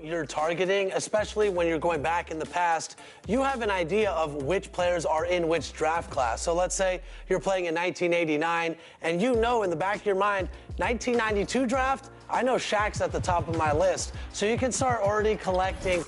You're targeting, especially when you're going back in the past, you have an idea of which players are in which draft class. So let's say you're playing in 1989 and you know in the back of your mind, 1992 draft, I know Shaq's at the top of my list. So you can start already collecting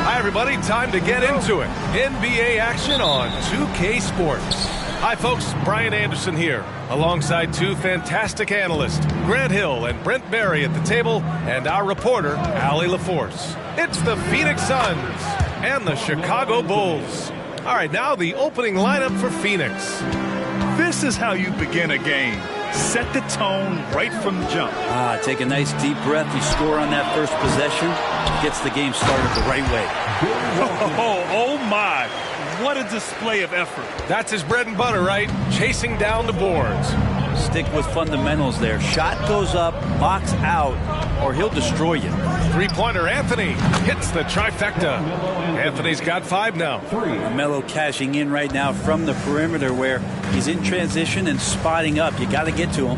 Hi, everybody. Time to get into it. NBA action on 2K Sports. Hi, folks. Brian Anderson here, alongside two fantastic analysts, Grant Hill and Brent Berry at the table, and our reporter, Allie LaForce. It's the Phoenix Suns and the Chicago Bulls. All right, now the opening lineup for Phoenix. This is how you begin a game. Set the tone right from the jump. Take a nice deep breath. You score on that first possession. Gets the game started the right way. Oh my. What a display of effort. That's his bread and butter, right? Chasing down the boards. Stick with fundamentals there. Shot goes up, box out, or he'll destroy you. Three-pointer Anthony hits the trifecta. Anthony's got 5 now. Melo cashing in right now from the perimeter where he's in transition and spotting up. You got to get to him.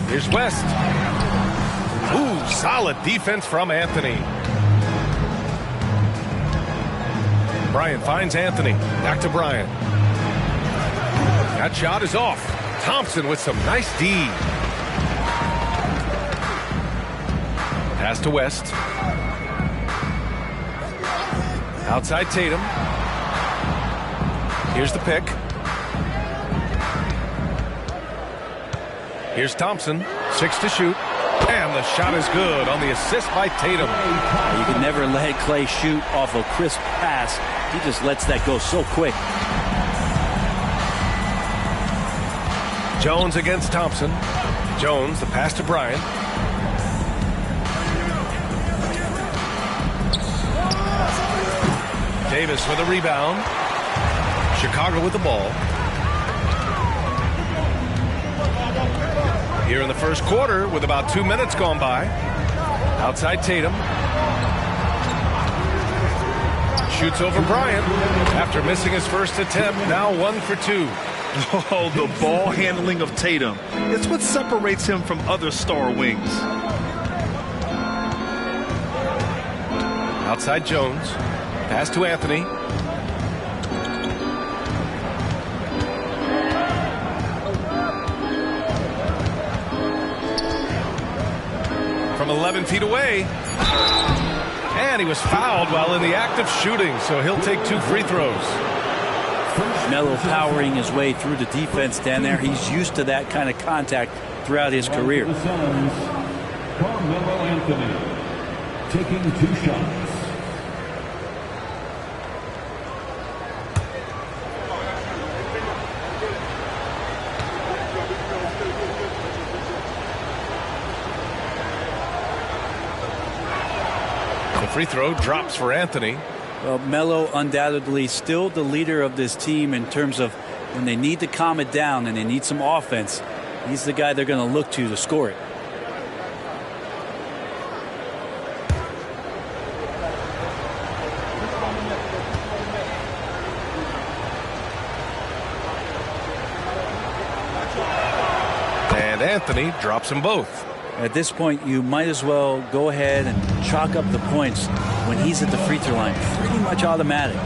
Here's West. Ooh, solid defense from Anthony. Bryant finds Anthony. Back to Bryant. That shot is off. Thompson with some nice D. Pass to West. Outside Tatum. Here's the pick. Here's Thompson. 6 to shoot. And the shot is good on the assist by Tatum. You can never let Clay shoot off a crisp pass. He just lets that go so quick. Jones against Thompson. Jones, the pass to Bryant. Davis with a rebound. Chicago with the ball. Here in the first quarter with about 2 minutes gone by. Outside Tatum. Shoots over Bryant after missing his first attempt. Now 1 for 2. Oh, the ball handling of Tatum. It's what separates him from other star wings. Outside Jones. Pass to Anthony. From 11 feet away. And he was fouled while in the act of shooting, so he'll take 2 free throws. Melo powering his way through the defense down there. He's used to that kind of contact throughout his career. Carmelo Anthony taking 2 shots. The free throw drops for Anthony. Well, Melo undoubtedly still the leader of this team in terms of when they need to calm it down and they need some offense. He's the guy they're going to look to score it. Anthony drops them both. At this point, you might as well go ahead and chalk up the points when he's at the free throw line. Pretty much automatic.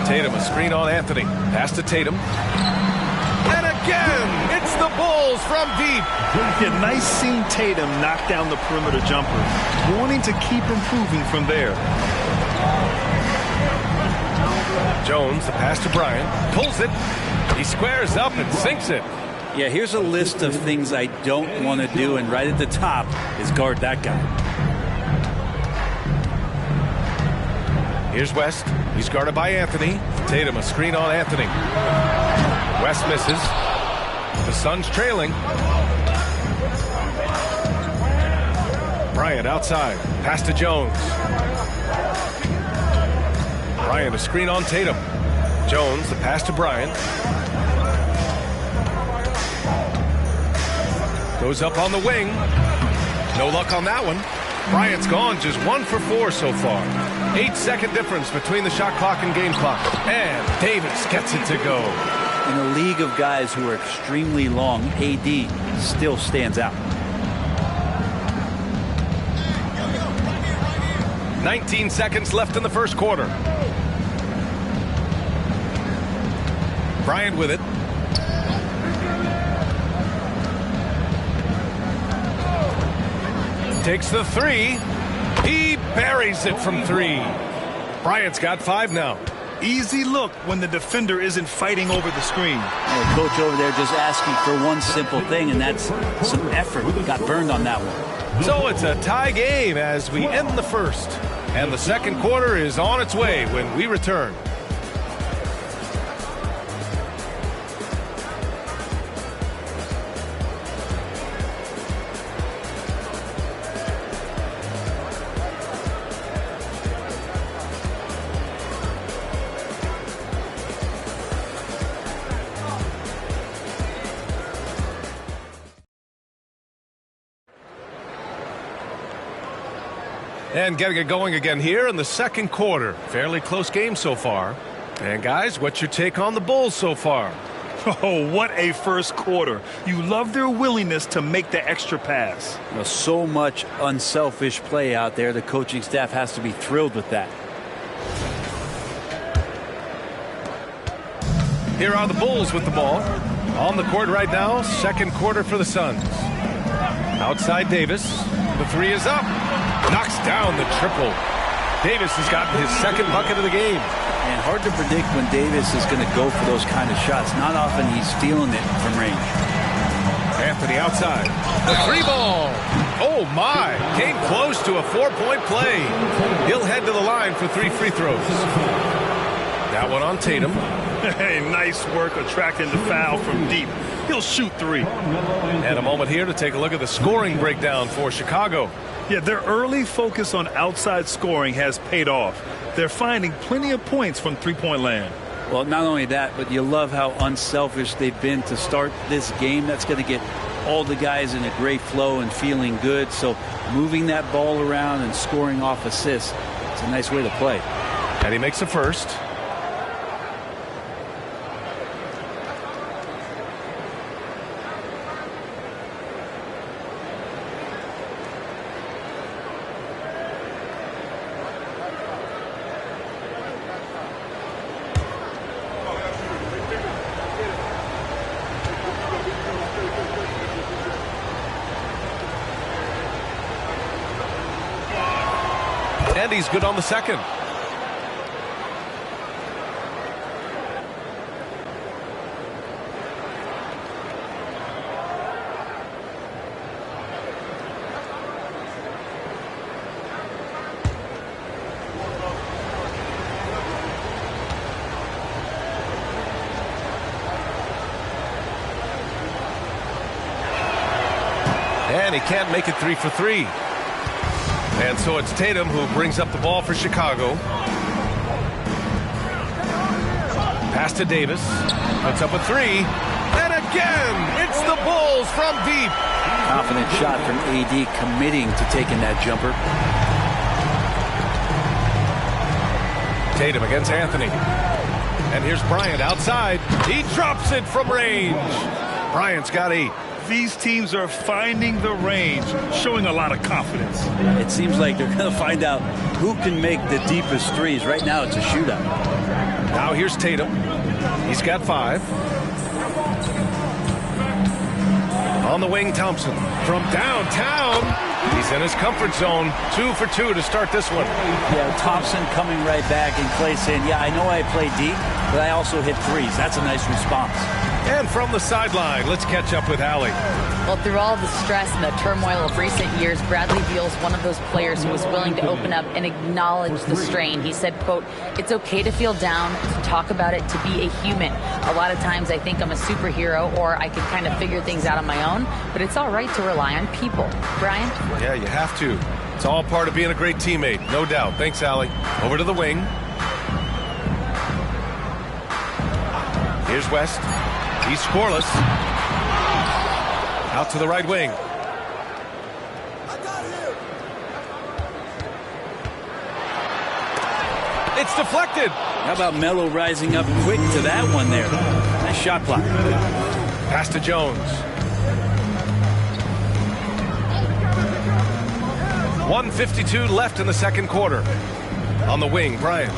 Tatum, a screen on Anthony. Pass to Tatum. And again, it's the Bulls from deep. Yeah, nice seeing Tatum knock down the perimeter jumper, wanting to keep improving from there. Jones, the pass to Bryant, pulls it. He squares up and sinks it. Yeah, here's a list of things I don't want to do, and right at the top is guard that guy. Here's West. He's guarded by Anthony. Tatum, a screen on Anthony. West misses. The Suns trailing. Bryant outside. Pass to Jones. Bryant, a screen on Tatum. Jones, the pass to Bryant. Goes up on the wing. No luck on that one. Bryant's gone, just 1 for 4 so far. 8-second difference between the shot clock and game clock. And Davis gets it to go. In a league of guys who are extremely long, AD still stands out. 19 seconds left in the first quarter. Bryant with it. Takes the three. He buries it from 3. Bryant's got 5 now. Easy look when the defender isn't fighting over the screen. The coach over there just asking for one simple thing, and that's some effort. Got burned on that one. So it's a tie game as we end the first. And the second quarter is on its way when we return. And getting it going again here in the second quarter. Fairly close game so far. And guys, what's your take on the Bulls so far? Oh, what a first quarter. You love their willingness to make the extra pass. So much unselfish play out there. The coaching staff has to be thrilled with that. Here are the Bulls with the ball. On the court right now, second quarter for the Suns. Outside Davis. The 3 is up. Knocks down the triple. Davis has gotten his second bucket of the game. And hard to predict when Davis is going to go for those kind of shots. Not often he's feeling it from range. Anthony outside. The 3 ball. Oh, my. Came close to a 4-point play. He'll head to the line for 3 free throws. That one on Tatum. Hey, nice work attracting the foul from deep. He'll shoot 3. And a moment here to take a look at the scoring breakdown for Chicago. Yeah, their early focus on outside scoring has paid off. They're finding plenty of points from three-point land. Well, not only that, but you love how unselfish they've been to start this game. That's going to get all the guys in a great flow and feeling good. So moving that ball around and scoring off assists, it's a nice way to play. And he makes the first. And he's good on the second. And he can't make it 3 for 3. And so it's Tatum who brings up the ball for Chicago. Pass to Davis. Puts up a 3. And again, it's the Bulls from deep. Confident shot from AD, committing to taking that jumper. Tatum against Anthony. And here's Bryant outside. He drops it from range. Bryant's got 8. These teams are finding the range, showing a lot of confidence. It seems like they're going to find out who can make the deepest threes. Right now, it's a shootout. Now here's Tatum. He's got 5. On the wing, Thompson. From downtown, he's in his comfort zone. 2 for 2 to start this one. Yeah, Thompson coming right back, and Clay saying, yeah, I know I play deep, but I also hit threes. That's a nice response. And from the sideline, let's catch up with Allie. Well, through all the stress and the turmoil of recent years, Bradley Beal's one of those players who was willing to open up and acknowledge the strain. He said, quote, "It's okay to feel down, to talk about it, to be a human. A lot of times I think I'm a superhero or I can kind of figure things out on my own, but it's all right to rely on people." Brian? Yeah, you have to. It's all part of being a great teammate, no doubt. Thanks, Allie. Over to the wing. Here's West. He's scoreless. Out to the right wing. It's deflected. How about Melo rising up quick to that one there? Nice shot block. Pass to Jones. 1:52 left in the second quarter. On the wing, Bryant.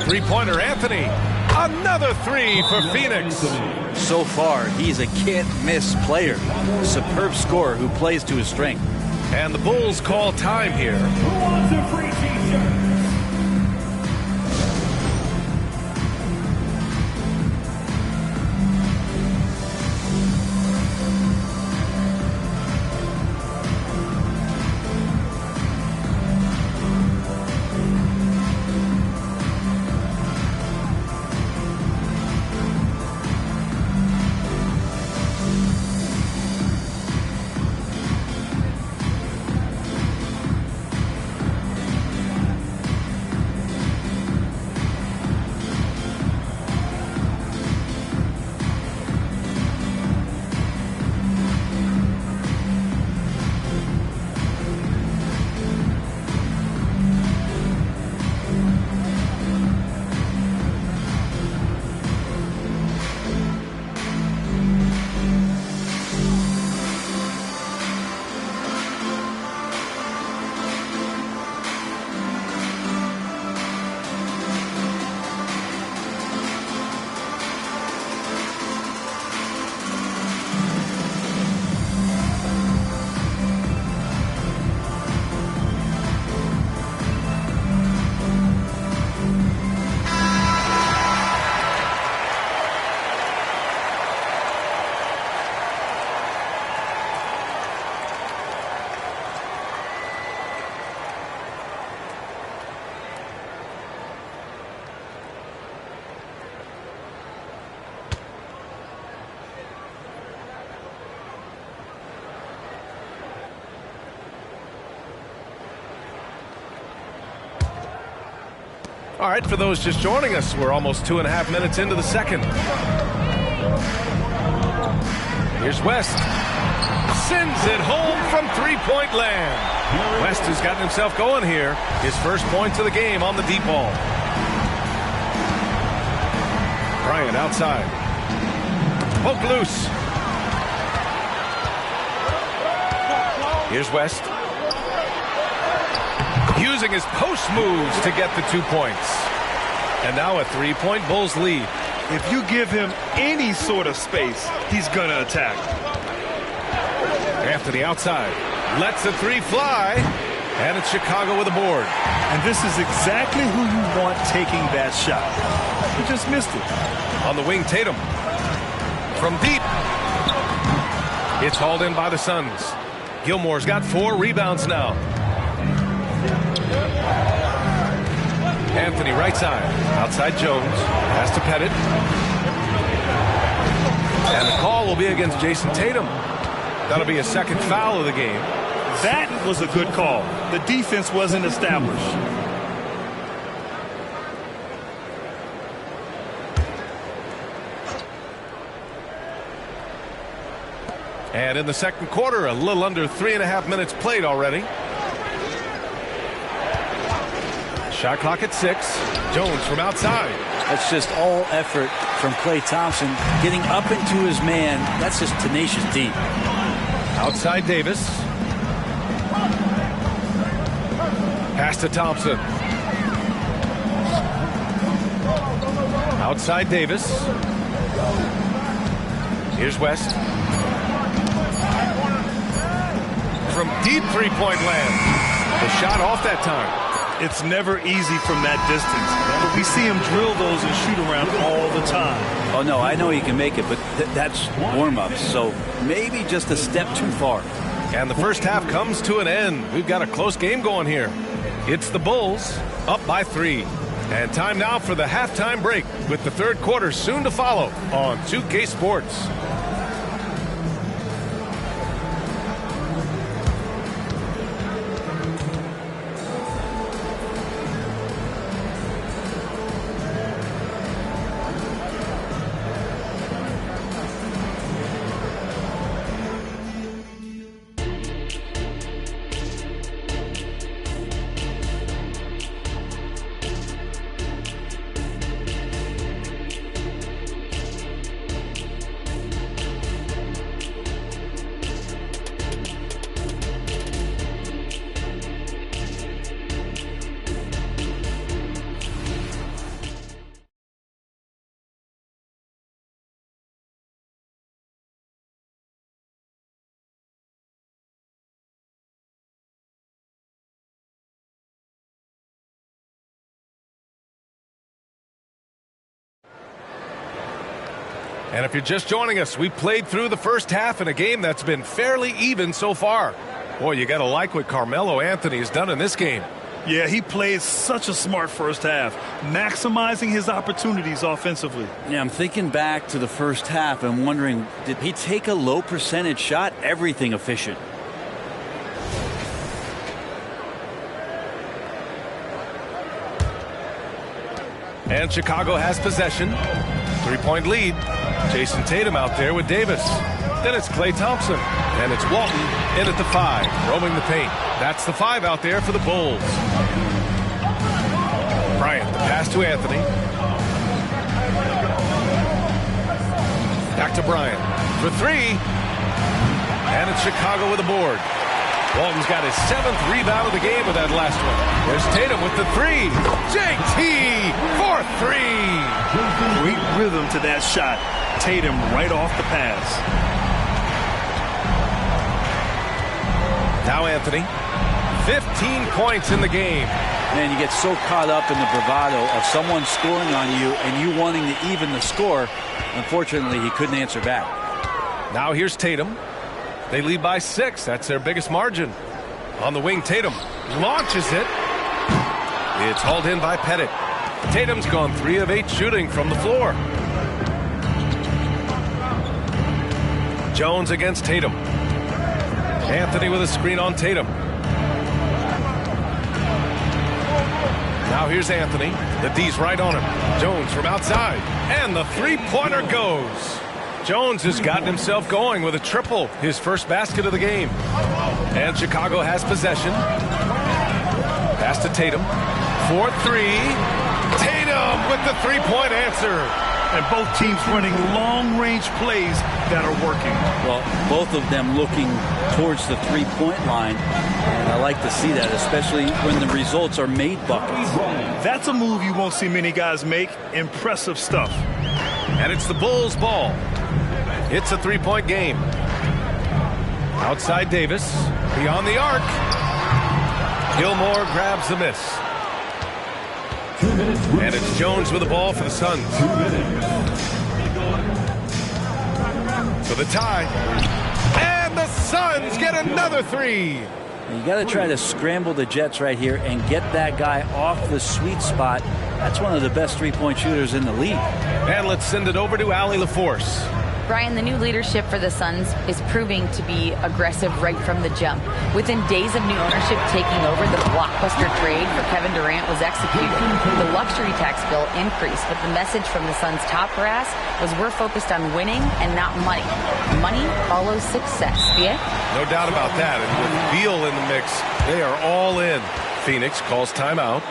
Three-pointer, Anthony. Another 3 for Phoenix. So far, he's a can't-miss player. Superb scorer who plays to his strength. And the Bulls call time here. Who wants a free t-shirt? All right, for those just joining us, we're almost 2.5 minutes into the second. Here's West. Sends it home from three-point land. West has gotten himself going here. His first points of the game on the deep ball. Bryant outside. Poke loose. Here's West. Using his post moves to get the 2 points. And now a 3-point Bulls lead. If you give him any sort of space, he's going to attack. Anthony outside. Lets the 3 fly. And it's Chicago with a board. And this is exactly who you want taking that shot. He just missed it. On the wing, Tatum. From deep. It's hauled in by the Suns. Gilmore's got 4 rebounds now. Anthony right side. Outside Jones. Pass to Pettit. And the call will be against Jason Tatum. That'll be a second foul of the game. That was a good call. The defense wasn't established. And in the second quarter, a little under 3.5 minutes played already. Shot clock at 6. Jones from outside. That's just all effort from Klay Thompson. Getting up into his man, that's just tenacious D. Outside Davis. Pass to Thompson. Outside Davis. Here's West. From deep three-point land. The shot off that time. It's never easy from that distance, but we see him drill those and shoot around all the time. Oh, no, I know he can make it, but that's warm-ups, so maybe just a step too far. And the first half comes to an end. We've got a close game going here. It's the Bulls up by 3. And time now for the halftime break with the third quarter soon to follow on 2K Sports. And if you're just joining us, we played through the first half in a game that's been fairly even so far. Boy, you got to like what Carmelo Anthony has done in this game. Yeah, he played such a smart first half, maximizing his opportunities offensively. Yeah, I'm thinking back to the first half and wondering, did he take a low percentage shot? Everything efficient. And Chicago has possession. 3-point lead. Jason Tatum out there with Davis. Then it's Klay Thompson. And it's Walton in at the 5, roaming the paint. That's the 5 out there for the Bulls. Bryant, the pass to Anthony. Back to Bryant for 3. And it's Chicago with a board. Walton's got his 7th rebound of the game with that last one. There's Tatum with the 3. JT for 3. Great rhythm to that shot. Tatum right off the pass. Now Anthony. 15 points in the game. Man, you get so caught up in the bravado of someone scoring on you and you wanting to even the score. Unfortunately, he couldn't answer back. Now here's Tatum. They lead by 6. That's their biggest margin. On the wing, Tatum launches it. It's hauled in by Pettit. Tatum's gone 3 of 8 shooting from the floor. Jones against Tatum. Anthony with a screen on Tatum. Now here's Anthony. The D's right on him. Jones from outside. And the three-pointer goes. Jones has gotten himself going with a triple, his first basket of the game. And Chicago has possession. Pass to Tatum. 4-3. Tatum with the three-point answer. And both teams running long-range plays that are working. Well, both of them looking towards the three-point line. And I like to see that, especially when the results are made buckets. That's a move you won't see many guys make. Impressive stuff. And it's the Bulls' ball. It's a three-point game. Outside Davis. Beyond the arc. Gilmore grabs the miss. And it's Jones with the ball for the Suns. For the tie. And the Suns get another 3. You got to try to scramble the Jets right here and get that guy off the sweet spot. That's one of the best three-point shooters in the league. And let's send it over to Allie LaForce. Brian, the new leadership for the Suns is proving to be aggressive right from the jump. Within days of new ownership taking over, the blockbuster trade for Kevin Durant was executed. The luxury tax bill increased, but the message from the Suns' top brass was we're focused on winning and not money. Money follows success. Yeah? No doubt about that. And with Beal in the mix, they are all in. Phoenix calls timeout.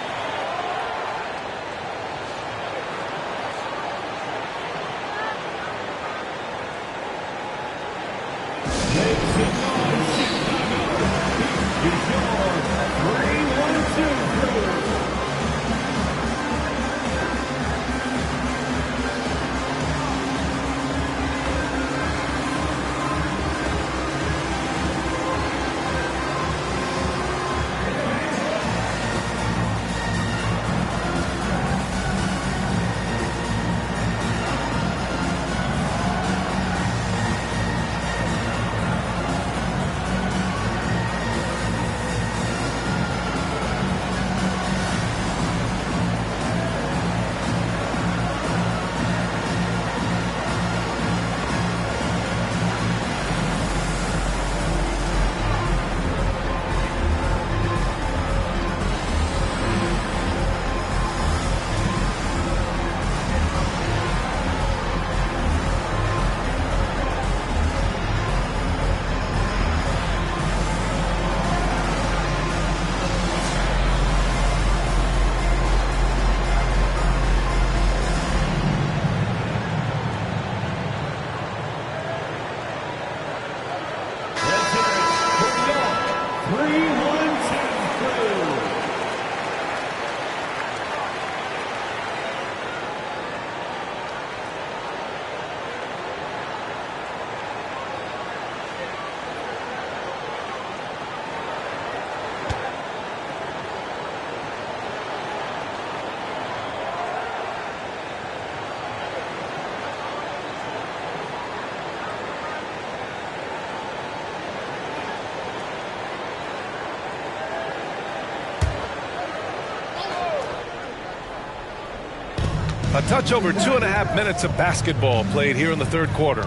A touch over 2.5 minutes of basketball played here in the third quarter.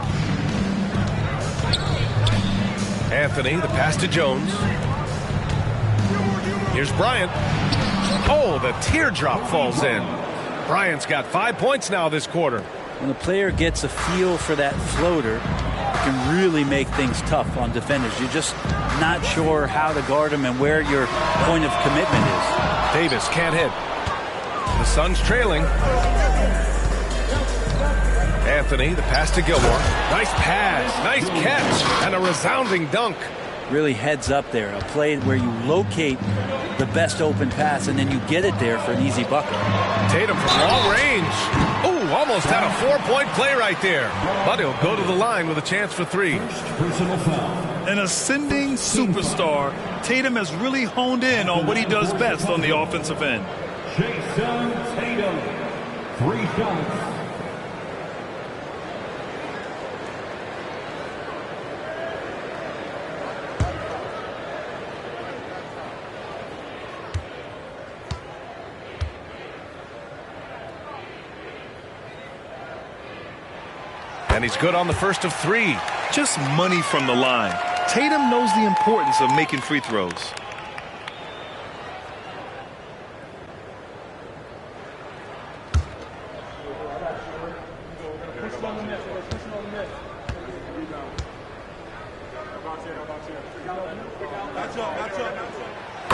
Anthony, the pass to Jones. Here's Bryant. Oh, the teardrop falls in. Bryant's got 5 points now this quarter. When a player gets a feel for that floater, it can really make things tough on defenders. You're just not sure how to guard them and where your point of commitment is. Davis can't hit. The Suns trailing. Anthony, the pass to Gilmore. Nice pass, nice catch, and a resounding dunk. Really heads up there. A play where you locate the best open pass and then you get it there for an easy bucket. Tatum from long range. Ooh, almost had a 4-point play right there. But he'll go to the line with a chance for 3. An ascending superstar, Tatum has really honed in on what he does best on the offensive end. Jason Tatum, 3 shots. And he's good on the first of 3. Just money from the line. Tatum knows the importance of making free throws.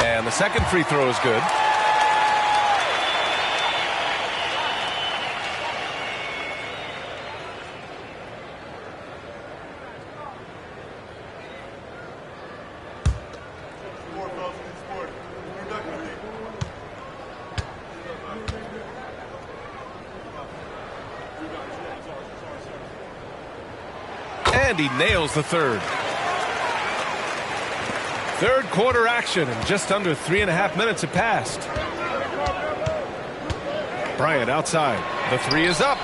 And the second free throw is good. And he nails the third. Third quarter action, and just under 3.5 minutes have passed. Bryant outside. The 3 is up.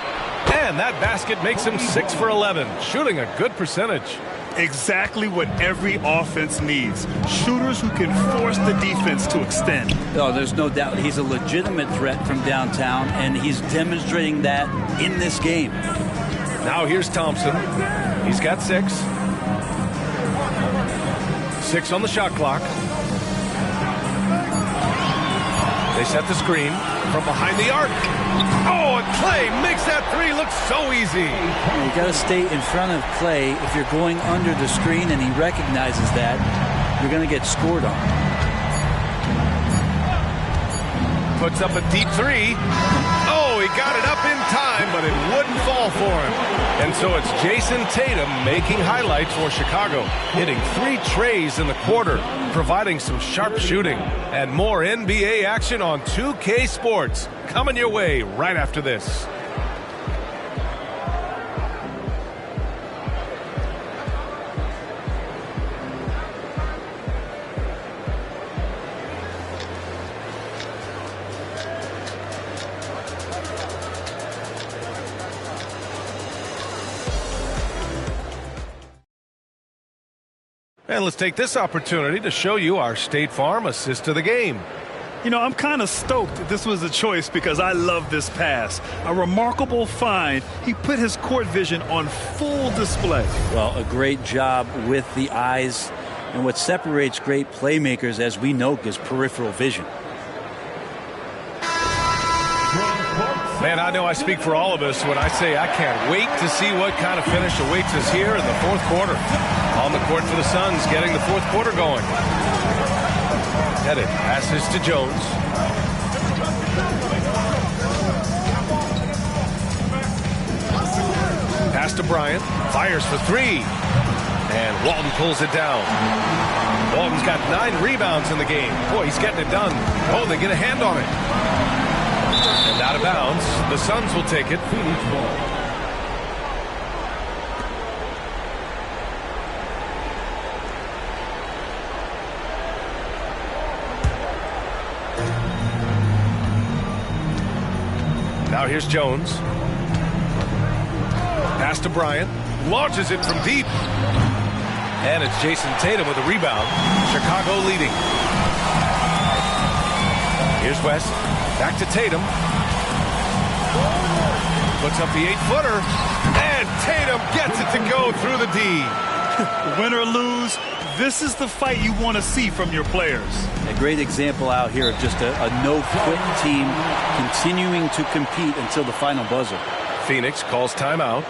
And that basket makes him 6 for 11, shooting a good percentage. Exactly what every offense needs. Shooters who can force the defense to extend. Oh, there's no doubt he's a legitimate threat from downtown, and he's demonstrating that in this game. Now here's Thompson. He's got 6. 6 on the shot clock. They set the screen from behind the arc. Oh, and Clay makes that 3 look so easy. You got to stay in front of Clay. If you're going under the screen and he recognizes that, you're going to get scored on. Puts up a deep 3. Oh, he got it up in time, but it wouldn't fall for him. And so it's Jason Tatum making highlights for Chicago, hitting 3 trays in the quarter, providing some sharp shooting. And more NBA action on 2K Sports coming your way right after this. And let's take this opportunity to show you our State Farm assist to the game. You know, I'm kind of stoked that this was a choice because I love this pass. A remarkable find. He put his court vision on full display. Well, a great job with the eyes. And what separates great playmakers, as we know, is peripheral vision. Man, I know I speak for all of us when I say I can't wait to see what kind of finish awaits us here in the fourth quarter. On the court for the Suns, getting the fourth quarter going. Headed, passes to Jones. Pass to Bryant, fires for 3. And Walton pulls it down. Walton's got 9 rebounds in the game. Boy, he's getting it done. Oh, they get a hand on it. And out of bounds, the Suns will take it. Now here's Jones. Pass to Bryant. Launches it from deep. And it's Jason Tatum with a rebound. Chicago leading. Here's West. Back to Tatum. Puts up the 8-footer, and Tatum gets it to go through the D. Win or lose, this is the fight you want to see from your players. A great example out here of just a no-quit team continuing to compete until the final buzzer. Phoenix calls timeout.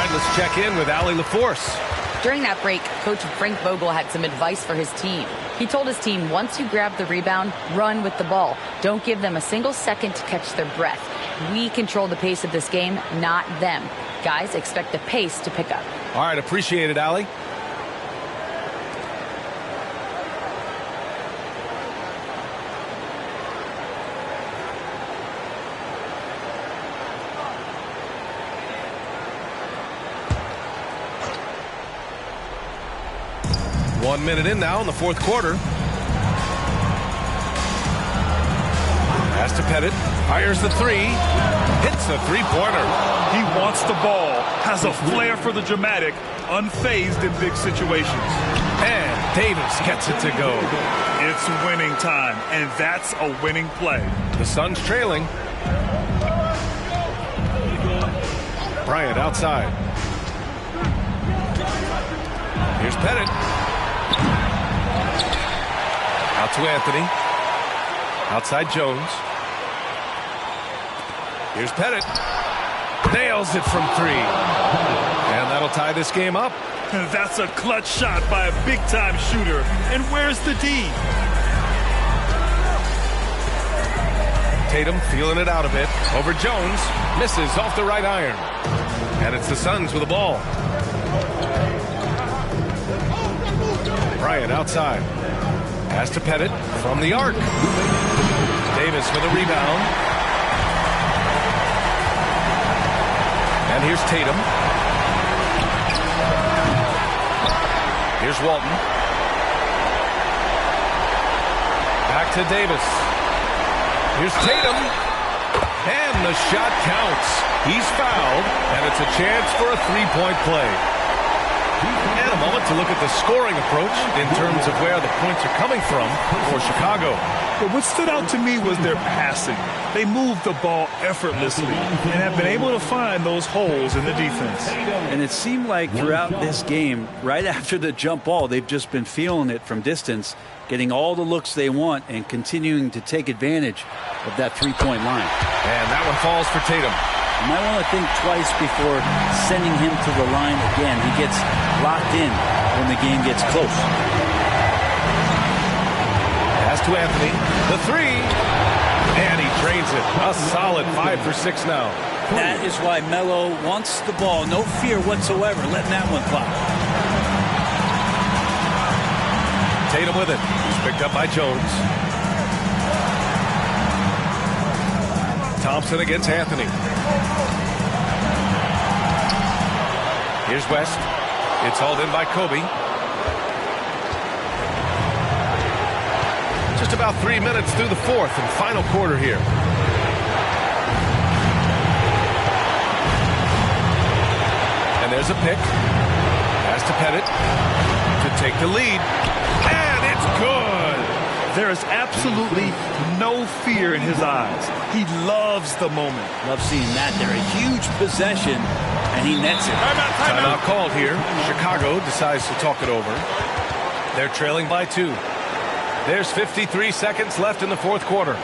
Let's check in with Allie LaForce. During that break, Coach Frank Vogel had some advice for his team. He told his team, once you grab the rebound, run with the ball. Don't give them a single second to catch their breath. We control the pace of this game, not them. Guys, expect the pace to pick up. All right, appreciate it, Allie. One minute in now in the fourth quarter. Pass to Pettit. Fires the three. Hits the three-pointer. He wants the ball. Has a flair for the dramatic. Unfazed in big situations. And Davis gets it to go. It's winning time, and that's a winning play. The Suns trailing. Bryant outside. Here's Pettit. Out to Anthony. Outside Jones. Here's Pettit. Nails it from three. And that'll tie this game up. That's a clutch shot by a big-time shooter. And where's the D? Tatum feeling it out a bit. Over Jones. Misses off the right iron. And it's the Suns with the ball. Bryant outside. Pass to Pettit from the arc. Davis with a rebound. And here's Tatum. Here's Walton. Back to Davis. Here's Tatum. And the shot counts. He's fouled, and it's a chance for a three-point play. And a moment to look at the scoring approach in terms of where the points are coming from for Chicago. But what stood out to me was their passing. They moved the ball effortlessly and have been able to find those holes in the defense. And it seemed like throughout this game, right after the jump ball, they've just been feeling it from distance, getting all the looks they want and continuing to take advantage of that three-point line. And that one falls for Tatum. You might want to think twice before sending him to the line again. He gets locked in when the game gets close. Pass to Anthony. The three. And he drains it. A solid 5 for 6 now. That is why Melo wants the ball. No fear whatsoever letting that one fly. Tatum with it. He's picked up by Jones. Thompson against Anthony. Here's West. It's hauled in by Kobe. Just about 3 minutes through the fourth and final quarter here. And there's a pick. Pass to Pettit. take the lead. And it's good. There is absolutely no fear in his eyes. He loves the moment. Love seeing that there. A huge possession, and he nets it. Timeout called here. Chicago decides to talk it over. They're trailing by 2. There's 53 seconds left in the fourth quarter.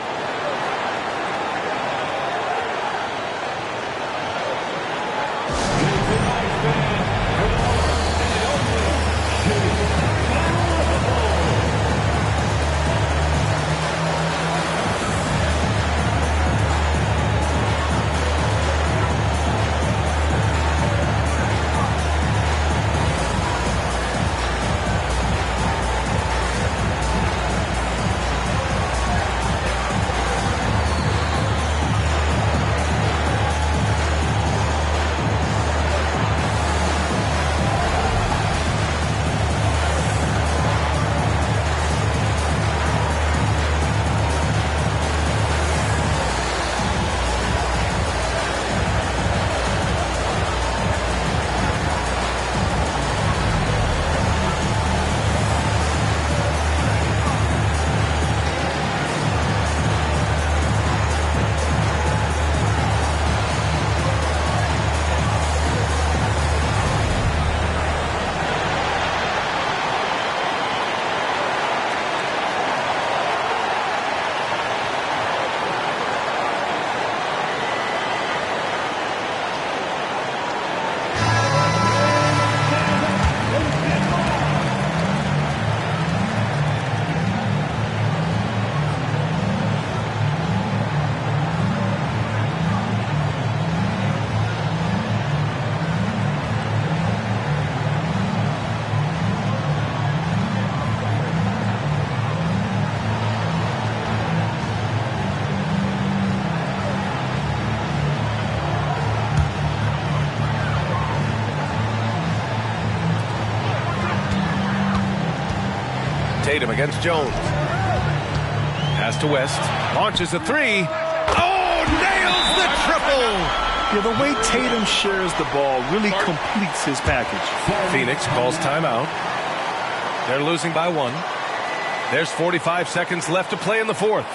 Tatum against Jones. Pass to West. Launches a 3. Oh, nails the triple! Yeah, the way Tatum shares the ball really completes his package. Phoenix calls timeout. They're losing by 1. There's 45 seconds left to play in the fourth.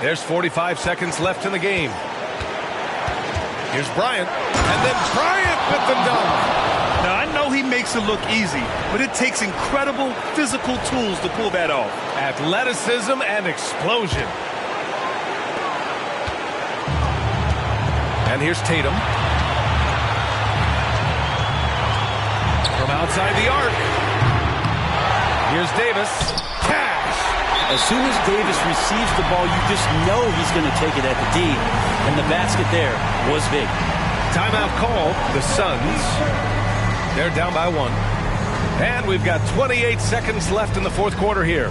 There's 45 seconds left in the game. Here's Bryant, and then Bryant with the dunk. Now, I know he makes it look easy, but it takes incredible physical tools to pull that off. Athleticism and explosion. And here's Tatum. From outside the arc. Here's Davis. As soon as Davis receives the ball, you just know he's going to take it at the D. And the basket there was big. Timeout called. The Suns. They're down by 1. And we've got 28 seconds left in the fourth quarter here.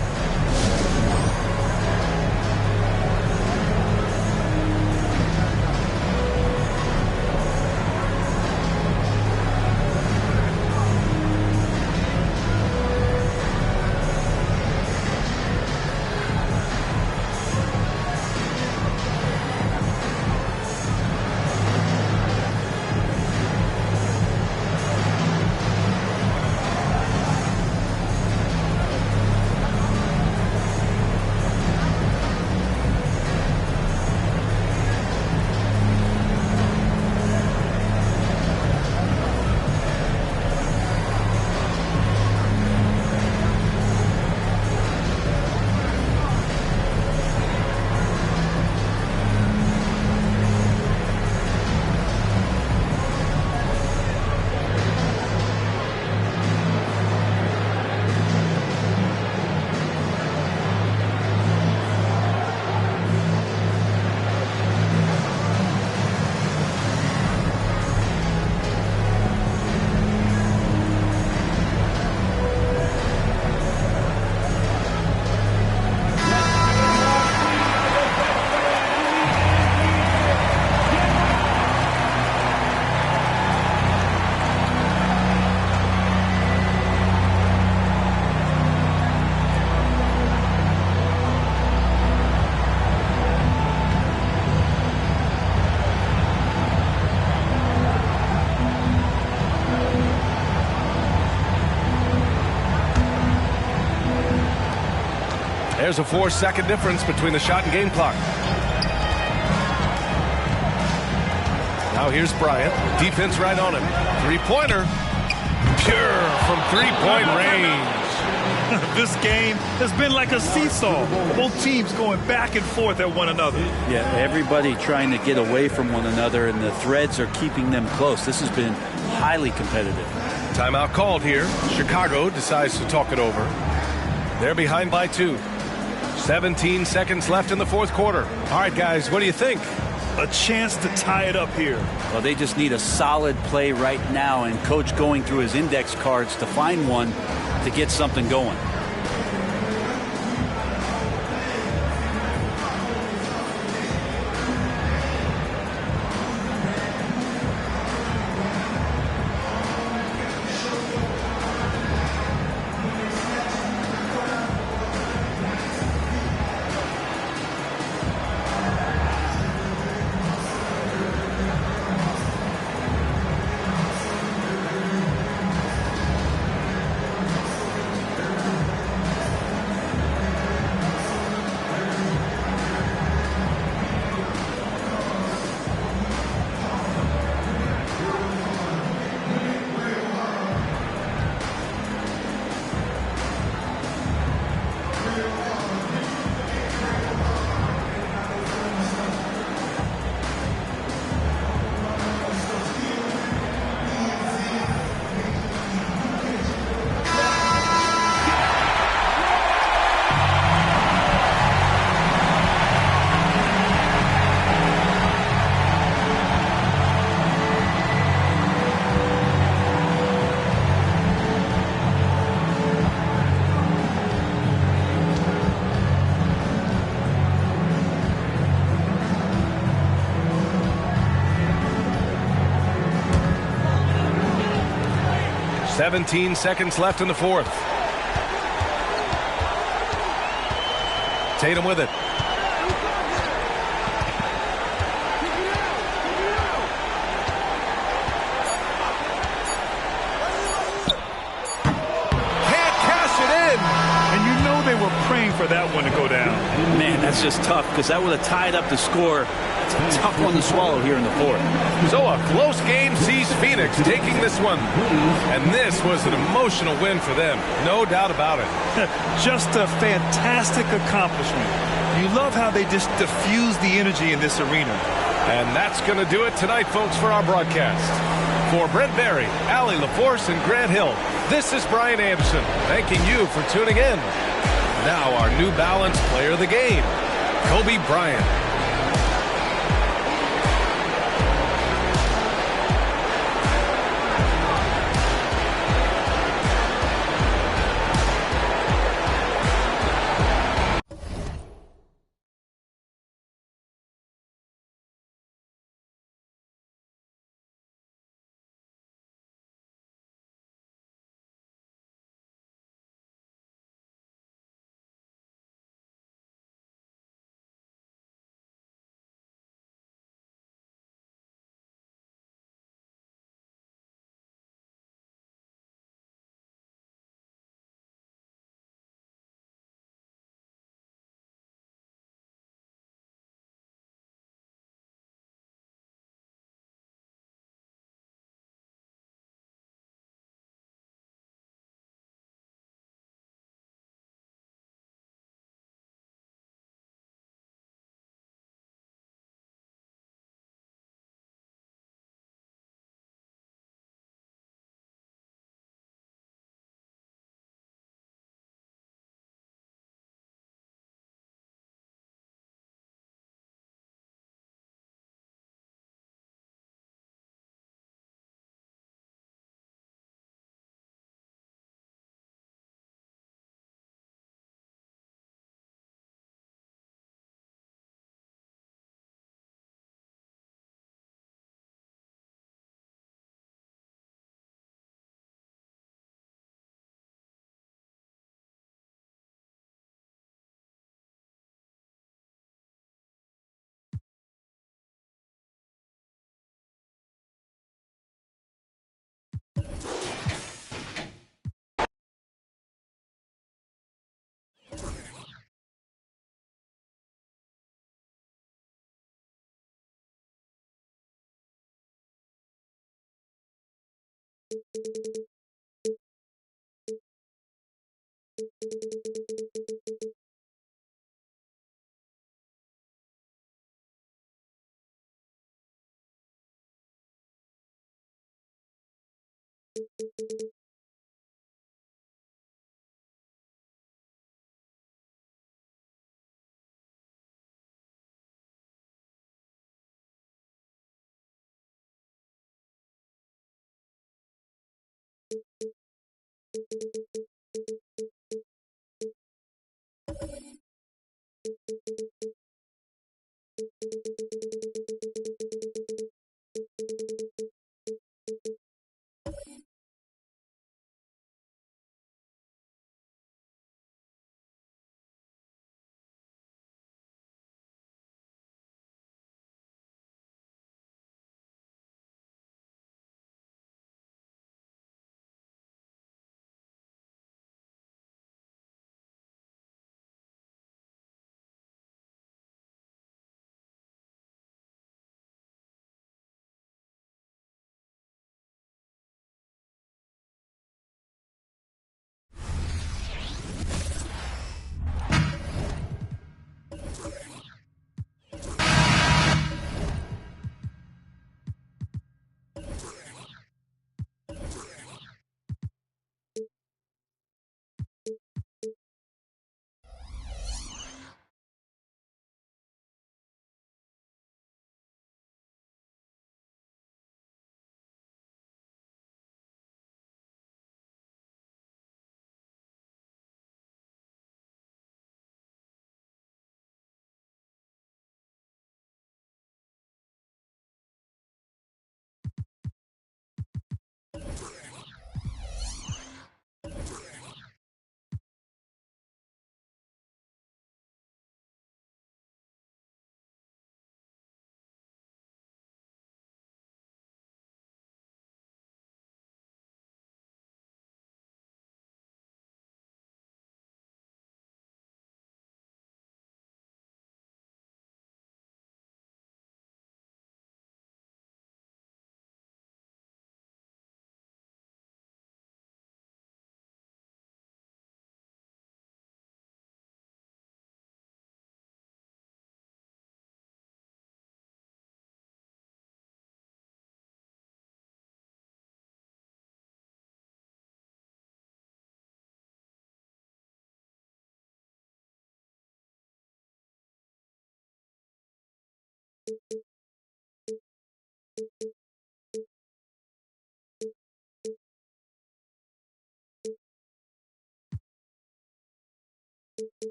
There's a 4-second difference between the shot and game clock. Now here's Bryant. Defense right on him. Three-pointer. Pure from three-point range. This game has been like a seesaw. Both teams going back and forth at one another. Yeah, everybody trying to get away from one another, and the threads are keeping them close. This has been highly competitive. Timeout called here. Chicago decides to talk it over. They're behind by 2. 17 seconds left in the fourth quarter. All right, guys, what do you think? A chance to tie it up here. Well, they just need a solid play right now, and Coach going through his index cards to find one to get something going. Seventeen seconds left in the fourth. Tatum with it. Can't cash it in. And you know they were praying for that one to go down. Man, that's just tough because that would have tied up the score. It's a tough one to swallow here in the fourth. So a close game sees Phoenix taking this one. And this was an emotional win for them. No doubt about it. Just a fantastic accomplishment. You love how they just diffuse the energy in this arena. And that's going to do it tonight, folks, for our broadcast. For Brent Barry, Allie LaForce, and Grant Hill, this is Brian Anderson, thanking you for tuning in. Now our New Balance player of the game, Kobe Bryant.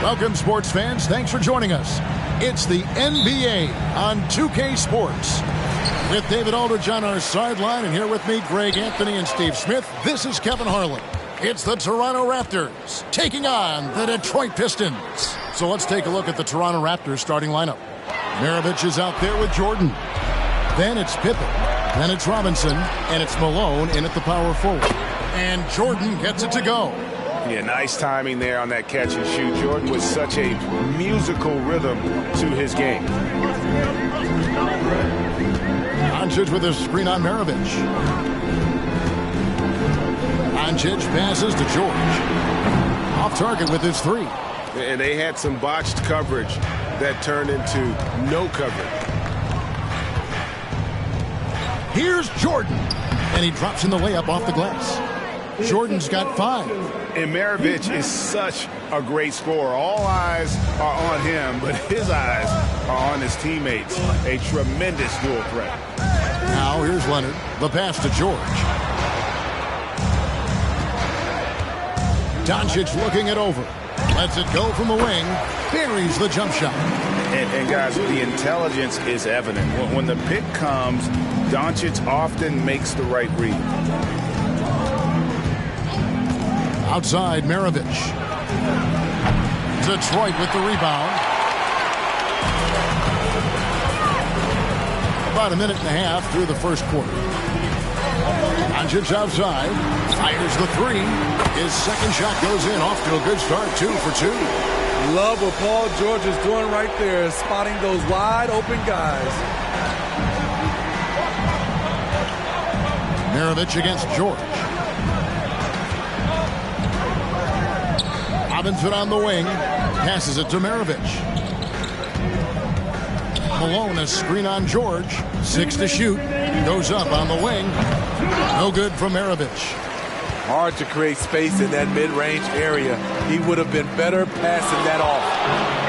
Welcome, sports fans. Thanks for joining us. It's the NBA on 2K Sports. With David Aldridge on our sideline, and here with me, Greg Anthony and Steve Smith, this is Kevin Harlan. It's the Toronto Raptors taking on the Detroit Pistons. So let's take a look at the Toronto Raptors starting lineup. Maravich is out there with Jordan. Then it's Pippen. Then it's Robinson. And it's Malone in at the power forward. And Jordan gets it to go. Yeah, nice timing there on that catch and shoot. Jordan with such a musical rhythm to his game. Doncic with a screen on Maravich. Doncic passes to George. Off target with his three. And they had some botched coverage that turned into no coverage. Here's Jordan. And he drops in the layup off the glass. Jordan's got 5. And Maravich is such a great scorer. All eyes are on him, but his eyes are on his teammates. A tremendous dual threat. Now here's Leonard. The pass to George. Doncic looking it over. Lets it go from the wing. Buries the jump shot. And guys, the intelligence is evident. When the pick comes, Doncic often makes the right read. Outside, Maravich. Detroit with the rebound. About a minute and a half through the first quarter. Doncic outside. Fires the three. His second shot goes in. Off to a good start. 2 for 2. Love what Paul George is doing right there, spotting those wide open guys. Maravich against George. Robinson on the wing. Passes it to Maravich. Malone, a screen on George. 6 to shoot. Goes up on the wing. No good from Maravich. Hard to create space in that mid-range area. He would have been better passing that off.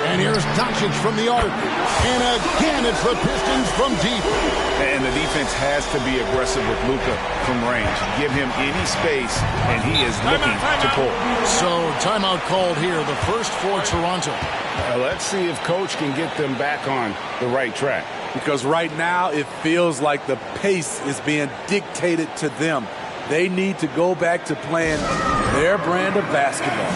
And here's Doncic from the arc. And again, it's the Pistons from deep. And the defense has to be aggressive with Luka from range. Give him any space, and he is looking to pull. So, timeout called here, the first for Toronto. Let's see if Coach can get them back on the right track. Because right now, it feels like the pace is being dictated to them. They need to go back to playing their brand of basketball.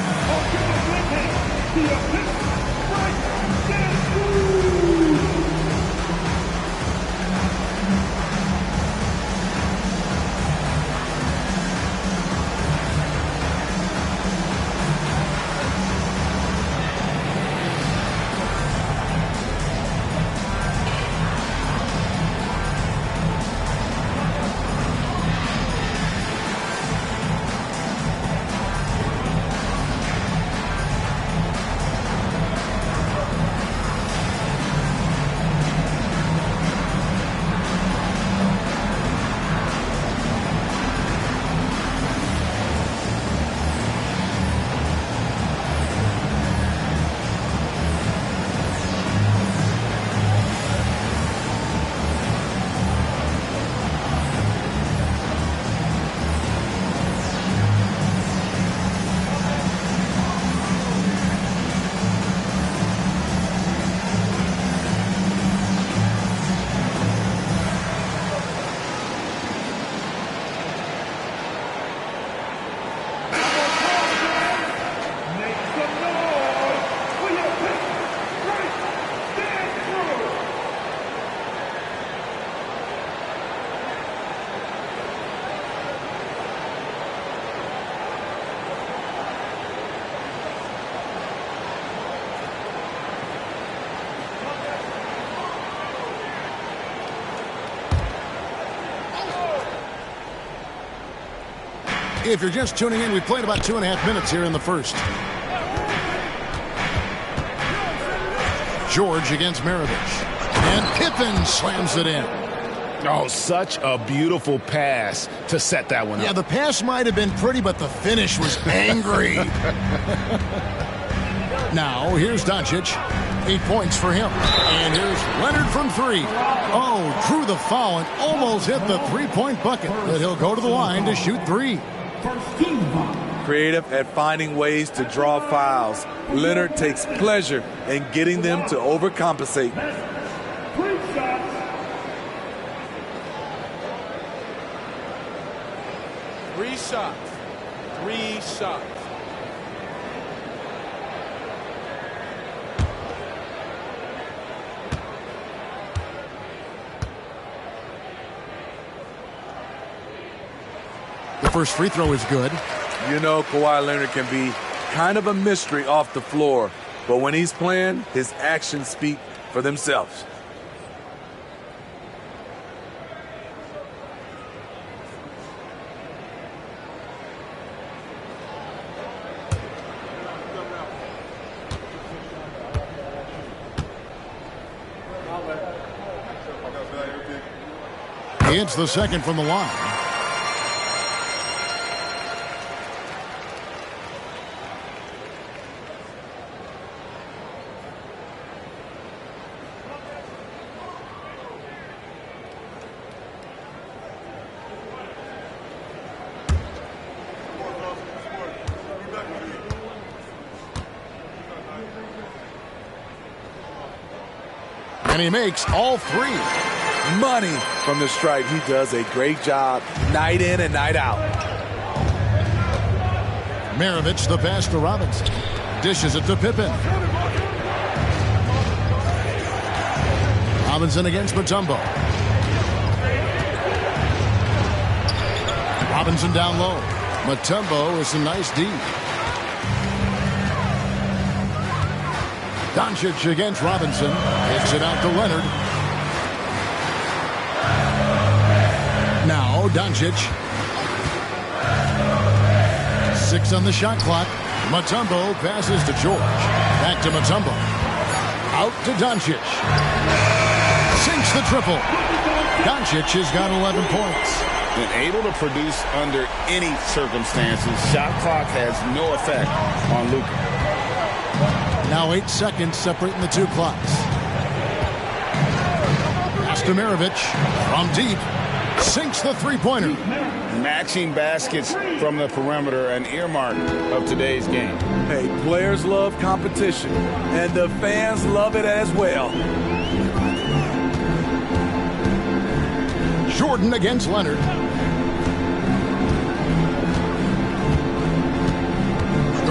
If you're just tuning in, we played about 2.5 minutes here in the first. George against Maravich. And Pippen slams it in. Oh, such a beautiful pass to set that one up. Yeah, the pass might have been pretty, but the finish was angry. Now, here's Doncic. 8 points for him. And here's Leonard from 3. Oh, drew the foul and almost hit the three-point bucket. But he'll go to the line to shoot 3. Creative at finding ways to draw fouls. Leonard takes pleasure in getting them to overcompensate. 3 shots. 3 shots. The first free throw is good. You know, Kawhi Leonard can be kind of a mystery off the floor, but when he's playing, his actions speak for themselves. He hits the second from the line. And he makes all 3. Money from the stripe. He does a great job night in and night out. Maravich the pass to Robinson. Dishes it to Pippen. Robinson against Mutombo. Robinson down low. Mutombo is a nice D. Doncic against Robinson. Hits it out to Leonard. Now Doncic. 6 on the shot clock. Mutombo passes to George. Back to Mutombo. Out to Doncic. Sinks the triple. Doncic has got 11 points. And able to produce under any circumstances. Shot clock has no effect on Luka. Now 8 seconds separating the 2 clocks. Pass to Maravich from deep. Sinks the three-pointer. Matching baskets from the perimeter, an earmark of today's game. Hey, players love competition, and the fans love it as well. Jordan against Leonard.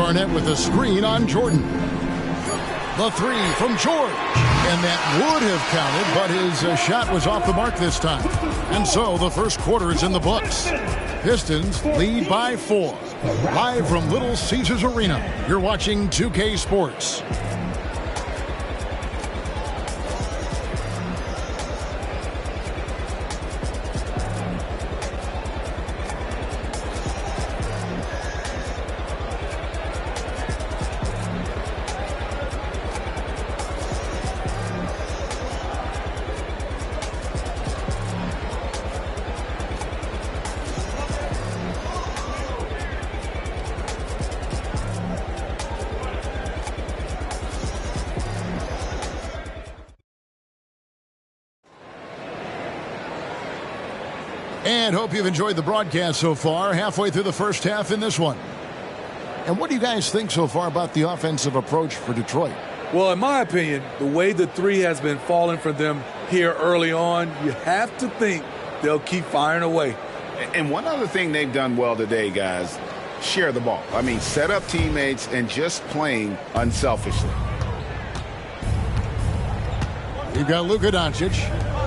Garnett with a screen on Jordan. The three from George. And that would have counted, but his shot was off the mark this time. And so the first quarter is in the books. Pistons lead by 4. Live from Little Caesars Arena, you're watching 2K Sports. And hope you've enjoyed the broadcast so far. Halfway through the first half in this one. And what do you guys think so far about the offensive approach for Detroit? Well, in my opinion, the way the three has been falling for them here early on, you have to think they'll keep firing away. And one other thing they've done well today, guys, share the ball. I mean, set up teammates and just playing unselfishly. You've got Luka Doncic.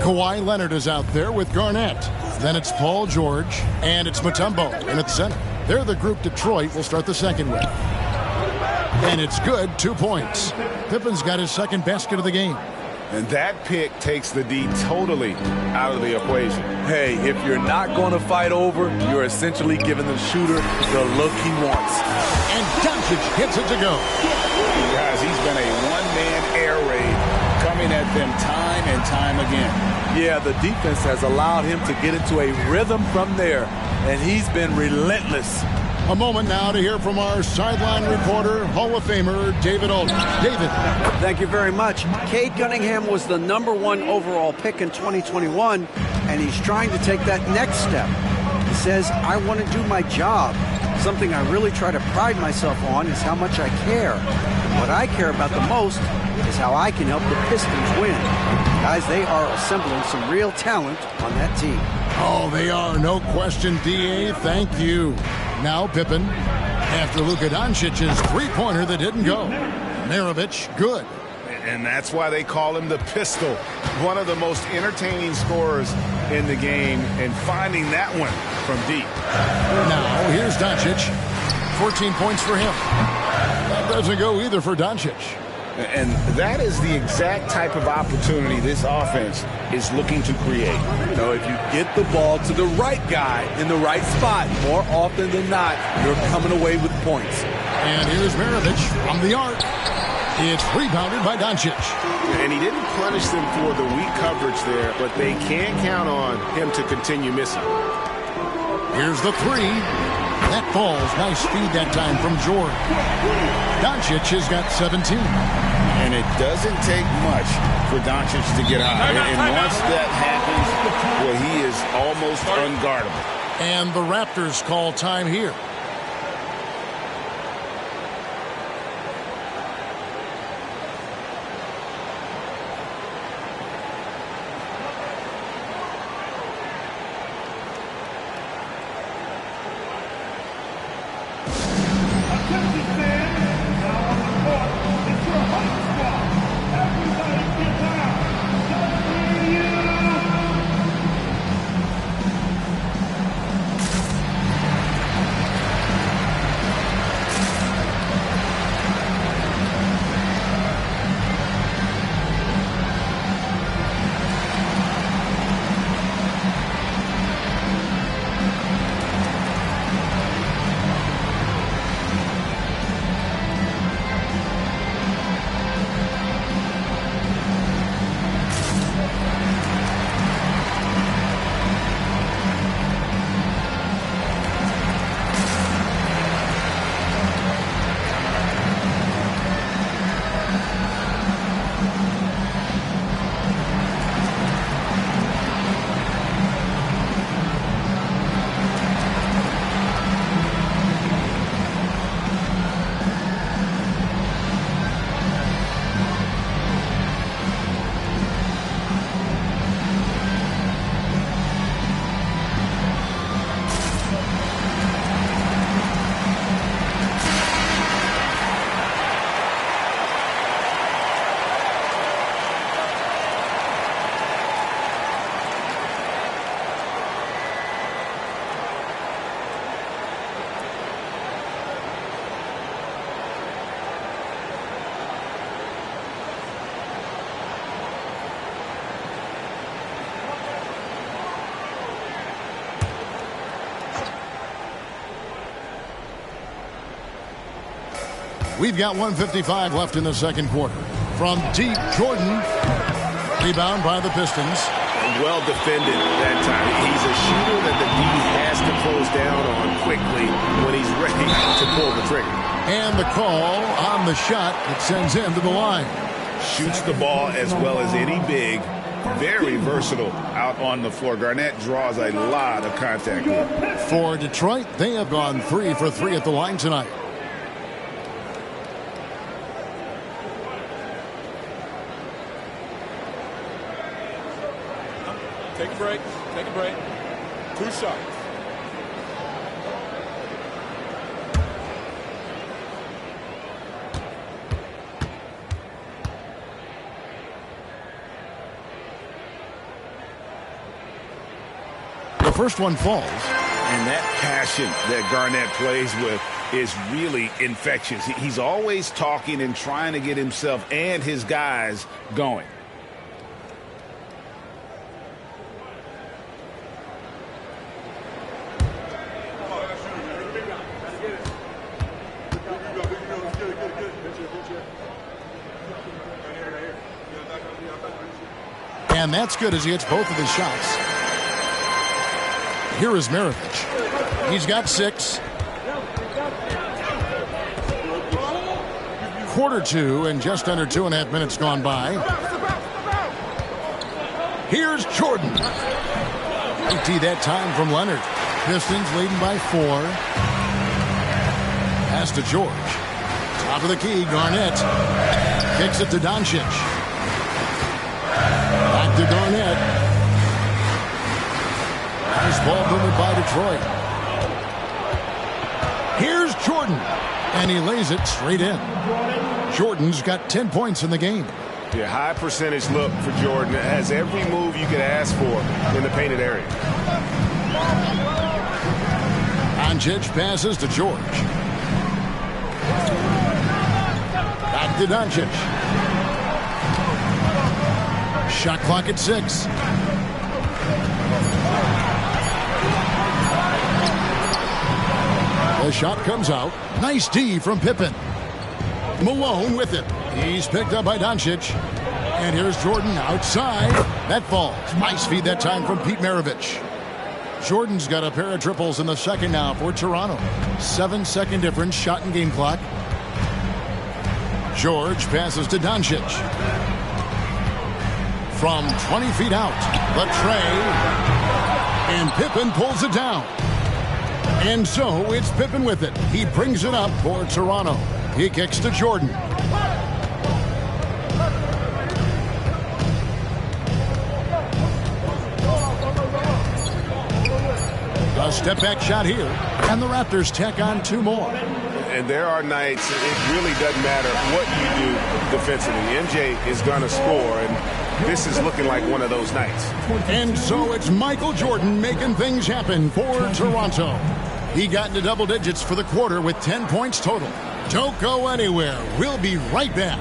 Kawhi Leonard is out there with Garnett. Then it's Paul George, and it's Mutombo in at the center. They're the group Detroit will start the second with. And it's good, 2 points. Pippen's got his second basket of the game. And that pick takes the D totally out of the equation. Hey, if you're not going to fight over, you're essentially giving the shooter the look he wants. And Doncic gets it to go. Guys, he's been a one-man air raid coming at them time and time again. Yeah, the defense has allowed him to get into a rhythm from there, and he's been relentless. A moment now to hear from our sideline reporter, Hall of Famer David Aldridge. David. Thank you very much. Cade Cunningham was the #1 overall pick in 2021, and he's trying to take that next step. He says, I want to do my job. Something I really try to pride myself on is how much I care. And what I care about the most is how I can help the Pistons win. Guys, they are assembling some real talent on that team. Oh, they are. No question, D.A. Thank you. Now Pippen, after Luka Doncic's three-pointer that didn't go. Maravich, good. And that's why they call him the Pistol. One of the most entertaining scorers in the game, and finding that one from deep. Now, here's Doncic. 14 points for him. That doesn't go either for Doncic. And that is the exact type of opportunity this offense is looking to create. You know, if you get the ball to the right guy in the right spot, more often than not, you're coming away with points. And here's Maravich from the arc. It's rebounded by Doncic. And he didn't punish them for the weak coverage there, but they can't count on him to continue missing. Here's the three. That falls. Nice speed that time from George. Doncic has got 17. And it doesn't take much for Doncic to get high. And once that happens, well, he is almost unguardable. And the Raptors call time here. We've got 1:55 left in the second quarter. From deep, Jordan. Rebound by the Pistons. Well defended that time. He's a shooter that the D has to close down on quickly when he's ready to pull the trigger. And the call on the shot that sends him to the line. Shoots the ball as well as any big. Very versatile out on the floor. Garnett draws a lot of contact here. For Detroit, they have gone 3 for 3 at the line tonight. Take a break. Take a break. 2 shots. The first one falls. And that passion that Garnett plays with is really infectious. He's always talking and trying to get himself and his guys going. And that's good as he hits both of his shots. Here is Maravich. He's got 6. Quarter 2 and just under 2.5 minutes gone by. Here's Jordan. Empty that time from Leonard. Pistons leading by 4. Pass to George. Top of the key, Garnett. Kicks it to Doncic. Back to Garnett. Nice ball movement by Detroit. Here's Jordan. And he lays it straight in. Jordan's got 10 points in the game. Yeah, high percentage look for Jordan. It has every move you could ask for in the painted area. Doncic passes to George. Back to Doncic. Shot clock at 6. The shot comes out. Nice D from Pippen. Malone with it. He's picked up by Doncic. And here's Jordan outside. That falls. Nice feed that time from Pete Maravich. Jordan's got a pair of triples in the second now for Toronto. 7-second difference, shot and game clock. George passes to Doncic. From 20 feet out, the tray. And Pippen pulls it down. And so it's Pippen with it. He brings it up for Toronto. He kicks to Jordan. A step back shot here. And the Raptors tack on 2 more. And there are nights it really doesn't matter what you do defensively. MJ is going to score, and this is looking like one of those nights. And so it's Michael Jordan making things happen for Toronto. He got into double digits for the quarter with 10 points total. Don't go anywhere. We'll be right back.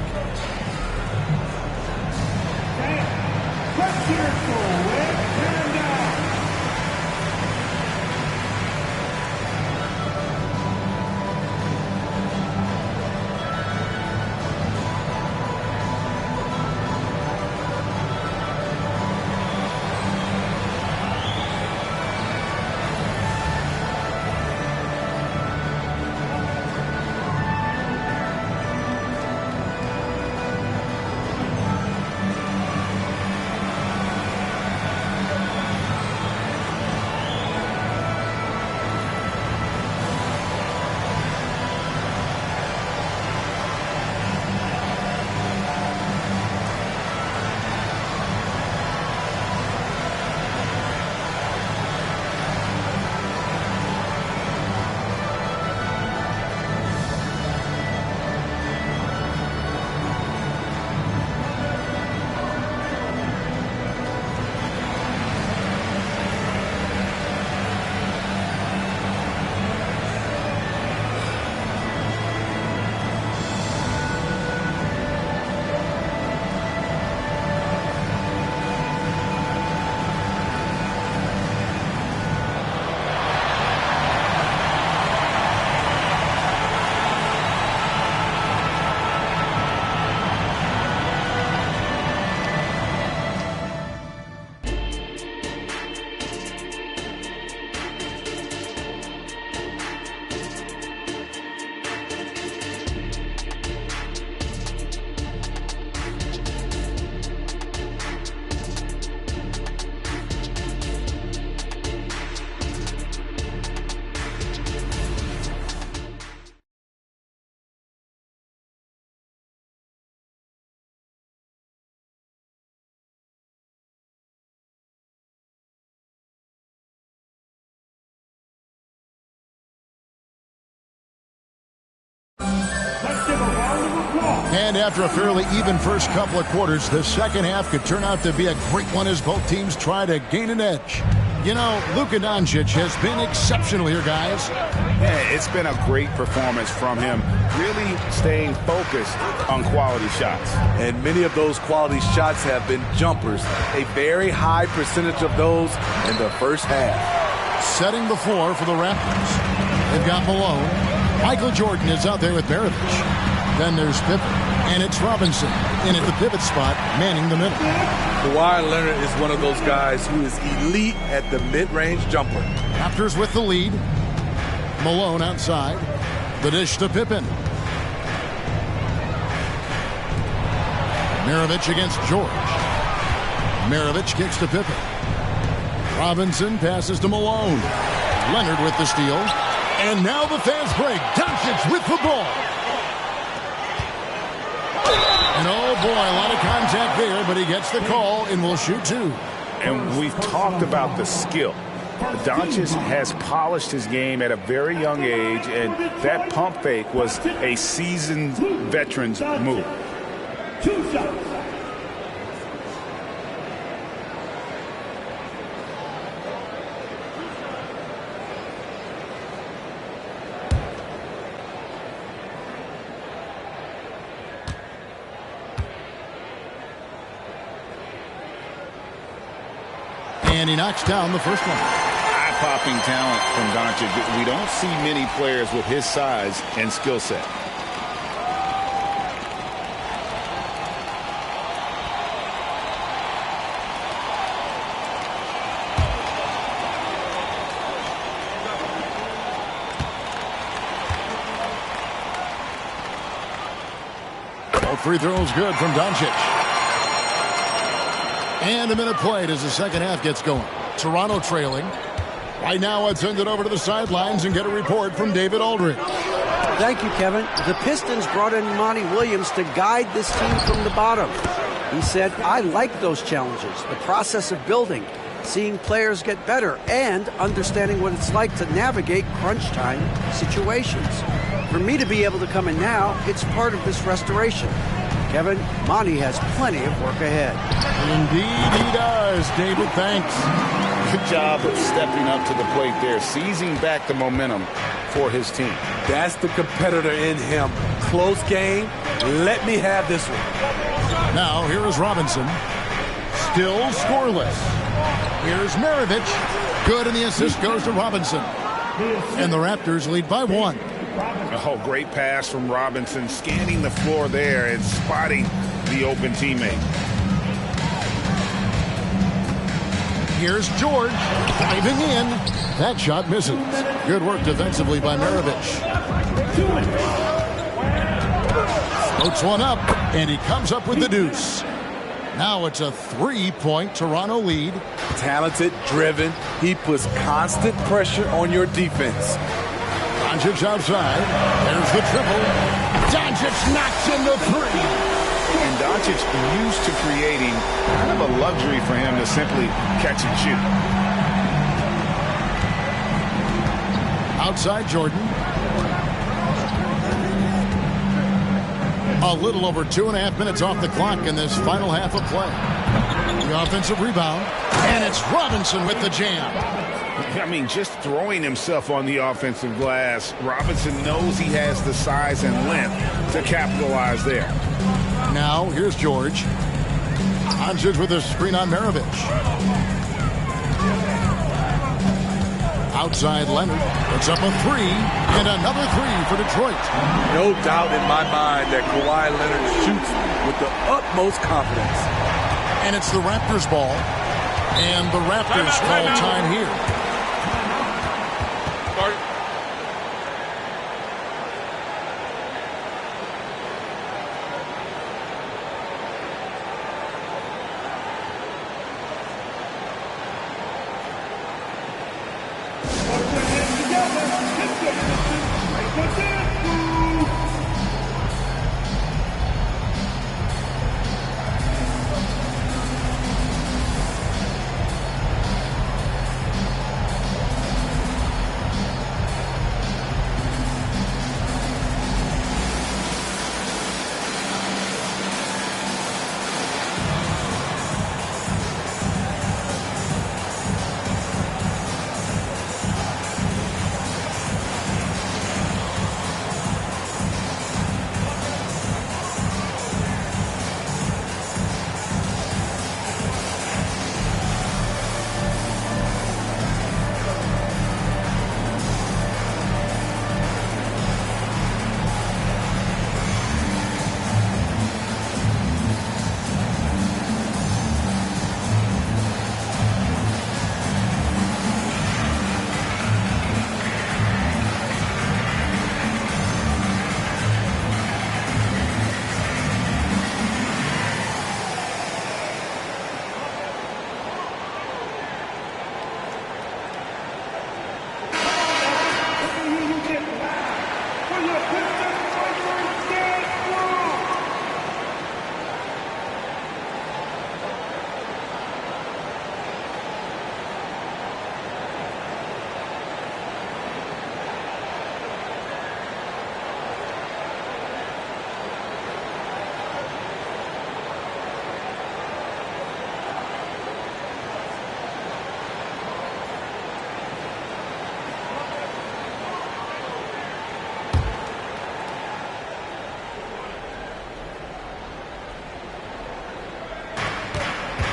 And after a fairly even first couple of quarters, the second half could turn out to be a great one as both teams try to gain an edge. You know, Luka Doncic has been exceptional here, guys. Yeah, it's been a great performance from him, really staying focused on quality shots. And many of those quality shots have been jumpers. A very high percentage of those in the first half. Setting the floor for the Raptors. They've got Malone. Michael Jordan is out there with Maravich. Then there's Pippen. And it's Robinson in at the pivot spot, manning the middle. Kawhi Leonard is one of those guys who is elite at the mid-range jumper. Raptors with the lead. Malone outside. The dish to Pippen. Maravich against George. Maravich kicks to Pippen. Robinson passes to Malone. Leonard with the steal. And now the fast break. Doncic with the ball. And oh boy, a lot of contact there, but he gets the call and will shoot two. And we've talked about the skill. Doncic has polished his game at a very young age, and that pump fake was a seasoned veteran's move. 2 shots. And he knocks down the first one. Eye-popping talent from Doncic. We don't see many players with his size and skill set. Both free throws good from Doncic. And a minute played as the second half gets going. Toronto trailing. Right now, I'd send it over to the sidelines and get a report from David Aldridge. Thank you, Kevin. The Pistons brought in Monty Williams to guide this team from the bottom. He said, I like those challenges, the process of building, seeing players get better, and understanding what it's like to navigate crunch time situations. For me to be able to come in now, it's part of this restoration. Kevin, Monty has plenty of work ahead. Indeed he does, David. Thanks. Good job of stepping up to the plate there, seizing back the momentum for his team. That's the competitor in him. Close game. Let me have this one. Now, here is Robinson. Still scoreless. Here's Maravich. Good, and the assist goes to Robinson. And the Raptors lead by 1. Oh, great pass from Robinson, scanning the floor there and spotting the open teammate. Here's George driving in. That shot misses. Good work defensively by Maravich. Floats one up, and he comes up with the deuce. Now it's a 3-point Toronto lead. Talented, driven. He puts constant pressure on your defense. Doncic outside. There's the triple. Doncic knocks in the 3. And Doncic used to creating kind of a luxury for him to simply catch and shoot. Outside Jordan. A little over 2.5 minutes off the clock in this final half of play. The offensive rebound. And it's Robinson with the jam. I mean, just throwing himself on the offensive glass. Robinson knows he has the size and length to capitalize there. Now, here's George. Doncic with a screen on Maravich. Outside Leonard. Puts up a 3. And another 3 for Detroit. No doubt in my mind that Kawhi Leonard shoots with the utmost confidence. And it's the Raptors ball. And the Raptors call time here.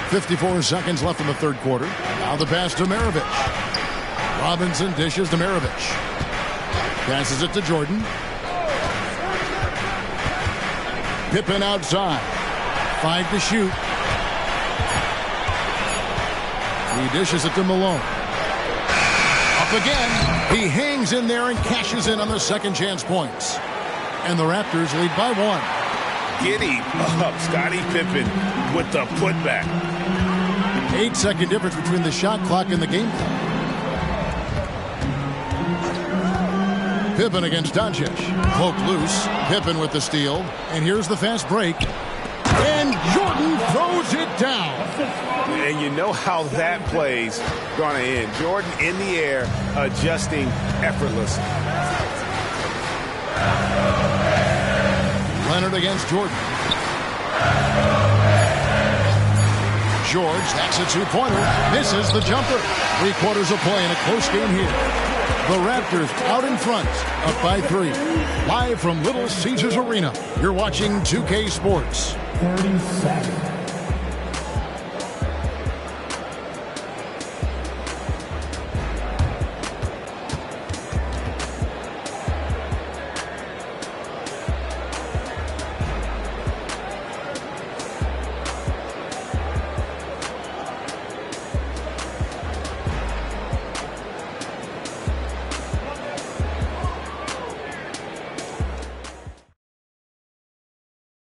54 seconds left in the third quarter. Now the pass to Maravich. Robinson dishes to Maravich. Passes it to Jordan. Pippen outside. 5 to shoot. He dishes it to Malone. Up again. He hangs in there and cashes in on the second chance points. And the Raptors lead by 1. Giddy up, Scottie Pippen with the putback. 8-second difference between the shot clock and the game clock. Pippen against Doncic. Poked loose. Pippen with the steal. And here's the fast break. And Jordan throws it down. And you know how that play's going to end. Jordan in the air, adjusting effortlessly. Leonard against Jordan. George, that's a two-pointer. Misses the jumper. 3 quarters of play in a close game here. The Raptors out in front, up by 3. Live from Little Caesars Arena, you're watching 2K Sports. 30 seconds.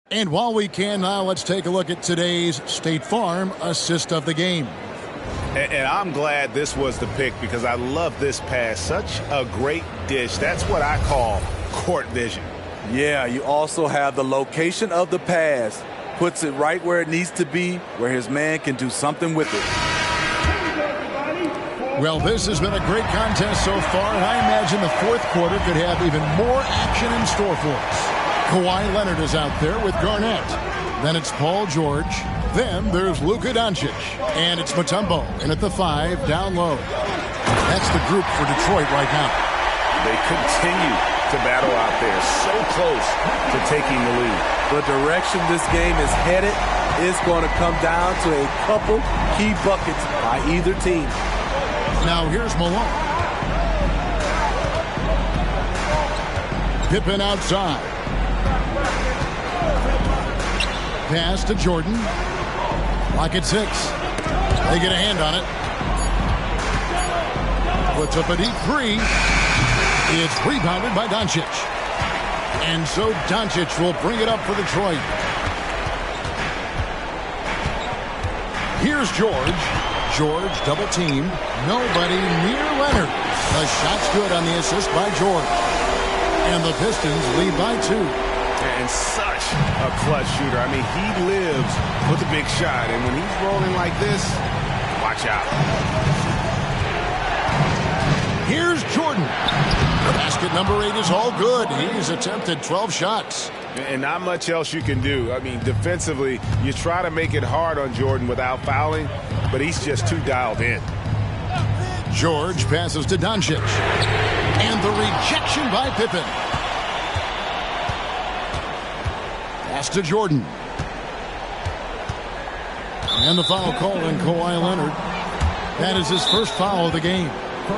And while we can now, let's take a look at today's State Farm assist of the game. And I'm glad this was the pick because I love this pass. Such a great dish. That's what I call court vision. Yeah, you also have the location of the pass. Puts it right where it needs to be, where his man can do something with it. Well, this has been a great contest so far, and I imagine the fourth quarter could have even more action in store for us. Kawhi Leonard is out there with Garnett. Then it's Paul George. Then there's Luka Doncic. And it's Mutombo in at the 5, down low. That's the group for Detroit right now. They continue to battle out there, so close to taking the lead. The direction this game is headed is going to come down to a couple key buckets by either team. Now here's Malone. Pippen outside. Pass to Jordan. Lock at 6. They get a hand on it. Puts up a deep 3. It's rebounded by Doncic. And so Doncic will bring it up for Detroit. Here's George. George double teamed. Nobody near Leonard. The shot's good on the assist by George. And the Pistons lead by 2. And such a clutch shooter. I mean, he lives with a big shot. And when he's rolling like this, watch out. Here's Jordan. Basket number 8 is all good. He's attempted 12 shots. And not much else you can do. I mean, defensively, you try to make it hard on Jordan without fouling, but he's just too dialed in. George passes to Doncic. And the rejection by Pippen. Pass to Jordan. And the foul call on Kawhi Leonard. That is his first foul of the game.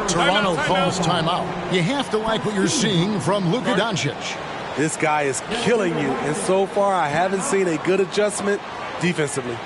Toronto calls timeout. You have to like what you're seeing from Luka Doncic. This guy is killing you, and so far I haven't seen a good adjustment defensively.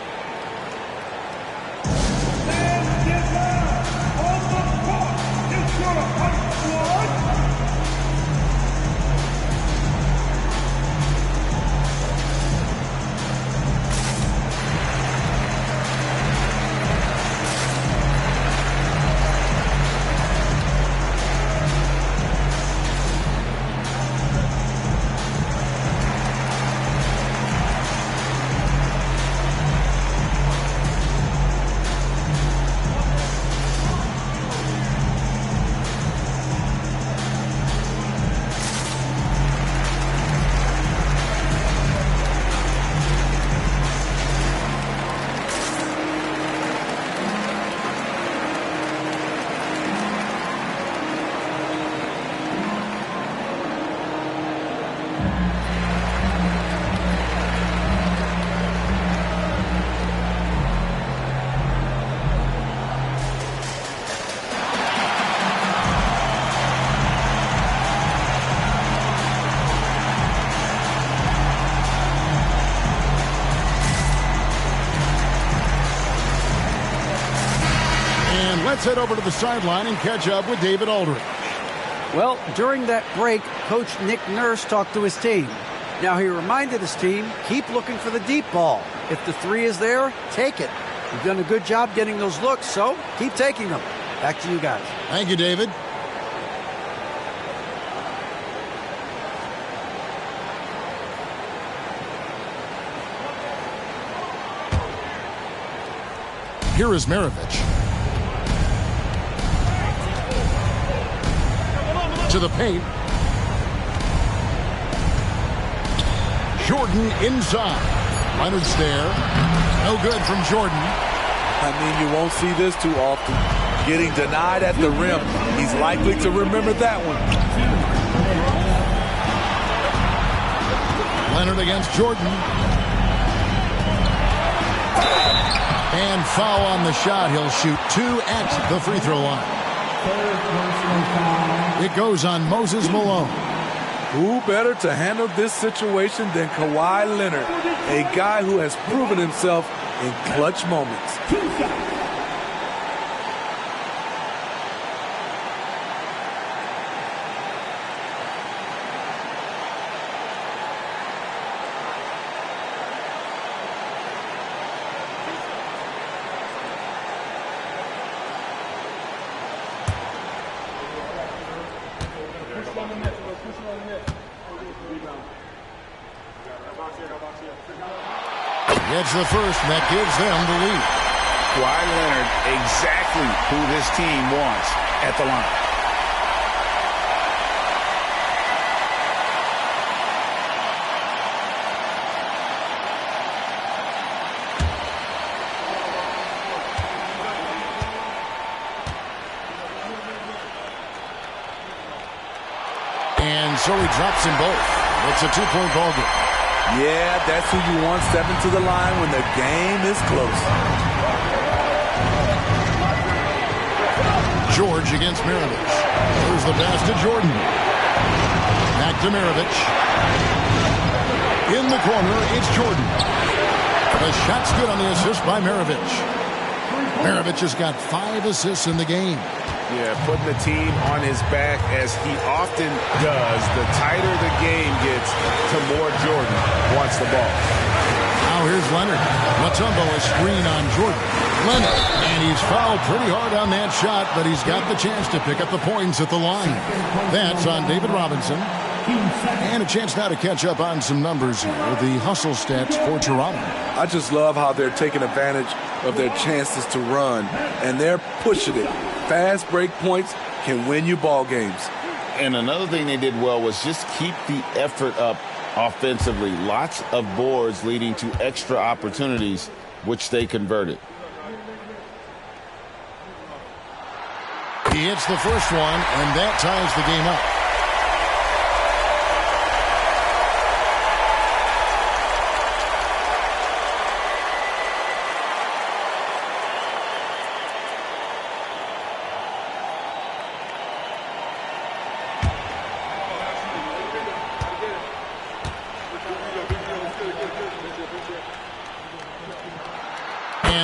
Let's head over to the sideline and catch up with David Aldridge. Well, during that break, Coach Nick Nurse talked to his team. Now, he reminded his team, keep looking for the deep ball. If the three is there, take it. You've done a good job getting those looks, so keep taking them. Back to you guys. Thank you, David. Here is Maravich. To the paint. Jordan inside. Leonard's there. No good from Jordan. I mean, you won't see this too often. Getting denied at the rim. He's likely to remember that one. Leonard against Jordan. And foul on the shot. He'll shoot 2 at the free throw line. It goes on Moses Malone. Who better to handle this situation than Kawhi Leonard, a guy who has proven himself in clutch moments. Gets the first, and that gives them the lead. Kawhi Leonard, exactly who this team wants at the line. And so he drops them both. It's a 2-point ball game. Yeah, that's who you want stepping to the line when the game is close. George against Maravich. There's the pass to Jordan. Back to Maravich. In the corner, it's Jordan. The shot's good on the assist by Maravich. Maravich has got 5 assists in the game. Yeah, putting the team on his back as he often does. The tighter the game gets, the more Jordan wants the ball. Now here's Leonard. Mutombo a screen on Jordan. Leonard, and he's fouled pretty hard on that shot, but he's got the chance to pick up the points at the line. That's on David Robinson. And a chance now to catch up on some numbers here. The hustle stats for Toronto. I just love how they're taking advantage of their chances to run, and they're pushing it. Fast break points can win you ball games. And another thing they did well was just keep the effort up offensively. Lots of boards leading to extra opportunities, which they converted. He hits the first one, and that ties the game up.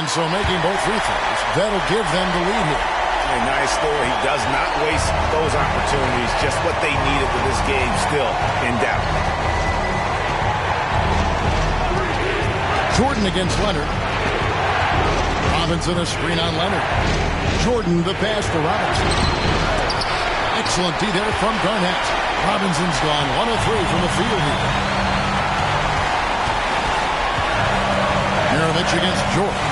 So making both free throws, that'll give them the lead here. A nice score. He does not waste those opportunities. Just what they needed with this game still in doubt. Jordan against Leonard. Robinson a screen on Leonard. Jordan the pass to Robinson. Excellent D there from Garnett. Robinson's gone 1 of 3 from the field here. Maravich against George.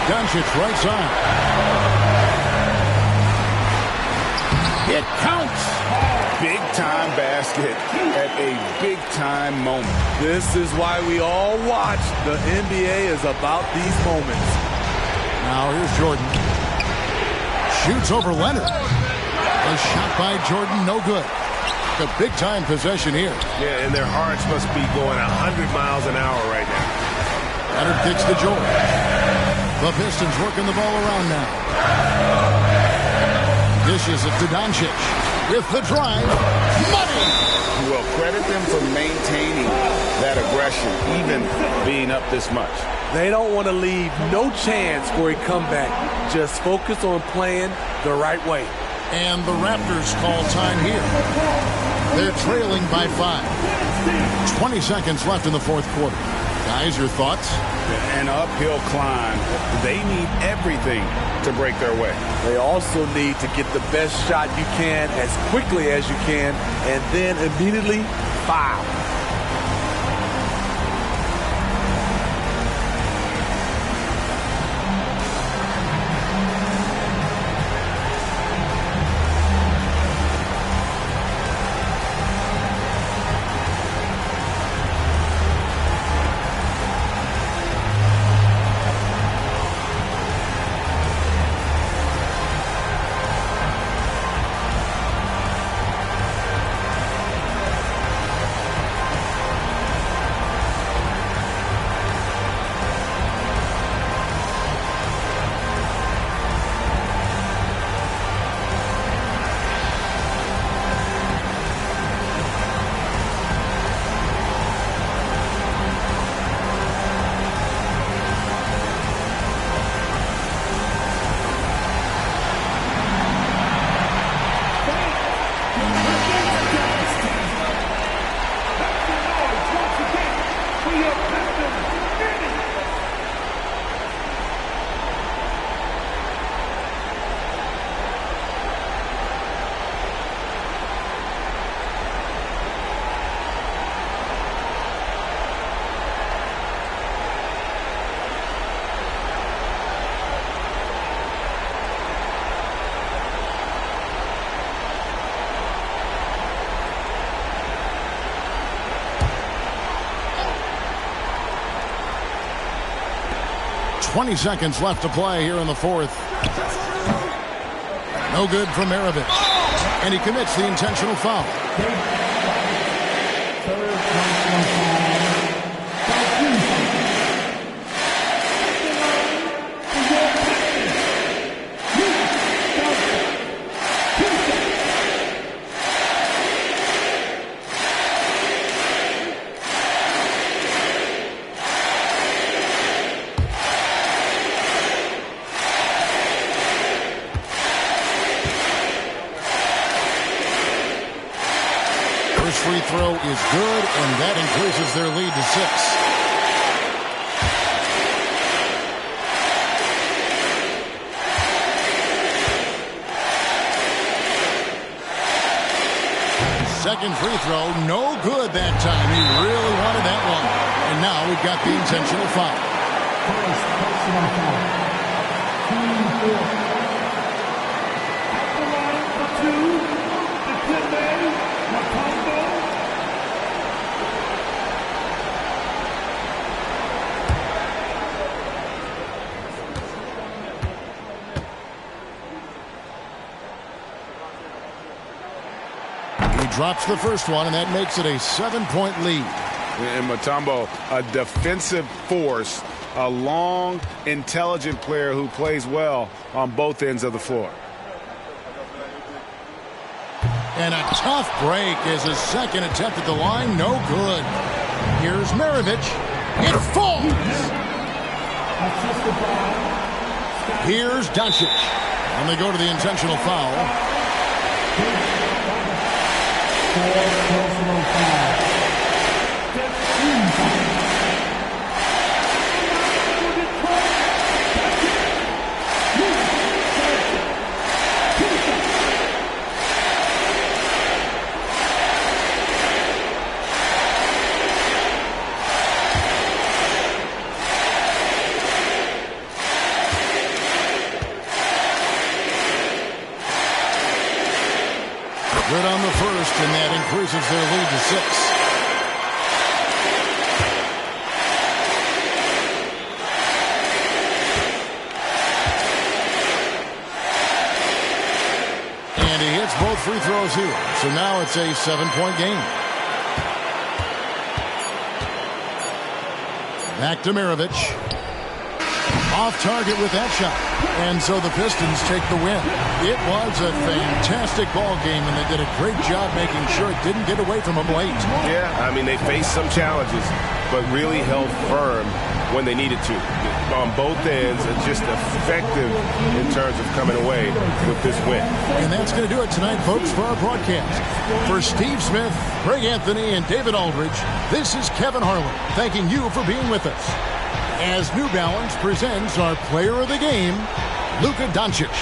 Doncic right side. It counts. Big time basket at a big time moment. This is why we all watch. The NBA is about these moments. Now here's Jordan. Shoots over Leonard. A shot by Jordan, no good. A big time possession here. Yeah, and their hearts must be going 100 miles an hour right now. Leonard kicks to George. The Pistons working the ball around now. Dishes it to Doncic. With the drive. Money! Well, credit them for maintaining that that aggression, even being up this much. They don't want to leave no chance for a comeback. Just focus on playing the right way. And the Raptors call time here. They're trailing by 5. 20 seconds left in the fourth quarter. Guys, your thoughts? An uphill climb. They need everything to break their way. They also need to get the best shot you can as quickly as you can, and then immediately foul. $20 seconds left to play here in the fourth. No good from Maravich. And he commits the intentional foul. Free throw is good, and that increases their lead to 6. Second free throw, no good that time. He really wanted that one. And now we've got the intentional foul. Personal foul. At the line for 2, the drops the first one, and that makes it a 7-point lead. And Mutombo, a defensive force, a long, intelligent player who plays well on both ends of the floor. And a tough break is his second attempt at the line. No good. Here's Maravich. It falls. Here's Doncic. And they go to the intentional foul. Personal foul. Good on the first, and that increases their lead to 6. And he hits both free throws here. So now it's a 7-point game. Back to Maravich. Off target with that shot. And so the Pistons take the win. It was a fantastic ball game, and they did a great job making sure it didn't get away from them late. Yeah, I mean, they faced some challenges, but really held firm when they needed to. On both ends, and just effective in terms of coming away with this win. And that's going to do it tonight, folks, for our broadcast. For Steve Smith, Greg Anthony, and David Aldridge, this is Kevin Harlan thanking you for being with us as New Balance presents our player of the game, Luka Doncic.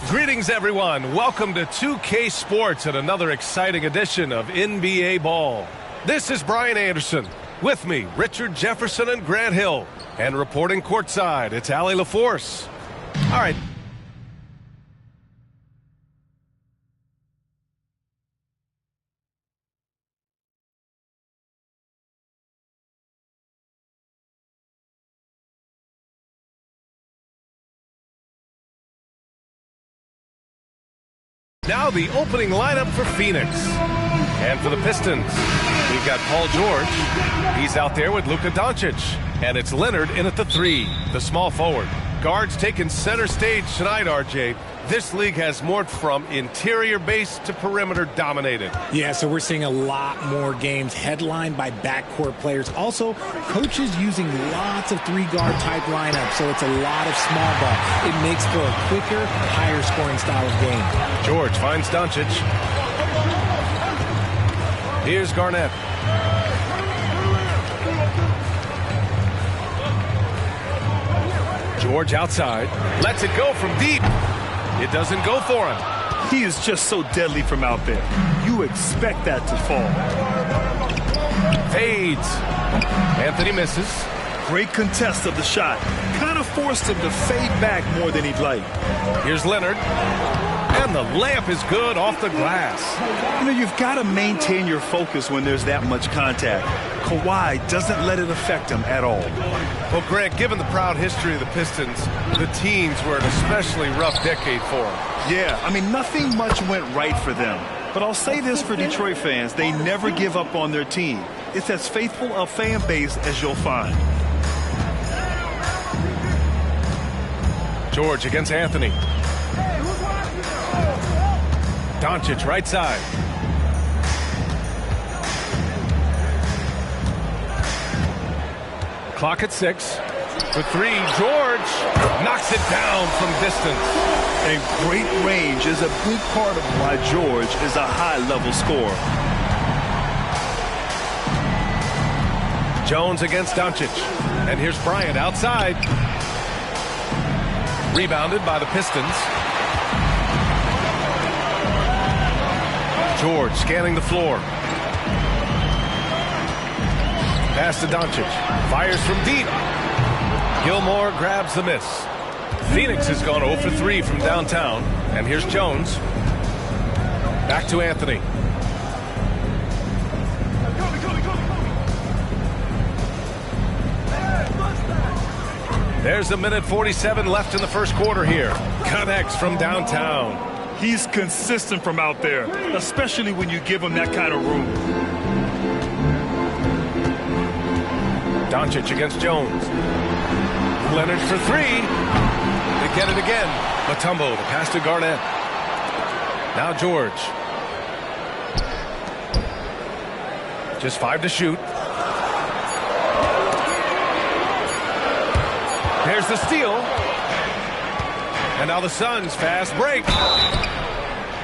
Greetings, everyone. Welcome to 2K Sports and another exciting edition of NBA Ball. This is Brian Anderson. With me, Richard Jefferson and Grant Hill. And reporting courtside, it's Allie LaForce. All right. Now the opening lineup for Phoenix. And for the Pistons, we've got Paul George. He's out there with Luka Doncic. And it's Leonard in at the 3, the small forward. Guards taking center stage tonight, RJ. This league has morphed from interior base to perimeter dominated. Yeah, so we're seeing a lot more games headlined by backcourt players. Also, coaches using lots of three-guard type lineups, so it's a lot of small ball. It makes for a quicker, higher-scoring style of game. George finds Doncic. Here's Garnett. George outside. Lets it go from deep. It doesn't go for him. He is just so deadly from out there. You expect that to fall. Fades. Anthony misses. Great contest of the shot. Kind of forced him to fade back more than he'd like. Here's Leonard. And the layup is good off the glass. You know, you've got to maintain your focus when there's that much contact. Kawhi doesn't let it affect him at all. Well, Grant, given the proud history of the Pistons, the teens were an especially rough decade for them. Yeah, I mean, nothing much went right for them. But I'll say this for Detroit fans, they never give up on their team. It's as faithful a fan base as you'll find. George against Anthony. Doncic right side. Clock at 6. For 3, George knocks it down from distance. And great range is a big part of why George is a high-level scorer. Jones against Doncic. And here's Bryant outside. Rebounded by the Pistons. George scanning the floor. Pass to Doncic. Fires from deep. Gilmore grabs the miss. Phoenix has gone 0 for 3 from downtown. And here's Jones. Back to Anthony. There's a minute 47 left in the first quarter here. Connects from downtown. He's consistent from out there, especially when you give him that kind of room. Doncic against Jones. Leonard for 3. They get it again. Mutombo, the pass to Garnett. Now George. Just 5 to shoot. There's the steal. And now the Suns fast break.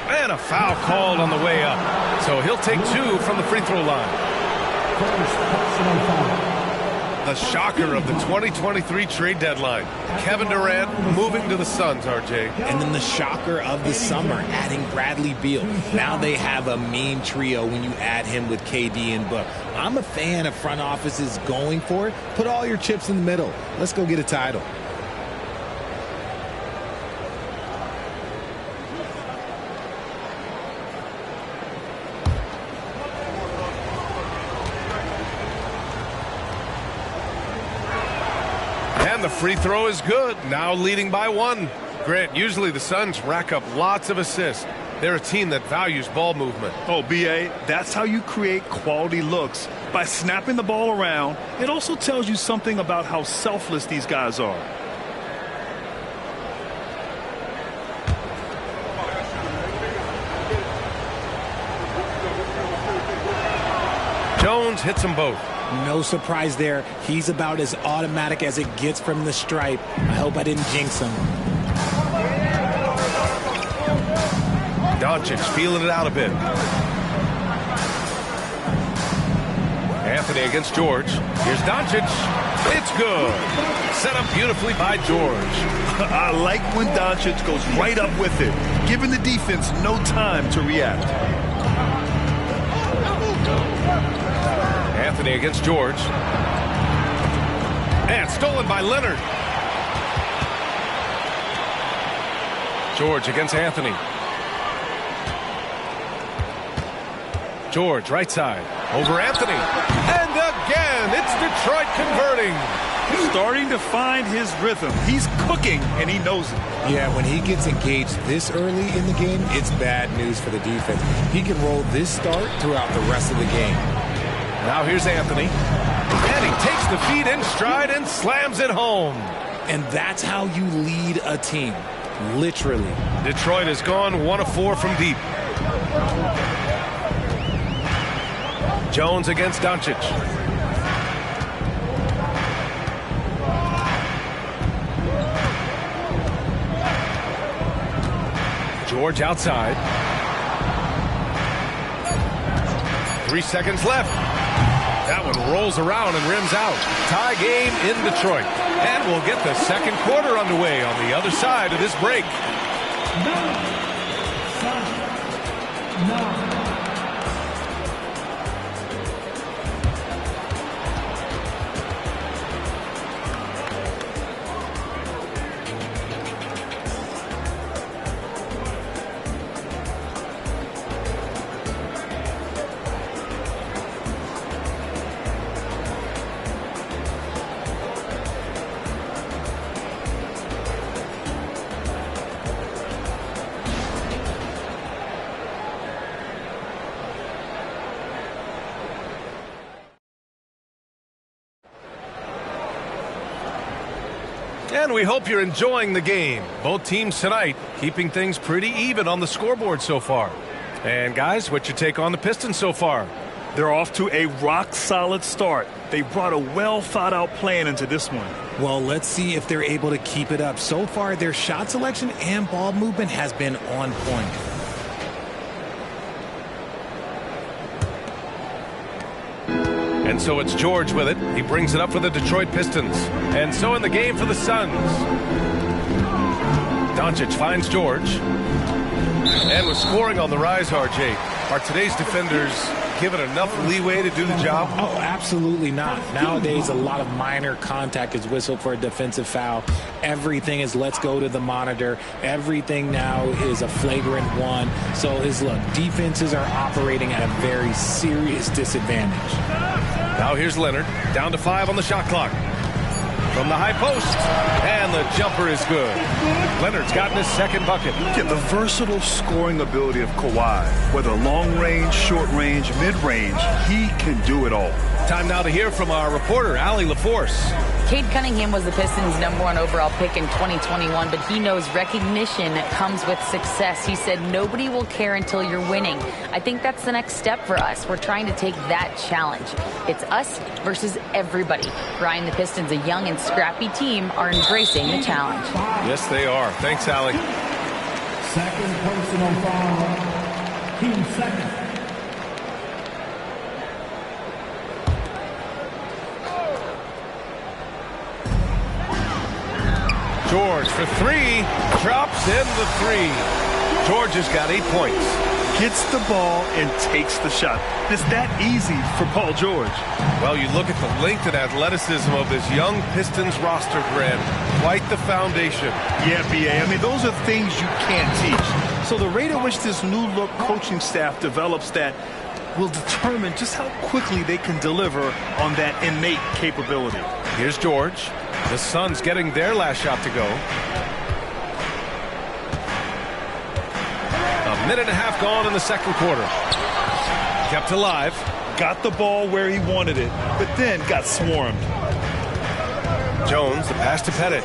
And a foul called on the way up. So he'll take 2 from the free throw line. The shocker of the 2023 trade deadline. Kevin Durant moving to the Suns, RJ. And then the shocker of the summer, adding Bradley Beal. Now they have a mean trio when you add him with KD and Book. I'm a fan of front offices going for it. Put all your chips in the middle. Let's go get a title. And the free throw is good. Now leading by 1. Grant, usually the Suns rack up lots of assists. They're a team that values ball movement. Oh, B.A., that's how you create quality looks, by snapping the ball around. It also tells you something about how selfless these guys are. Jones hits them both. No surprise there. He's about as automatic as it gets from the stripe. I hope I didn't jinx him. Doncic feeling it out a bit. Anthony against George. Here's Doncic. It's good. Set up beautifully by George. I like when Doncic goes right up with it, giving the defense no time to react. Anthony against George. And stolen by Leonard. George against Anthony. George, right side. Over Anthony. And again, it's Detroit converting. Starting to find his rhythm. He's cooking, and he knows it. Yeah, when he gets engaged this early in the game, it's bad news for the defense. He can roll this start throughout the rest of the game. Now here's Anthony. And he takes the feet in stride and slams it home. And that's how you lead a team. Literally. Detroit has gone 1 of 4 from deep. Jones against Doncic. George outside. 3 seconds left. That one rolls around and rims out. Tie game in Detroit. And we'll get the second quarter underway on the other side of this break. 9. And we hope you're enjoying the game. Both teams tonight keeping things pretty even on the scoreboard so far. And guys, what's your take on the Pistons so far? They're off to a rock-solid start. They brought a well-thought-out plan into this one. Well, let's see if they're able to keep it up. So far, their shot selection and ball movement has been on point. And so it's George with it. He brings it up for the Detroit Pistons. And so in the game for the Suns. Doncic finds George. And with scoring on the rise, RJ, are today's defenders given enough leeway to do the job? Oh, absolutely not. Nowadays, a lot of minor contact is whistled for a defensive foul. Everything is let's go to the monitor. Everything now is a flagrant one. So look, defenses are operating at a very serious disadvantage. Now here's Leonard, down to 5 on the shot clock. From the high post, and the jumper is good. Leonard's gotten his second bucket. Look at the versatile scoring ability of Kawhi. Whether long range, short range, mid range, he can do it all. Time now to hear from our reporter, Allie LaForce. Cade Cunningham was the Pistons' #1 overall pick in 2021, but he knows recognition comes with success. He said, nobody will care until you're winning. I think that's the next step for us. We're trying to take that challenge. It's us versus everybody. Brian, the Pistons, a young and scrappy team, are embracing the challenge. Yes, they are. Thanks, Allie. Second personal foul. Team second. for three. Drops in the three. George has got 8 points. Gets the ball and takes the shot. It's that easy for Paul George. Well, you look at the length and athleticism of this young Pistons roster, Grant. Quite the foundation. Yeah, B.A. I mean, those are things you can't teach. So the rate at which this new look coaching staff develops that will determine just how quickly they can deliver on that innate capability. Here's George. The Suns getting their last shot to go. A minute and a half gone in the second quarter. Kept alive. Got the ball where he wanted it, but then got swarmed. Jones, the pass to Pettit.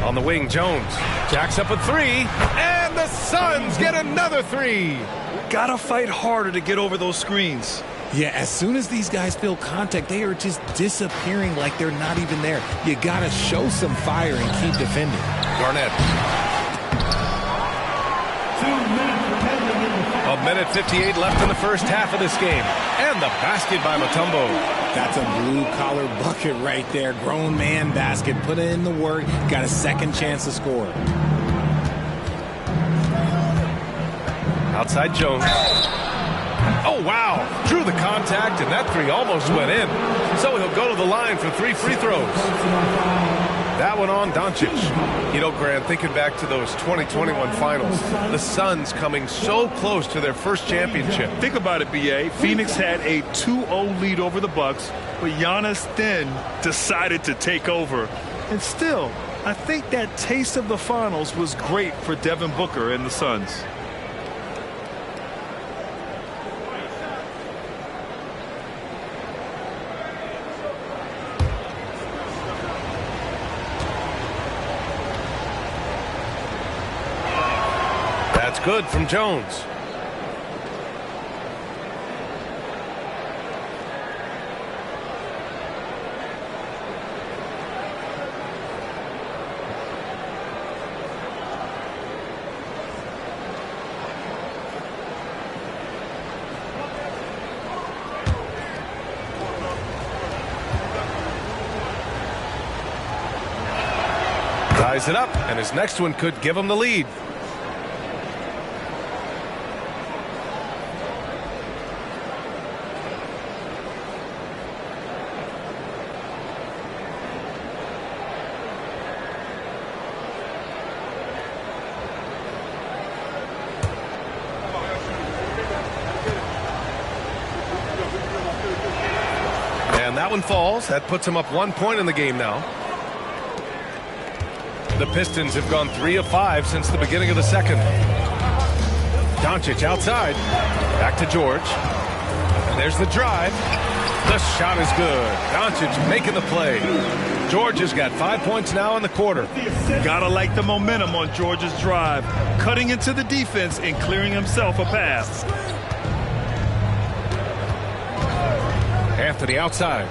On the wing, Jones jacks up a three, and the Suns get another three. Gotta fight harder to get over those screens. Yeah, as soon as these guys feel contact, they are just disappearing like they're not even there. You gotta show some fire and keep defending. Garnett. 2 minutes remaining in the A minute 58 left in the first half of this game. And the basket by Mutombo. That's a blue-collar bucket right there. Grown man basket. Put in the work. Got a second chance to score. Outside Jones. Oh, wow. Drew the contact, and that three almost went in. So he'll go to the line for 3 free throws. That one on Doncic. You know, Grant, thinking back to those 2021 finals, the Suns coming so close to their first championship. Think about it, B.A. Phoenix had a 2-0 lead over the Bucks, but Giannis then decided to take over. And still, I think that taste of the finals was great for Devin Booker and the Suns. Good from Jones. Ties it up, and his next one could give him the lead. That one falls. That puts him up 1 point in the game now. The Pistons have gone 3 of 5 since the beginning of the second. Doncic outside. Back to George. And there's the drive. The shot is good. Doncic making the play. George has got 5 points now in the quarter. Gotta like the momentum on George's drive. Cutting into the defense and clearing himself a pass. Anthony outside.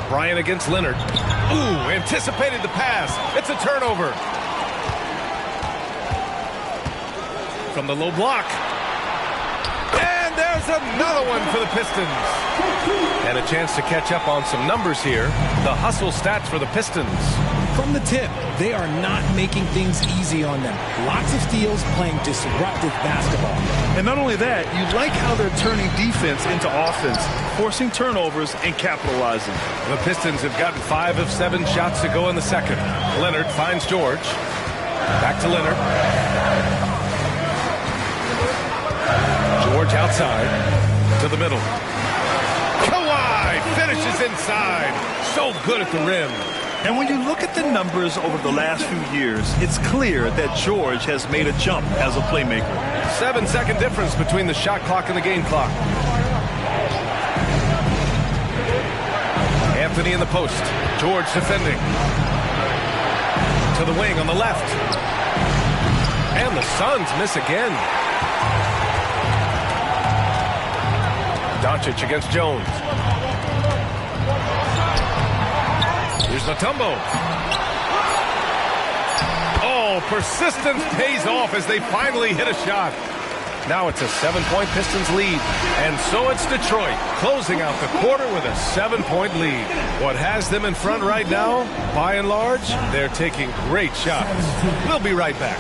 Bryant against Leonard. Ooh, anticipated the pass. It's a turnover. From the low block. And there's another one for the Pistons. And a chance to catch up on some numbers here. The hustle stats for the Pistons. From the tip, they are not making things easy on them. Lots of steals, playing disruptive basketball. And not only that, you like how they're turning defense into offense, forcing turnovers and capitalizing. The Pistons have gotten 5 of 7 shots to go in the second. Leonard finds George. Back to Leonard. George outside to the middle. Kawhi finishes inside. So good at the rim. And when you look at the numbers over the last few years, it's clear that George has made a jump as a playmaker. 7-second difference between the shot clock and the game clock. Anthony in the post. George defending. To the wing on the left. And the Suns miss again. Doncic against Jones. Here's Mutombo. Oh, persistence pays off as they finally hit a shot. Now it's a 7-point Pistons lead. And so it's Detroit closing out the quarter with a 7-point lead. What has them in front right now, by and large, they're taking great shots. We'll be right back.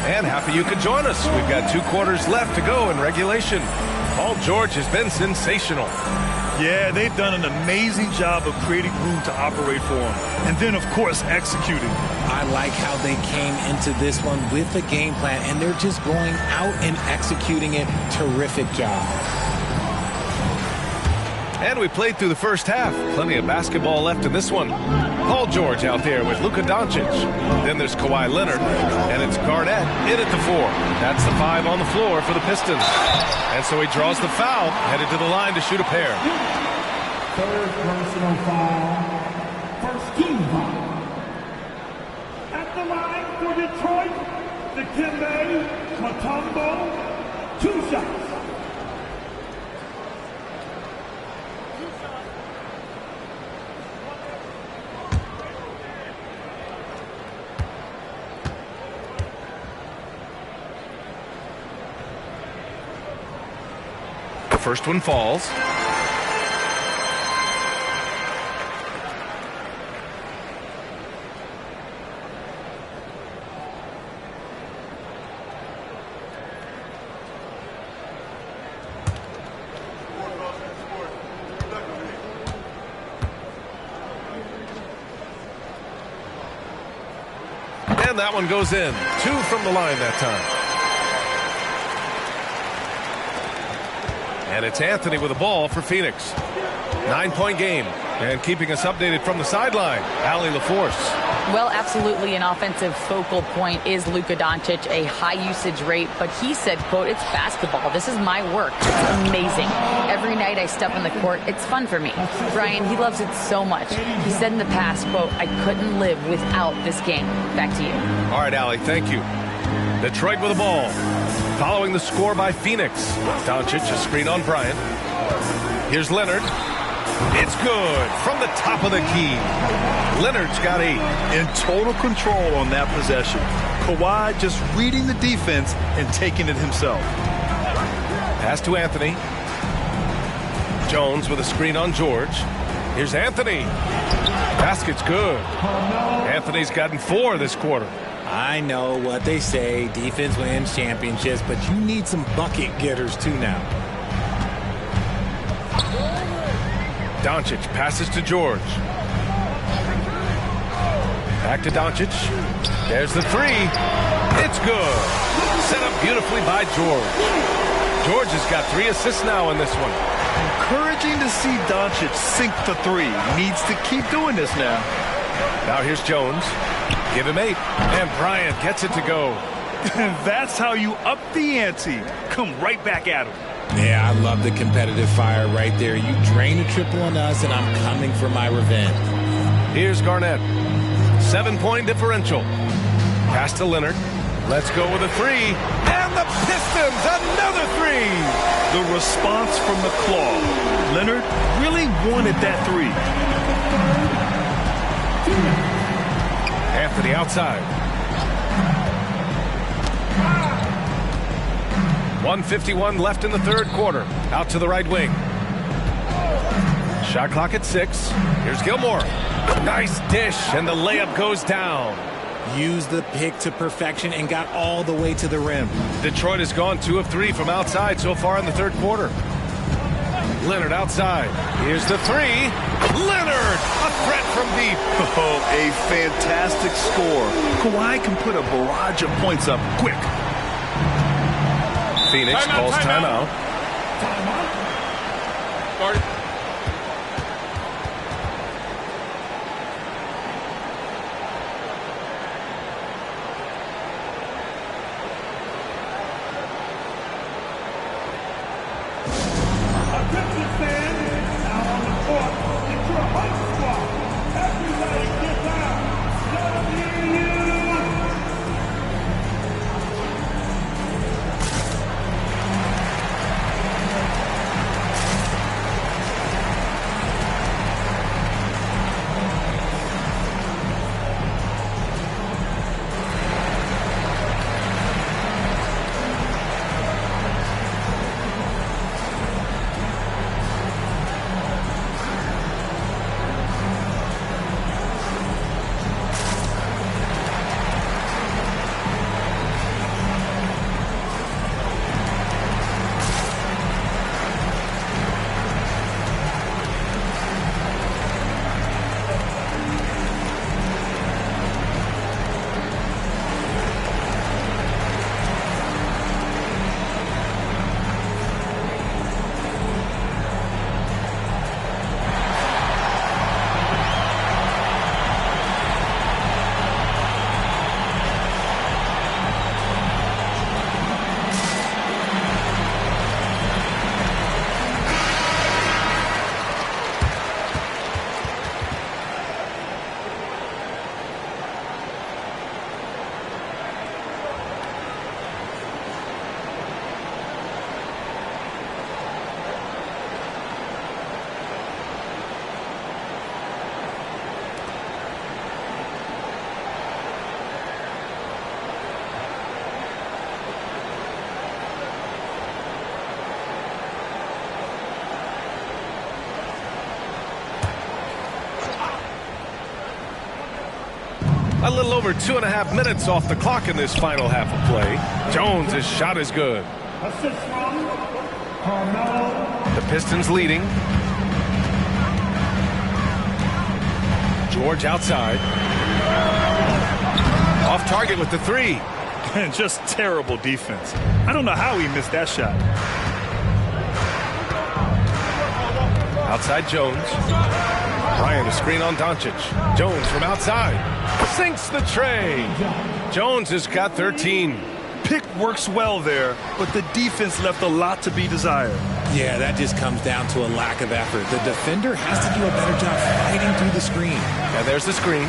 And happy you could join us. We've got 2 quarters left to go in regulation. Paul George has been sensational. Yeah, they've done an amazing job of creating room to operate for him. And then, of course, executing. I like how they came into this one with a game plan, and they're just going out and executing it. Terrific job. And we played through the first half. Plenty of basketball left in this one. Paul George out there with Luka Doncic. Then there's Kawhi Leonard. And it's Garnett in at the 4. That's the 5 on the floor for the Pistons. And so he draws the foul, headed to the line to shoot a pair. Third personal foul. First team foul. At the line for Detroit, Dikembe Mutombo, 2 shots. First one falls. And that one goes in. 2 from the line that time. And it's Anthony with the ball for Phoenix. 9-point game. And keeping us updated from the sideline, Allie LaForce. Well, absolutely an offensive focal point is Luka Doncic, a high usage rate. But he said, quote, it's basketball. This is my work. It's amazing. Every night I step on the court, it's fun for me. Brian, he loves it so much. He said in the past, quote, I couldn't live without this game. Back to you. All right, Allie, thank you. Detroit with the ball. Following the score by Phoenix. Doncic, a screen on Bryant. Here's Leonard. It's good from the top of the key. Leonard's got 8. In total control on that possession. Kawhi just reading the defense and taking it himself. Pass to Anthony. Jones with a screen on George. Here's Anthony. Basket's good. Anthony's gotten 4 this quarter. I know what they say, defense wins championships, but you need some bucket getters too now. Doncic passes to George. Back to Doncic. There's the three. It's good. Set up beautifully by George. George has got 3 assists now in this one. Encouraging to see Doncic sink the three. Needs to keep doing this now. Now here's Jones. Give him 8. And Bryant gets it to go. That's how you up the ante. Come right back at him. Yeah, I love the competitive fire right there. You drain a triple on us, and I'm coming for my revenge. Here's Garnett. 7-point differential. Pass to Leonard. Let's go with a 3. And the Pistons, another 3. The response from the claw. Leonard really wanted that 3. Anthony outside. 1:51 left in the third quarter. Out to the right wing. Shot clock at 6. Here's Gilmore. Nice dish, and the layup goes down. Used the pick to perfection and got all the way to the rim. Detroit has gone 2 of 3 from outside so far in the third quarter. Leonard outside. Here's the 3. Leonard, a threat from deep. Oh, a fantastic score. Kawhi can put a barrage of points up quick. Phoenix calls timeout. Guard. Attention fans, now on the court, it's your home squad. Everybody get down. A little over 2.5 minutes off the clock in this final half of play. Jones' shot is good. Assist from Carmelo. The Pistons leading. George outside. Off target with the 3. And just terrible defense. I don't know how he missed that shot. Outside Jones. Bryant a screen on Doncic. Jones from outside. Sinks the tray. Jones has got 13. Pick works well there, but the defense left a lot to be desired. Yeah, that just comes down to a lack of effort. The defender has to do a better job fighting through the screen. And there's the screen.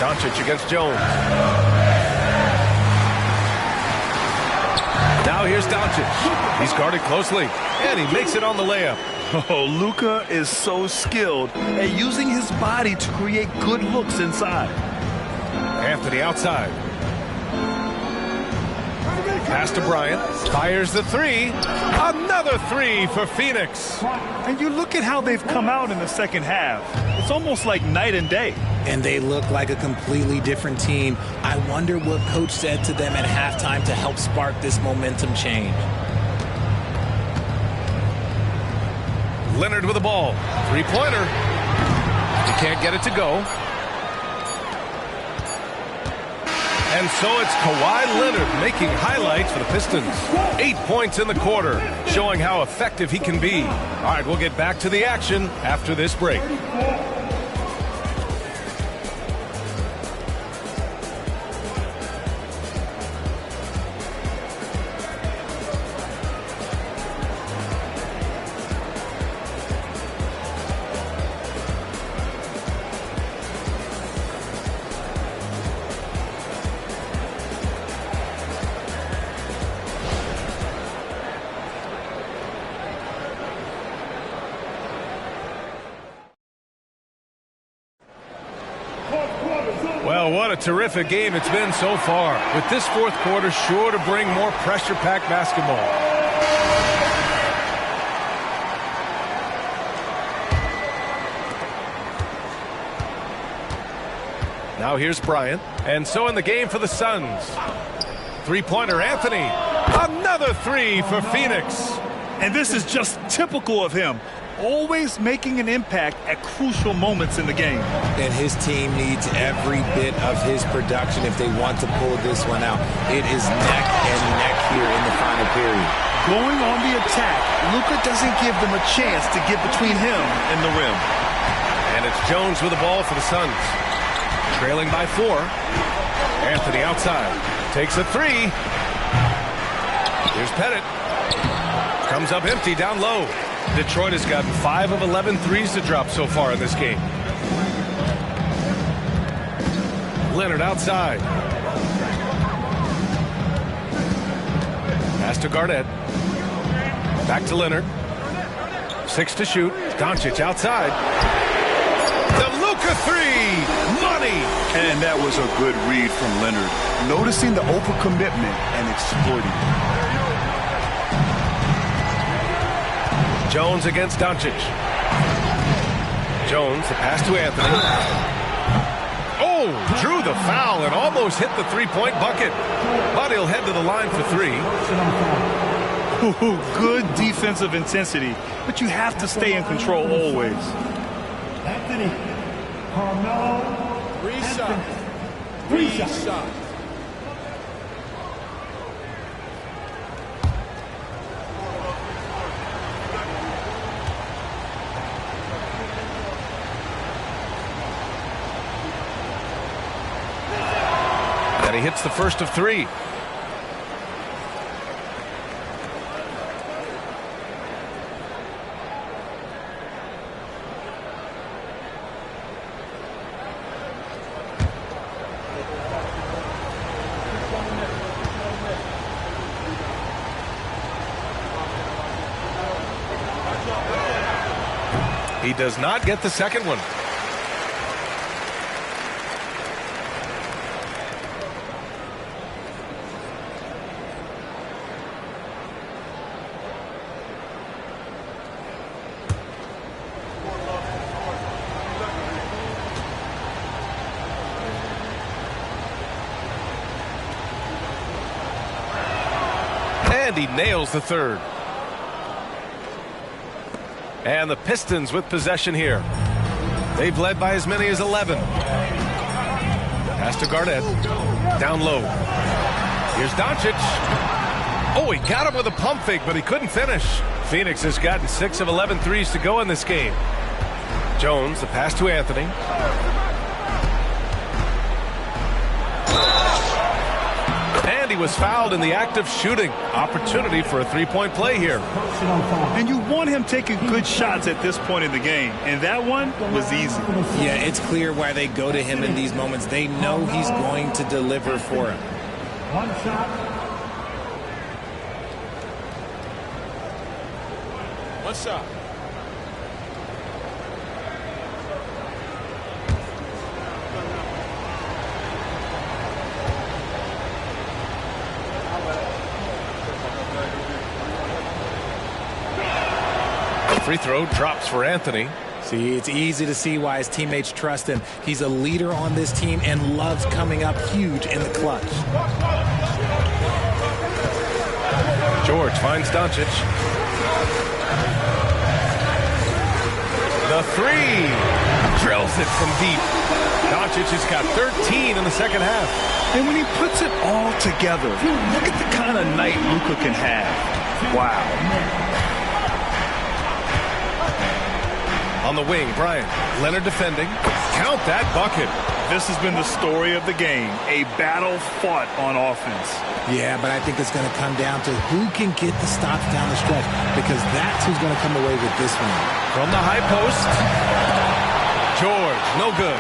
Doncic against Jones. Now here's Doncic. He's guarded closely, and he makes it on the layup. Oh, Luka is so skilled at using his body to create good looks inside. Anthony outside. Pass to Bryant. Fires the 3. Another 3 for Phoenix. And you look at how they've come out in the second half. It's almost like night and day. And they look like a completely different team. I wonder what coach said to them at halftime to help spark this momentum change. Leonard with the ball. Three-pointer. He can't get it to go. And so it's Kawhi Leonard making highlights for the Pistons. 8 points in the quarter, showing how effective he can be. All right, we'll get back to the action after this break. Well, what a terrific game it's been so far. With this fourth quarter sure to bring more pressure-packed basketball. Now here's Bryant. And so in the game for the Suns. Three-pointer, Anthony. Another three for Phoenix. And this is just typical of him. Always making an impact at crucial moments in the game. And his team needs every bit of his production if they want to pull this one out. It is neck and neck here in the final period. Going on the attack, Luka doesn't give them a chance to get between him and the rim. And it's Jones with the ball for the Suns. Trailing by 4. Anthony outside. Takes a three. Here's Pettit. Comes up empty down low. Detroit has gotten 5 of 11 threes to drop so far in this game. Leonard outside. Pass to Garnett. Back to Leonard. 6 to shoot. Doncic outside. The Luka three. Money. And that was a good read from Leonard. Noticing the overcommitment and exploiting it. Jones against Doncic. Jones, the pass to Anthony. Oh, drew the foul and almost hit the three-point bucket. But he'll head to the line for 3. Ooh, good defensive intensity, but you have to stay in control always. Anthony, Carmelo, three shots. And he hits the first of 3. He does not get the second one. And he nails the third. And the Pistons with possession here. They've led by as many as 11. Pass to Garnett. Down low. Here's Doncic. Oh, he got him with a pump fake, but he couldn't finish. Phoenix has gotten 6 of 11 threes to go in this game. Jones, the pass to Anthony. And he was fouled in the act of shooting. Opportunity for a three-point play here. And you want him taking good shots at this point in the game. And that one was easy. Yeah, it's clear why they go to him in these moments. They know he's going to deliver for him. One shot. One shot. Free throw drops for Anthony. See, it's easy to see why his teammates trust him. He's a leader on this team and loves coming up huge in the clutch. George finds Doncic. The three. Drills it from deep. Doncic has got 13 in the second half. And when he puts it all together, look at the kind of night Luka can have. Wow. On the wing, Bryant. Leonard defending. Count that bucket. This has been the story of the game. A battle fought on offense. Yeah, but I think it's going to come down to who can get the stops down the stretch, because that's who's going to come away with this one. From the high post. George, no good.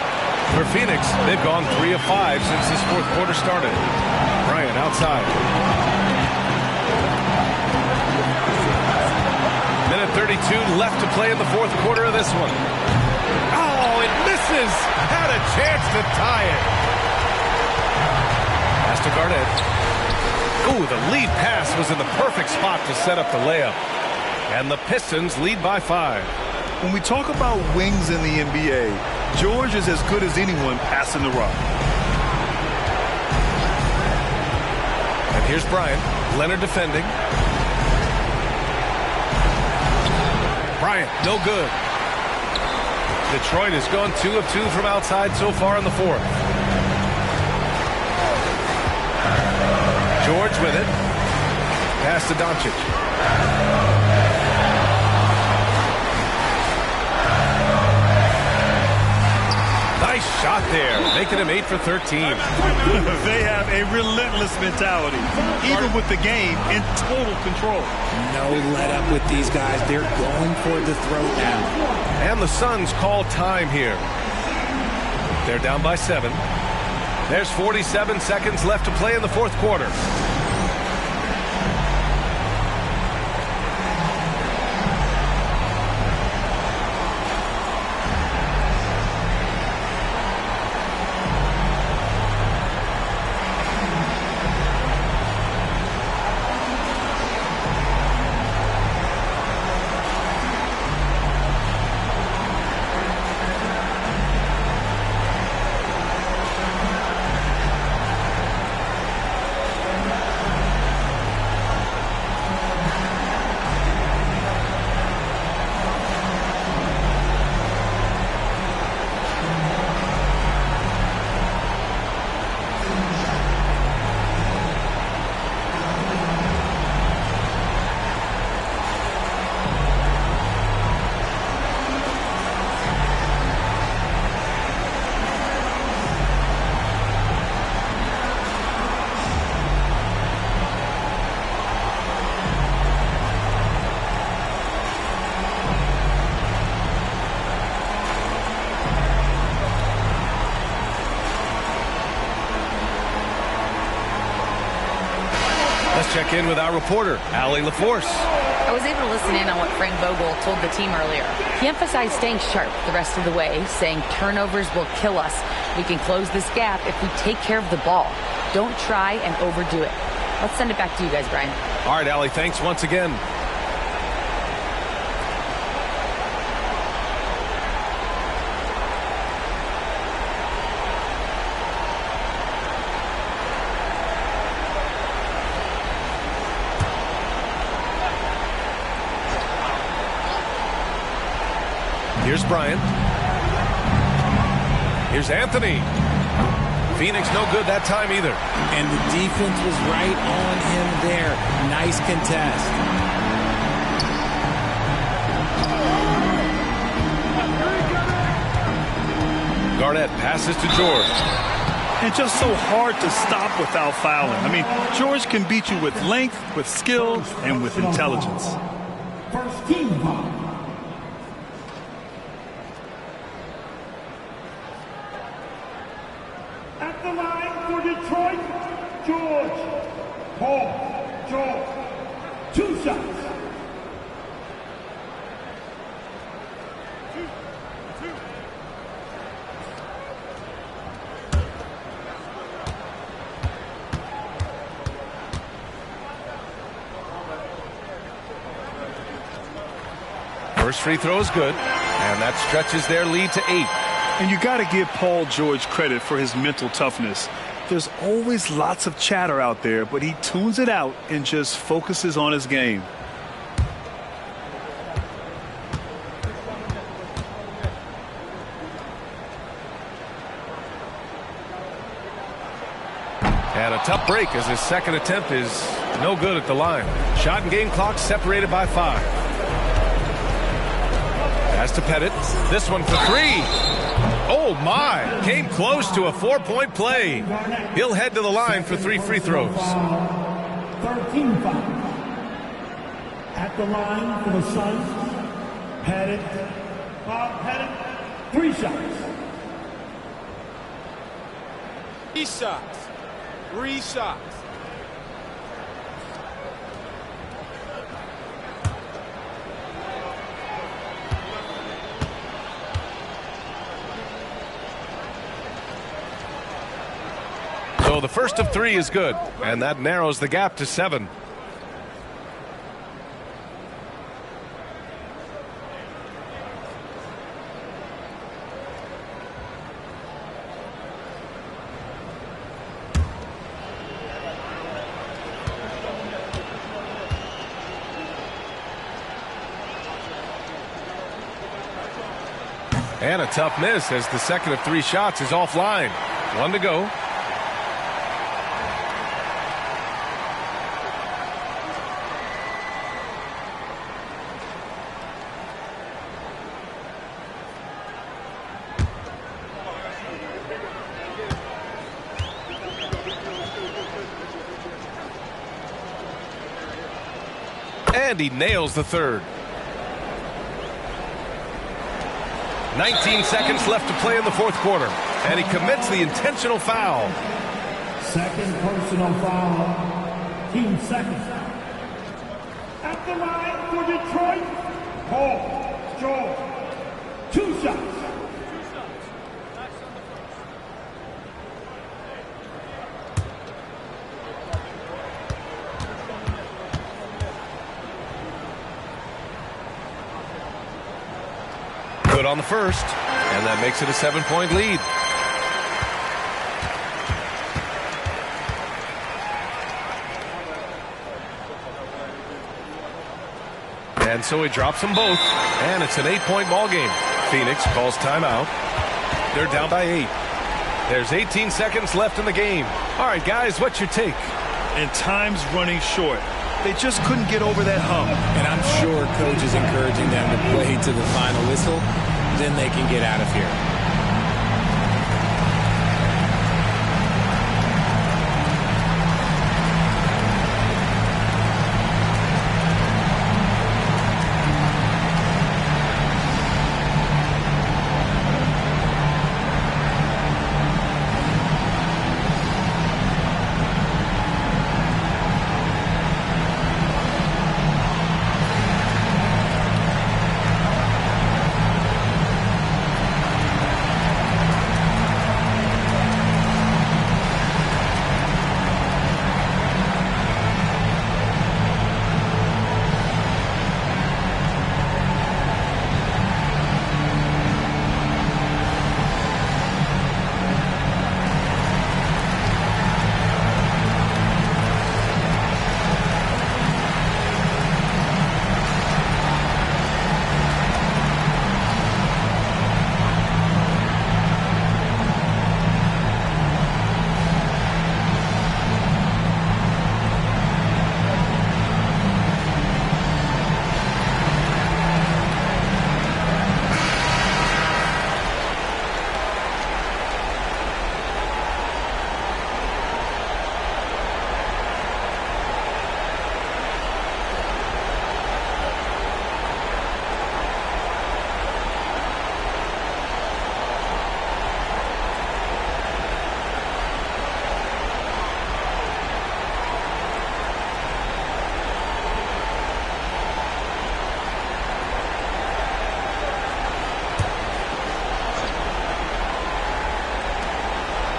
For Phoenix, they've gone 3 of 5 since this fourth quarter started. Bryant outside. Minute 32 left to play in the fourth quarter of this one. Oh, it misses. Had a chance to tie it. Pass to Garnett. Ooh, the lead pass was in the perfect spot to set up the layup. And the Pistons lead by 5. When we talk about wings in the NBA, George is as good as anyone passing the rock. And here's Bryant. Leonard defending. Bryant, no good. Detroit has gone 2 of 2 from outside so far in the fourth. George with it. Pass to Doncic. Nice shot there, making him 8 for 13. They have a relentless mentality, even with the game in total control. No let up with these guys. They're going for the throat now. And the Suns call time here. They're down by 7. There's 47 seconds left to play in the fourth quarter. Let's check in with our reporter, Allie LaForce. I was able to listen in on what Frank Vogel told the team earlier. He emphasized staying sharp the rest of the way, saying turnovers will kill us. We can close this gap if we take care of the ball. Don't try and overdo it. Let's send it back to you guys, Brian. All right, Allie, thanks once again. Here's Bryant. Here's Anthony. Phoenix no good that time either. And the defense was right on him there. Nice contest. Garnett passes to George. And just so hard to stop without fouling. I mean, George can beat you with length, with skill, and with intelligence. First team foul. At the line for Detroit, George. Paul George. 2 shots. First free throw is good. And that stretches their lead to 8. And you got to give Paul George credit for his mental toughness. There's always lots of chatter out there, but he tunes it out and just focuses on his game. And a tough break as his second attempt is no good at the line. Shot and game clock separated by 5. Pass to Pettit. This one for 3. Oh, my. Came close to a 4-point play. He'll head to the line for 3 free throws. 13 foul. At the line for the Suns, Pettit. Pettit, 3 shots. 3 shots. 3 shots. So the first of 3 is good, and that narrows the gap to 7. And a tough miss as the second of 3 shots is offline. 1 to go. And he nails the third. 19 seconds left to play in the fourth quarter. And he commits the intentional foul. Second personal foul. Team second. At the line for Detroit, Paul George. 2 shots. Good on the first, and that makes it a 7-point lead. And so he drops them both, and it's an 8-point ball game. Phoenix calls timeout. They're down by 8. There's 18 seconds left in the game. All right, guys, what's your take? And time's running short. They just couldn't get over that hump. And I'm sure coach is encouraging them to play to the final whistle. Then they can get out of here.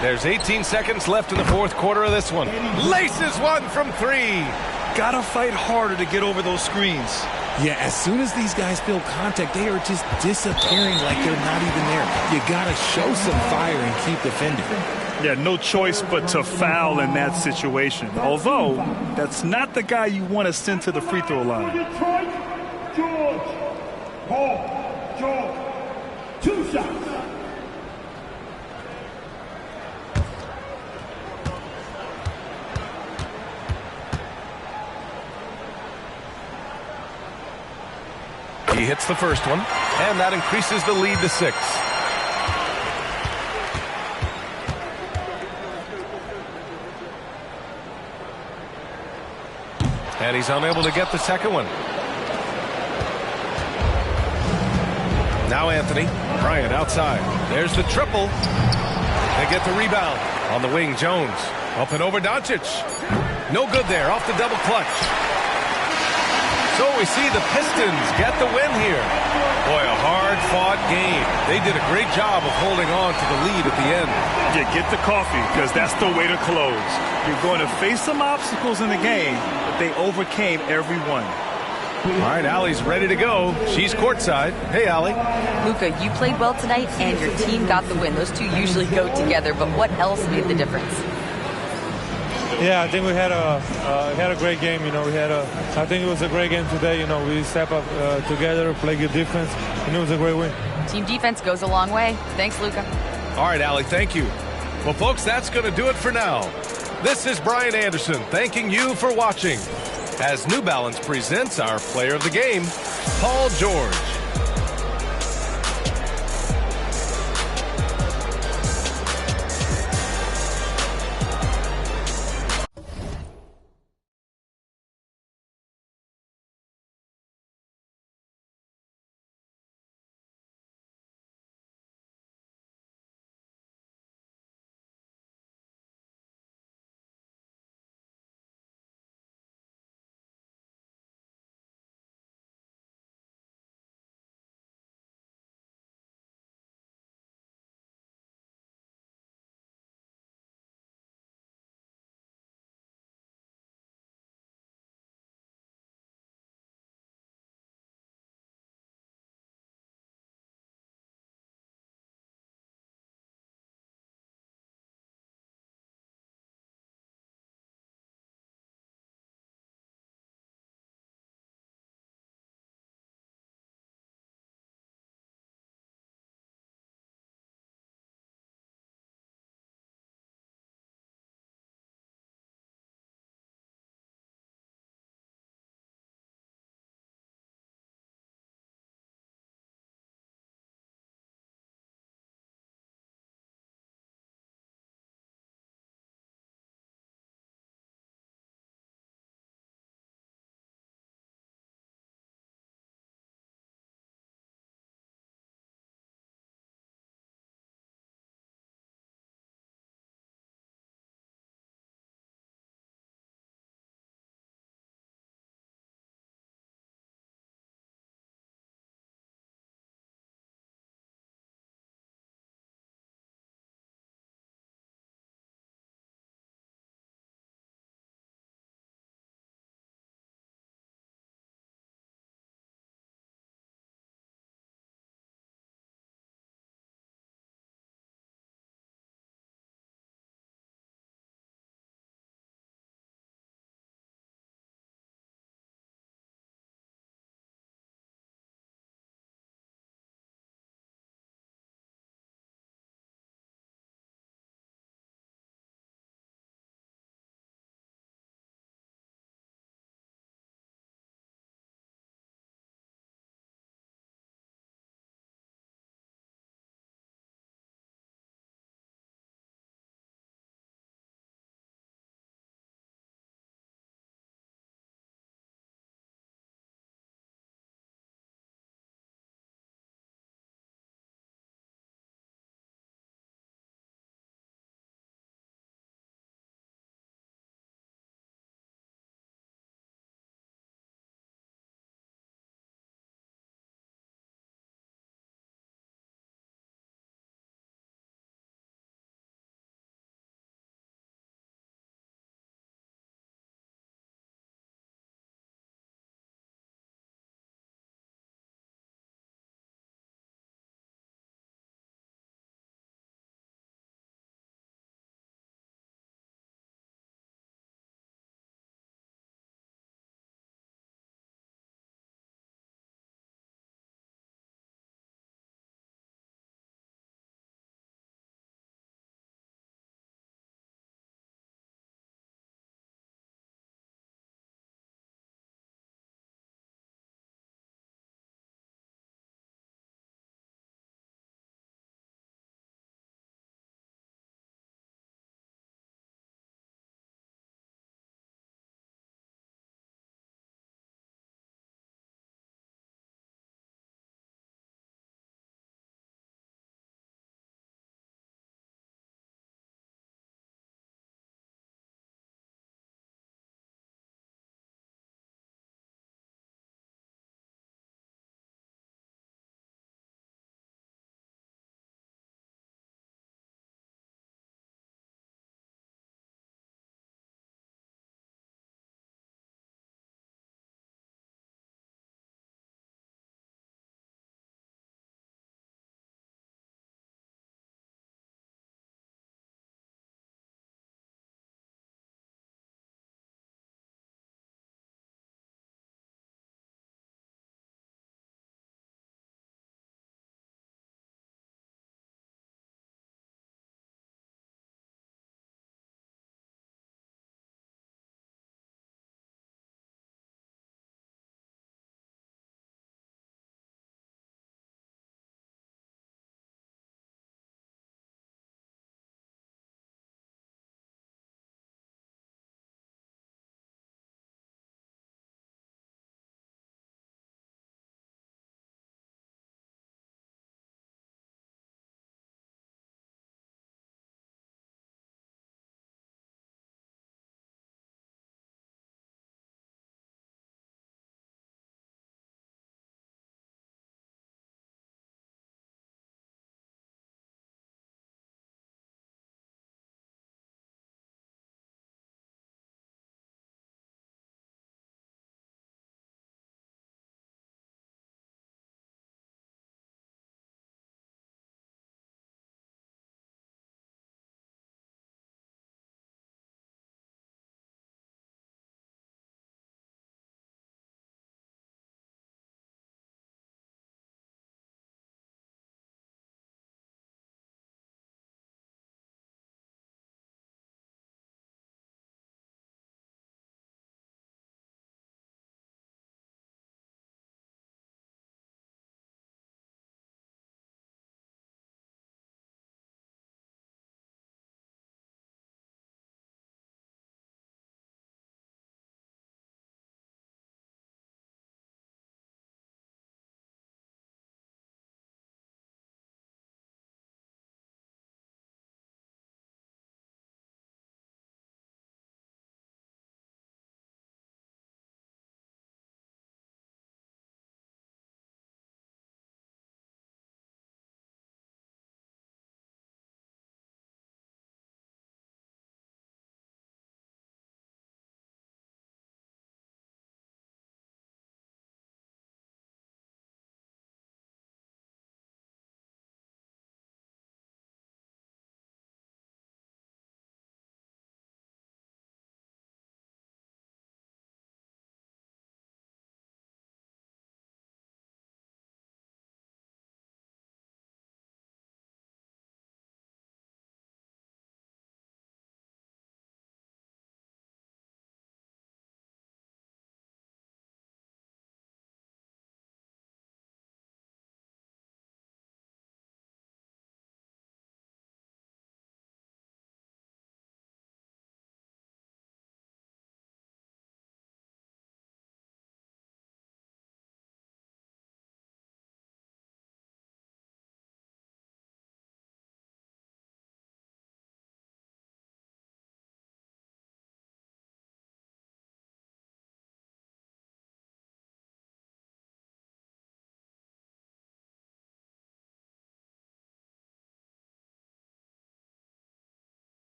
There's 18 seconds left in the fourth quarter of this one. Laces one from 3. Gotta fight harder to get over those screens. Yeah, as soon as these guys feel contact, they are just disappearing like they're not even there. You got to show some fire and keep defending. Yeah, no choice but to foul in that situation. Although, that's not the guy you want to send to the free throw line. Detroit, George. Paul, George. 2 shots. He hits the first one, and that increases the lead to 6. And he's unable to get the second one. Now Anthony. Bryant outside. There's the triple. They get the rebound. On the wing, Jones. Up and over Doncic. No good there. Off the double clutch. So we see the Pistons get the win here. Boy, a hard-fought game. They did a great job of holding on to the lead at the end. Yeah, get the coffee, because that's the way to close. You're going to face some obstacles in the game, but they overcame every one. All right, Allie's ready to go. She's courtside. Hey, Allie. Luka, you played well tonight, and your team got the win. Those two usually go together, but what else made the difference? Yeah, I think we had a great game. You know, I think it was a great game today. You know, we step up together, play good defense, and it was a great win. Team defense goes a long way. Thanks, Luka. All right, Allie, thank you. Well, folks, that's going to do it for now. This is Brian Anderson thanking you for watching as New Balance presents our player of the game, Paul George.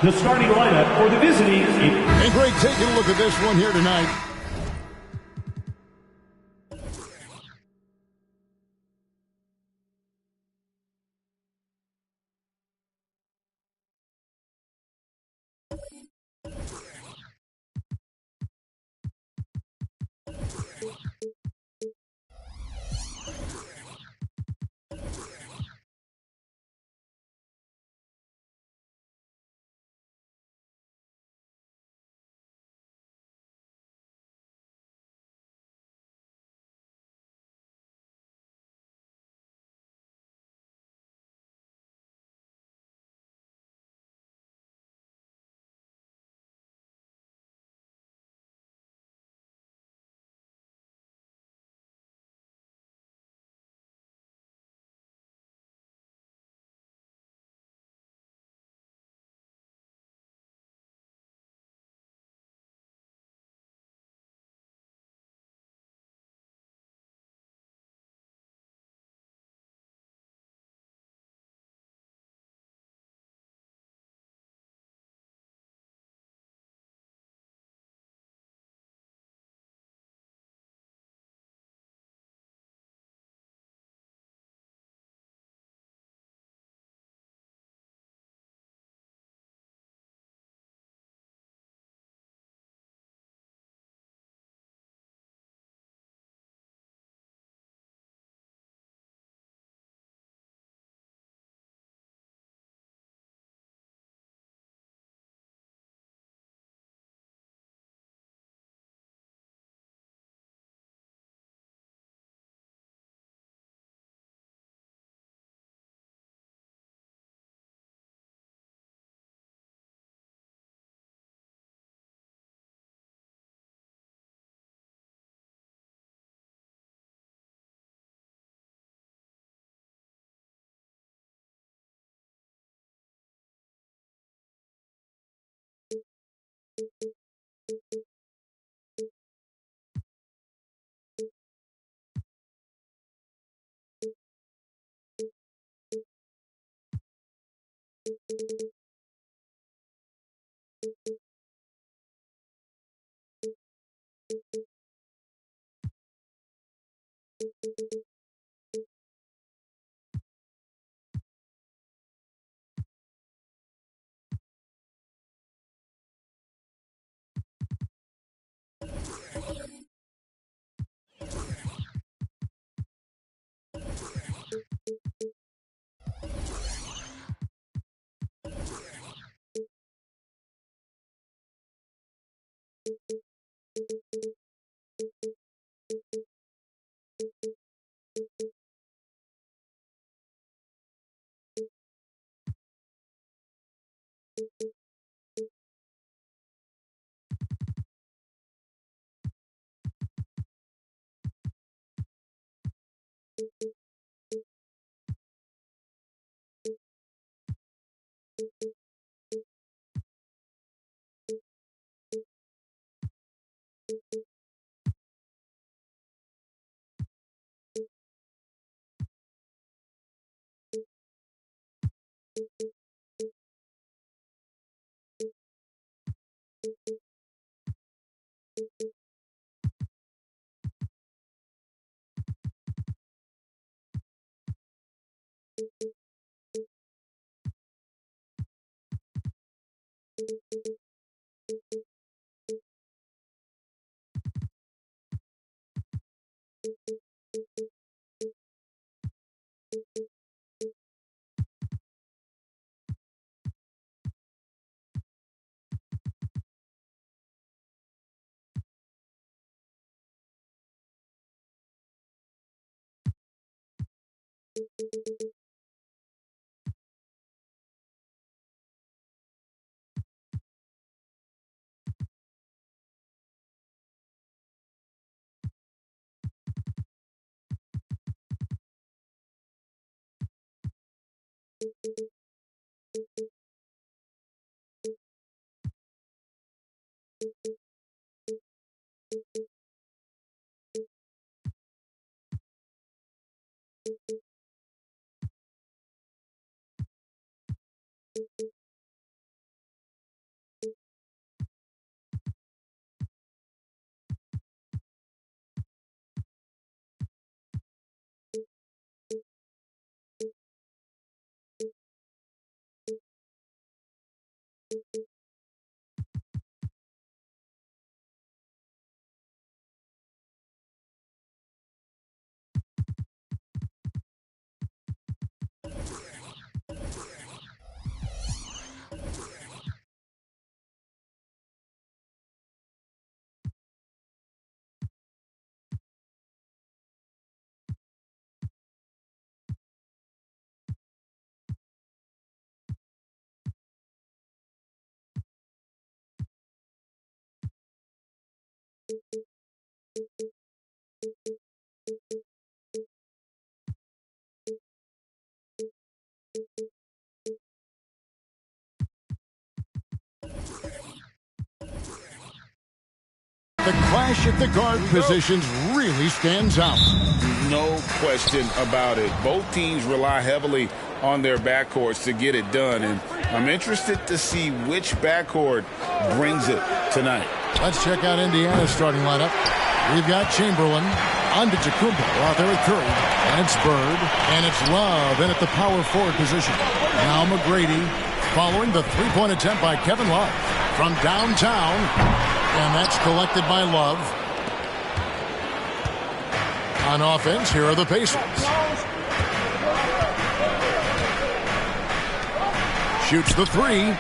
The starting lineup for the visiting. And Greg, taking a look at this one here tonight. The clash at the guard positions really stands out. No question about it. Both teams rely heavily on their backcourts to get it done, and I'm interested to see which backcourt brings it tonight. Let's check out Indiana's starting lineup. We've got Chamberlain, Antetokounmpo out there with Curry, and it's Bird, and it's Love in at the power forward position. Now McGrady following the three-point attempt by Kevin Love from downtown, and that's collected by Love. On offense, here are the Pacers. Shoots the three.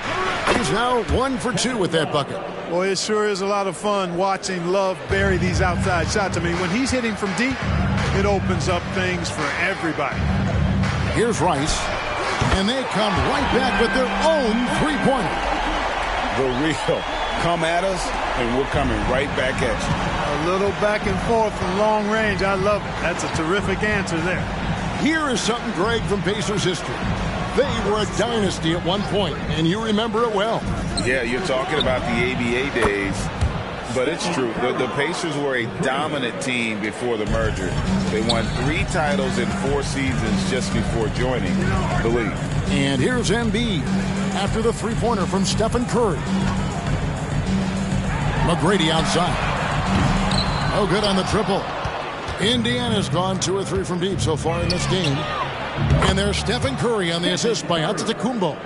He's now 1 for 2 with that bucket. Boy, it sure is a lot of fun watching Love bury these outside shots. I mean, when he's hitting from deep, it opens up things for everybody. Here's Rice, and they come right back with their own three-pointer. The real come at us, and we're coming right back at you. A little back and forth from long range. I love it. That's a terrific answer there. Here is something, Greg, from Pacers history. They were a dynasty at one point, and you remember it well. Yeah, you're talking about the ABA days, but it's true. The Pacers were a dominant team before the merger. They won 3 titles in 4 seasons just before joining the league. And here's Embiid after the three-pointer from Stephen Curry. McGrady outside. Oh, good on the triple. Indiana's gone 2 or 3 from deep so far in this game. And there's Stephen Curry on the assist by Antetokounmpo.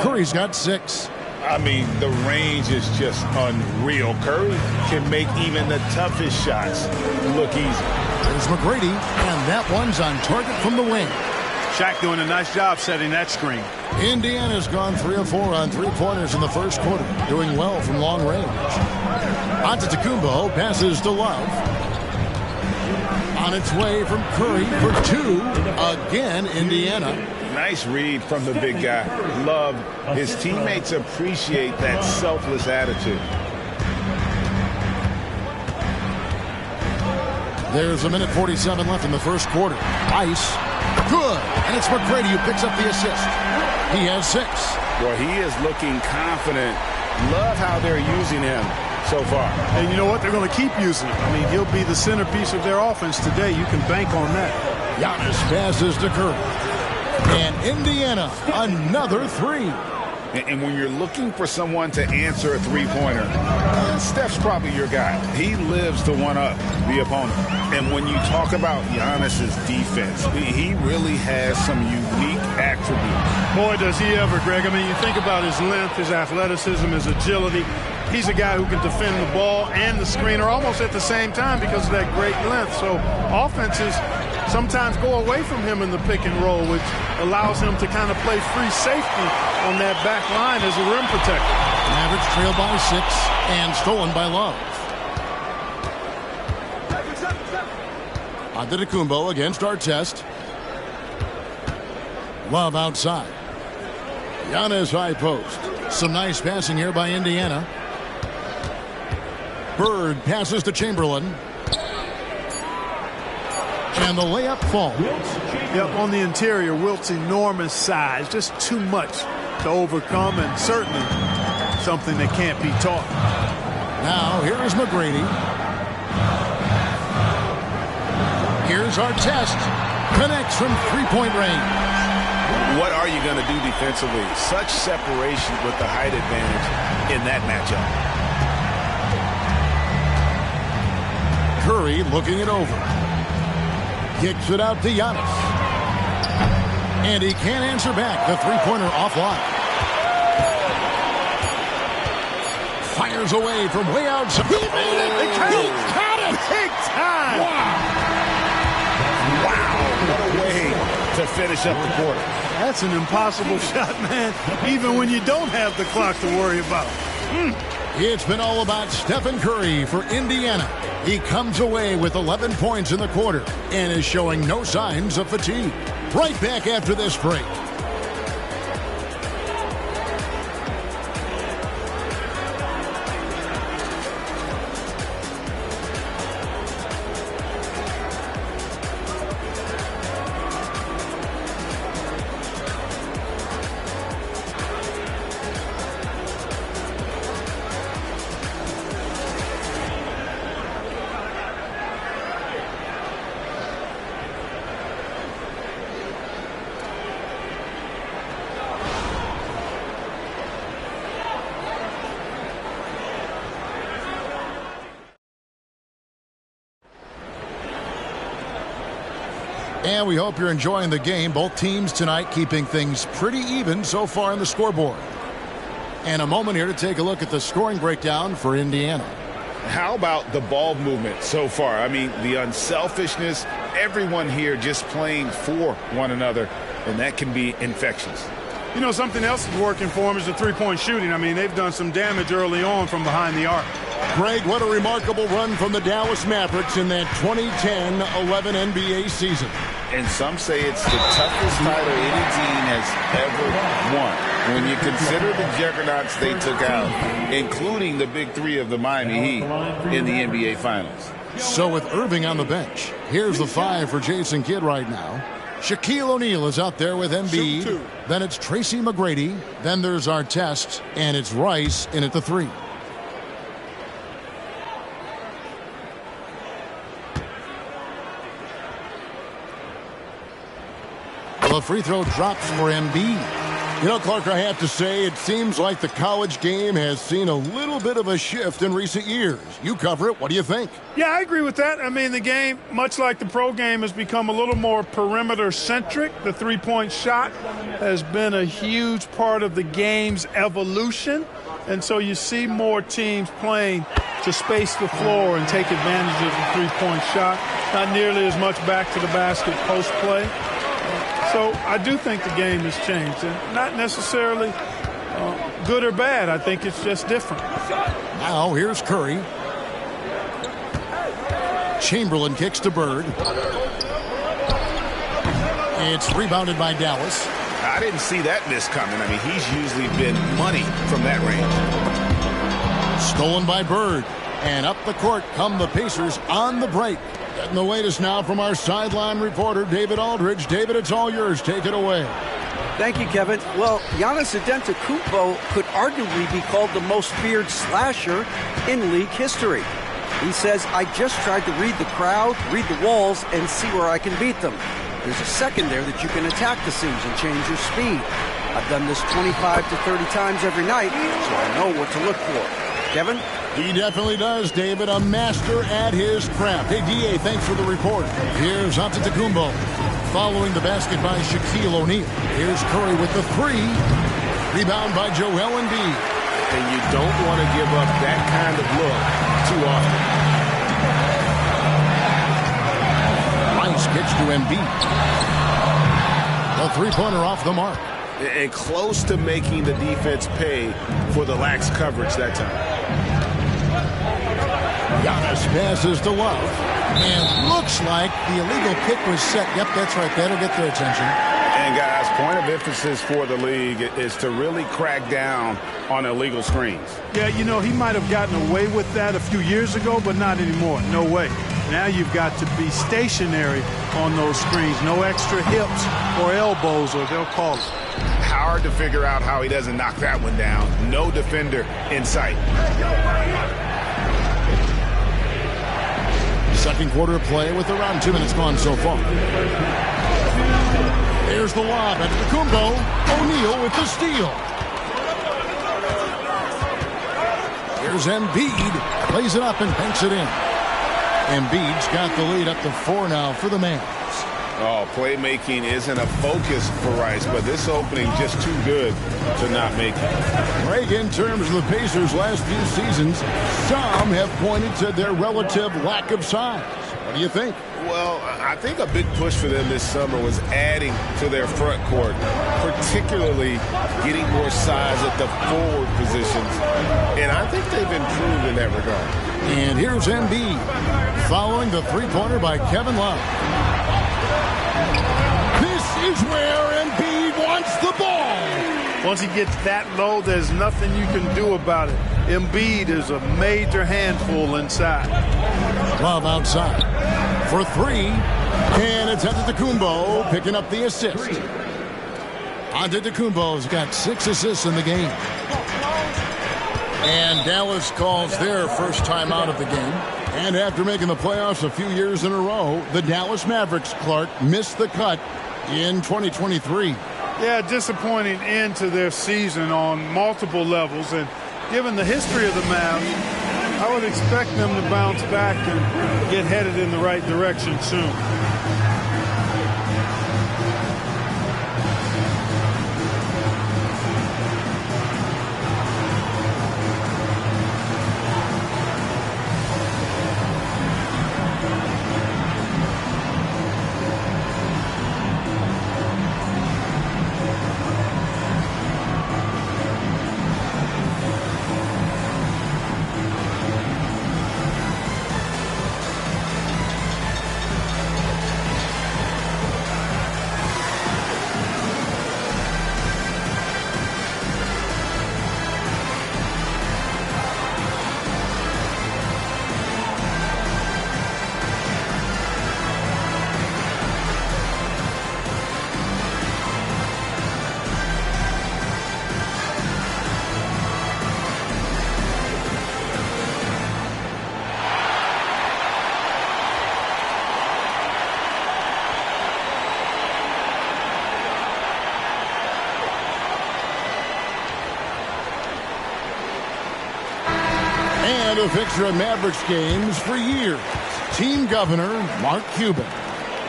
Curry's got 6. I mean, the range is just unreal. Curry can make even the toughest shots look easy. There's McGrady, and that one's on target from the wing. Shaq doing a nice job setting that screen. Indiana's gone 3 of 4 on three-pointers in the first quarter, doing well from long range. Antetokounmpo passes to Love. On its way from Curry for 2. Again, Indiana. Nice read from the big guy. Love. His teammates appreciate that selfless attitude. There's 1:47 left in the first quarter. Ice. Good. And it's McGrady who picks up the assist. He has 6. Well, he is looking confident. Love how they're using him so far. And you know what? They're going to keep using him. I mean, he'll be the centerpiece of their offense today. You can bank on that. Giannis passes to Curry. And Indiana, another 3. And when you're looking for someone to answer a three-pointer, Steph's probably your guy. He lives to one-up the opponent. And when you talk about Giannis's defense, he really has some unique attributes. Boy, does he ever, Greg. I mean, you think about his length, his athleticism, his agility. He's a guy who can defend the ball and the screener almost at the same time because of that great length. So offenses sometimes go away from him in the pick and roll, which allows him to kind of play free safety on that back line as a rim protector. Mavericks trail by 6 and stolen by Love. Antetokounmpo against Artest. Love outside. Giannis high post. Some nice passing here by Indiana. Bird passes to Chamberlain. And the layup falls. Yep, on the interior, Wilt's enormous size. Just too much to overcome, and certainly something that can't be taught. Now, here is McGrady. Here's our test. Connects from three-point range. What are you going to do defensively? Such separation with the height advantage in that matchup. Curry looking it over. Kicks it out to Giannis. And he can't answer back. The three-pointer offline. Fires away from way outside. He made it! He caught it! Big time! Wow, what a way to finish up the quarter. That's an impossible shot, man, even when you don't have the clock to worry about. It's been all about Stephen Curry for Indiana. He comes away with 11 points in the quarter and is showing no signs of fatigue. Right back after this break. And we hope you're enjoying the game. Both teams tonight keeping things pretty even so far on the scoreboard. And a moment here to take a look at the scoring breakdown for Indiana. How about the ball movement so far? I mean, the unselfishness, everyone here just playing for one another, and that can be infectious. You know, something else is working for them is the three-point shooting. I mean, they've done some damage early on from behind the arc. Greg, what a remarkable run from the Dallas Mavericks in that 2010-11 NBA season. And some say it's the toughest title any team has ever won. When you consider the juggernauts they took out, including the big three of the Miami Heat in the NBA Finals. So with Irving on the bench, here's the five for Jason Kidd right now. Shaquille O'Neal is out there with Embiid. Then it's Tracy McGrady. Then there's Artest, and it's Rice in at the three. The free throw drops for Embiid. You know, Clark, I have to say, it seems like the college game has seen a little bit of a shift in recent years. You cover it. What do you think? Yeah, I agree with that. I mean, the game, much like the pro game, has become a little more perimeter-centric. The three-point shot has been a huge part of the game's evolution. And so you see more teams playing to space the floor and take advantage of the three-point shot. Not nearly as much back to the basket post play. So I do think the game has changed, and not necessarily good or bad. I think it's just different. Now here's Curry. Chamberlain kicks to Bird. It's rebounded by Dallas. I didn't see that miss coming. I mean, he's usually been money from that range. Stolen by Bird. And up the court come the Pacers on the break. Getting the latest now from our sideline reporter, David Aldridge. David, it's all yours. Take it away. Thank you, Kevin. Well, Giannis Antetokounmpo could arguably be called the most feared slasher in league history. He says, I just tried to read the crowd, read the walls, and see where I can beat them. There's a second there that you can attack the seams and change your speed. I've done this 25 to 30 times every night, so I know what to look for. Kevin? He definitely does, David. A master at his craft. Hey, D.A., thanks for the report. Here's Antetokounmpo. Following the basket by Shaquille O'Neal. Here's Curry with the three. Rebound by Joel Embiid. And you don't want to give up that kind of look too often. Nice pitch to Embiid. The three-pointer off the mark. And close to making the defense pay for the lax coverage that time. Giannis passes to Love. And looks like the illegal kick was set. Yep, that's right. That'll get their attention. And guys, point of emphasis for the league is to really crack down on illegal screens. Yeah, you know, he might have gotten away with that a few years ago, but not anymore. No way. Now you've got to be stationary on those screens. No extra hips or elbows, or they'll call it. Hard to figure out how he doesn't knock that one down. No defender in sight. Second quarter of play with around 2 minutes gone so far. There's the lob at Kumbo. O'Neal with the steal. Here's Embiid. Plays it up and banks it in. Embiid's got the lead up to 4 now for the Mavs. Oh, playmaking isn't a focus for Rice, but this opening just too good to not make it. Greg, in terms of the Pacers' last few seasons, some have pointed to their relative lack of size. What do you think? Well, I think a big push for them this summer was adding to their front court, particularly getting more size at the forward positions. And I think they've improved in that regard. And here's Embiid, following the three-pointer by Kevin Love. This is where Embiid wants the ball. Once he gets that low, there's nothing you can do about it. Embiid is a major handful inside. Love outside for 3. And it's Antetokounmpo picking up the assist. Antetokounmpo's got 6 assists in the game. And Dallas calls their first time out of the game. And after making the playoffs a few years in a row, the Dallas Mavericks, Clark, missed the cut in 2023. Yeah, disappointing end to their season on multiple levels. And given the history of the Mavs, I would expect them to bounce back and get headed in the right direction soon. And a fixture of Mavericks games for years. Team governor, Mark Cuban.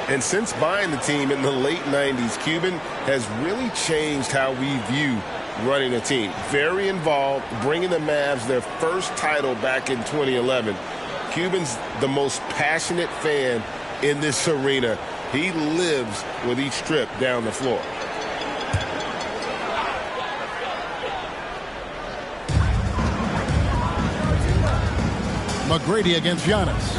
And since buying the team in the late 90s, Cuban has really changed how we view running a team. Very involved, bringing the Mavs their first title back in 2011. Cuban's the most passionate fan in this arena. He lives with each trip down the floor. McGrady against Giannis.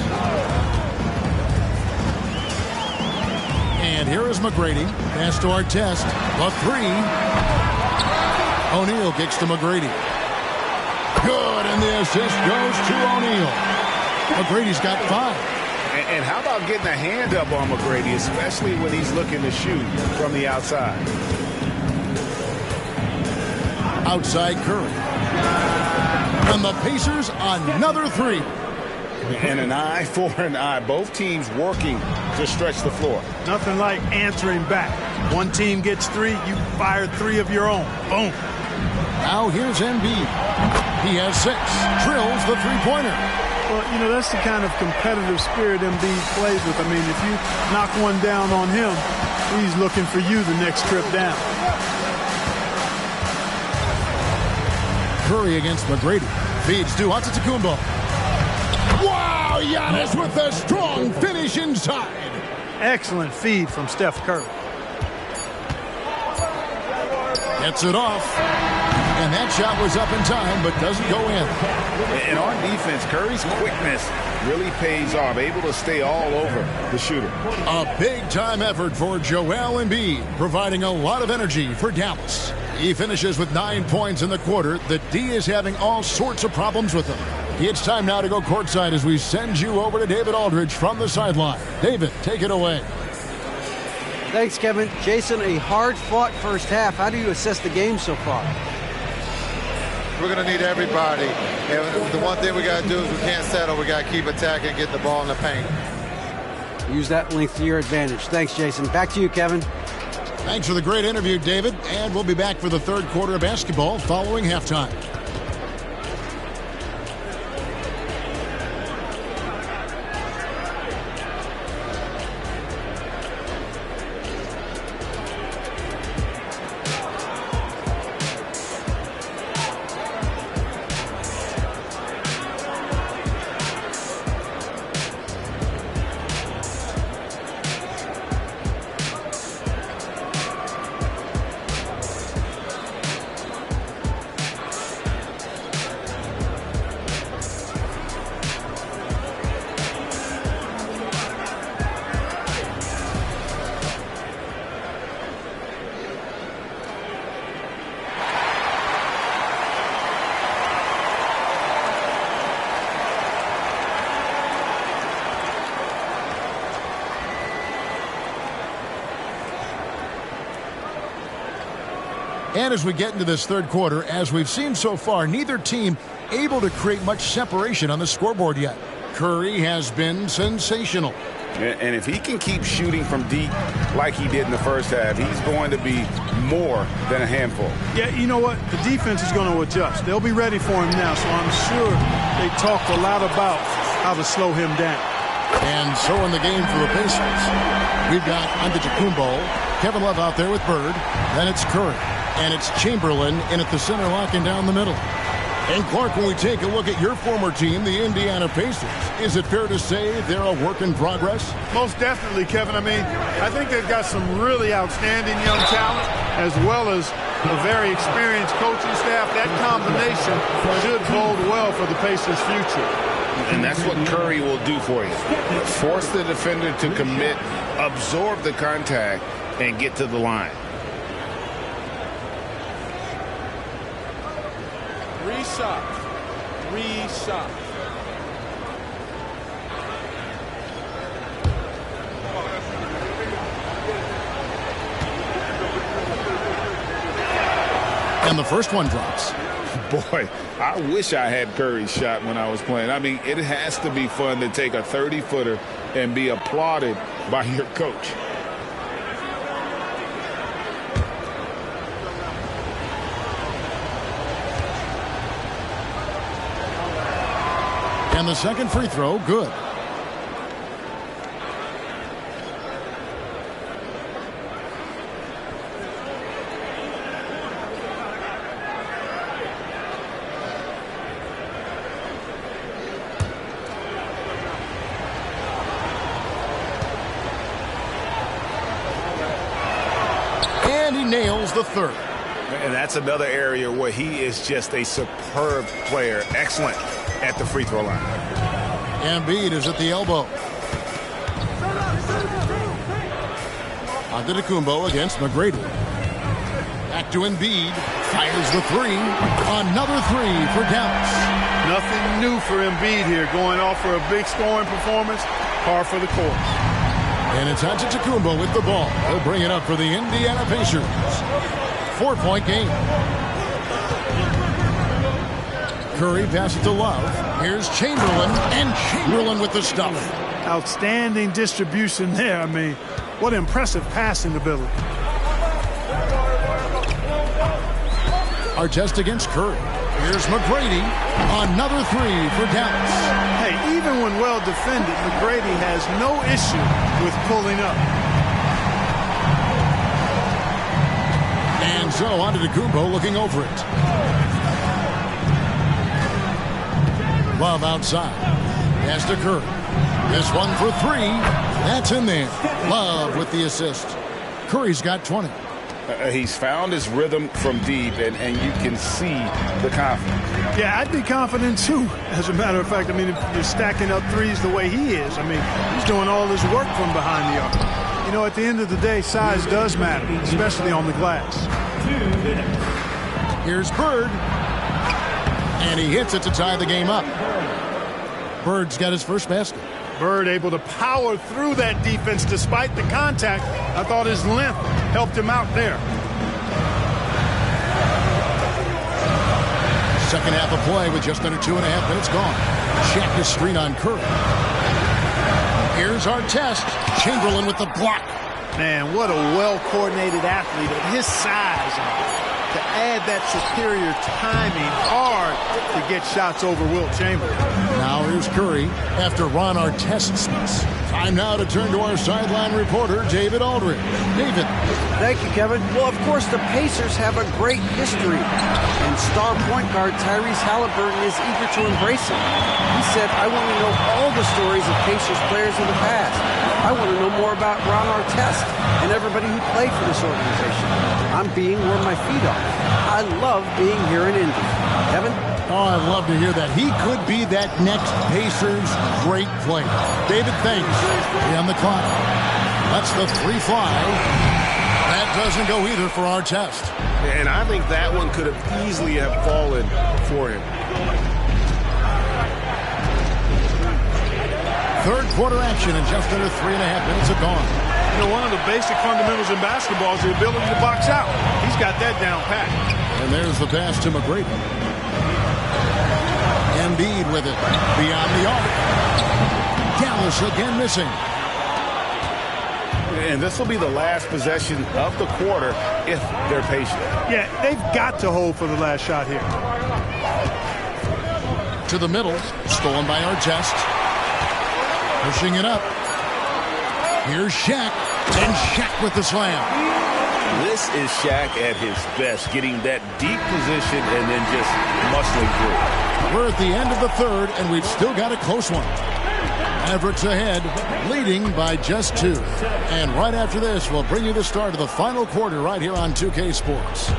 And here is McGrady. Pass to Artest. The 3. O'Neal kicks to McGrady. Good, and the assist goes to O'Neal. McGrady's got 5. And how about getting a hand up on McGrady, especially when he's looking to shoot from the outside? Outside Curry. And the Pacers another 3. And an eye for an eye. Both teams working to stretch the floor. Nothing like answering back. One team gets 3, you fire 3 of your own. Boom. Now here's Embiid. He has 6. Drills the three-pointer. Well, you know, that's the kind of competitive spirit Embiid plays with. I mean, if you knock one down on him, he's looking for you the next trip down. Curry against McGrady. Feeds to Antetokounmpo. Wow, Giannis with a strong finish inside. Excellent feed from Steph Curry. Gets it off. And that shot was up in time, but doesn't go in. And on defense, Curry's quickness really pays off, able to stay all over the shooter. A big-time effort for Joel Embiid, providing a lot of energy for Dallas. He finishes with 9 points in the quarter. The D is having all sorts of problems with him. It's time now to go courtside as we send you over to David Aldridge from the sideline. David, take it away. Thanks, Kevin. Jason, a hard-fought first half. How do you assess the game so far? We're going to need everybody. And the one thing we got to do is we can't settle. We got to keep attacking and get the ball in the paint. Use that length to your advantage. Thanks, Jason. Back to you, Kevin. Thanks for the great interview, David. And we'll be back for the third quarter of basketball following halftime. And as we get into this third quarter, as we've seen so far, neither team able to create much separation on the scoreboard yet. Curry has been sensational. And if he can keep shooting from deep like he did in the first half, he's going to be more than a handful. Yeah, you know what? The defense is going to adjust. They'll be ready for him now, so I'm sure they talked a lot about how to slow him down. And so in the game for the Pacers, we've got Antetokounmpo, Kevin Love out there with Bird, then it's Curry. And it's Chamberlain in at the center, locking down the middle. And Clark, when we take a look at your former team, the Indiana Pacers, is it fair to say they're a work in progress? Most definitely, Kevin. I mean, I think they've got some really outstanding young talent, as well as a very experienced coaching staff. That combination should bode well for the Pacers' future. And that's what Curry will do for you. Force the defender to commit, absorb the contact, and get to the line. Three shots. And the first one drops. Boy, I wish I had Curry's shot when I was playing. I mean, it has to be fun to take a 30-footer and be applauded by your coach. And the second free throw, good. And he nails the third. And that's another area where he is just a superb player. Excellent at the free throw line. Embiid is at the elbow. Antetokounmpo against McGrady. Back to Embiid. Fires the three. Another three for Dallas. Nothing new for Embiid here. Going off for a big scoring performance. Par for the course. And it's Antetokounmpo with the ball. He'll bring it up for the Indiana Pacers. 4-point game. Curry passes to Love. Here's Chamberlain, and Chamberlain with the stuff. Outstanding distribution there. I mean, what impressive passing ability. Artest against Curry. Here's McGrady. Another three for Dallas. Hey, even when well defended, McGrady has no issue with pulling up. And so Antetokounmpo looking over it. Love outside. Pass to Curry. This one for three. That's in there. Love with the assist. Curry's got 20. He's found his rhythm from deep, and you can see the confidence. Yeah, I'd be confident too, as a matter of fact. I mean, if you're stacking up threes the way he is, I mean, he's doing all his work from behind the arc. You know, at the end of the day, size does matter, especially on the glass. Here's Bird. And he hits it to tie the game up. Bird's got his first basket. Bird able to power through that defense despite the contact. I thought his length helped him out there. Second half of play with just under 2.5 minutes gone. Check the screen on Curry. Here's our test. Chamberlain with the block. Man, what a well-coordinated athlete at his size. To add that superior timing, hard to get shots over Wilt Chamberlain. Now here's Curry after Ron Artest's miss. Time now to turn to our sideline reporter, David Aldridge. David. Thank you, Kevin. Well, of course, the Pacers have a great history, and star point guard Tyrese Halliburton is eager to embrace it. He said, I want to know all the stories of Pacers players in the past. I want to know more about Ron Artest and everybody who played for this organization. I'm being where my feet are. I love being here in Indy. Kevin? Oh, I love to hear that. He could be that next Pacers great player. David, thanks. Be on the clock. That's the 3 fly. That doesn't go either for our test. And I think that one could have easily have fallen for him. Third quarter action in just under 3.5 minutes are gone. You know, one of the basic fundamentals in basketball is the ability to box out. He's got that down pat. And there's the pass to McGrady. Embiid with it beyond the arc. Dallas again missing. And this will be the last possession of the quarter if they're patient. Yeah, they've got to hold for the last shot here. To the middle, stolen by Artest. Pushing it up. Here's Shaq. And Shaq with the slam. This is Shaq at his best, getting that deep position and then just muscling through. We're at the end of the third, and we've still got a close one. Mavericks ahead, leading by just 2. And right after this, we'll bring you the start of the final quarter right here on 2K Sports.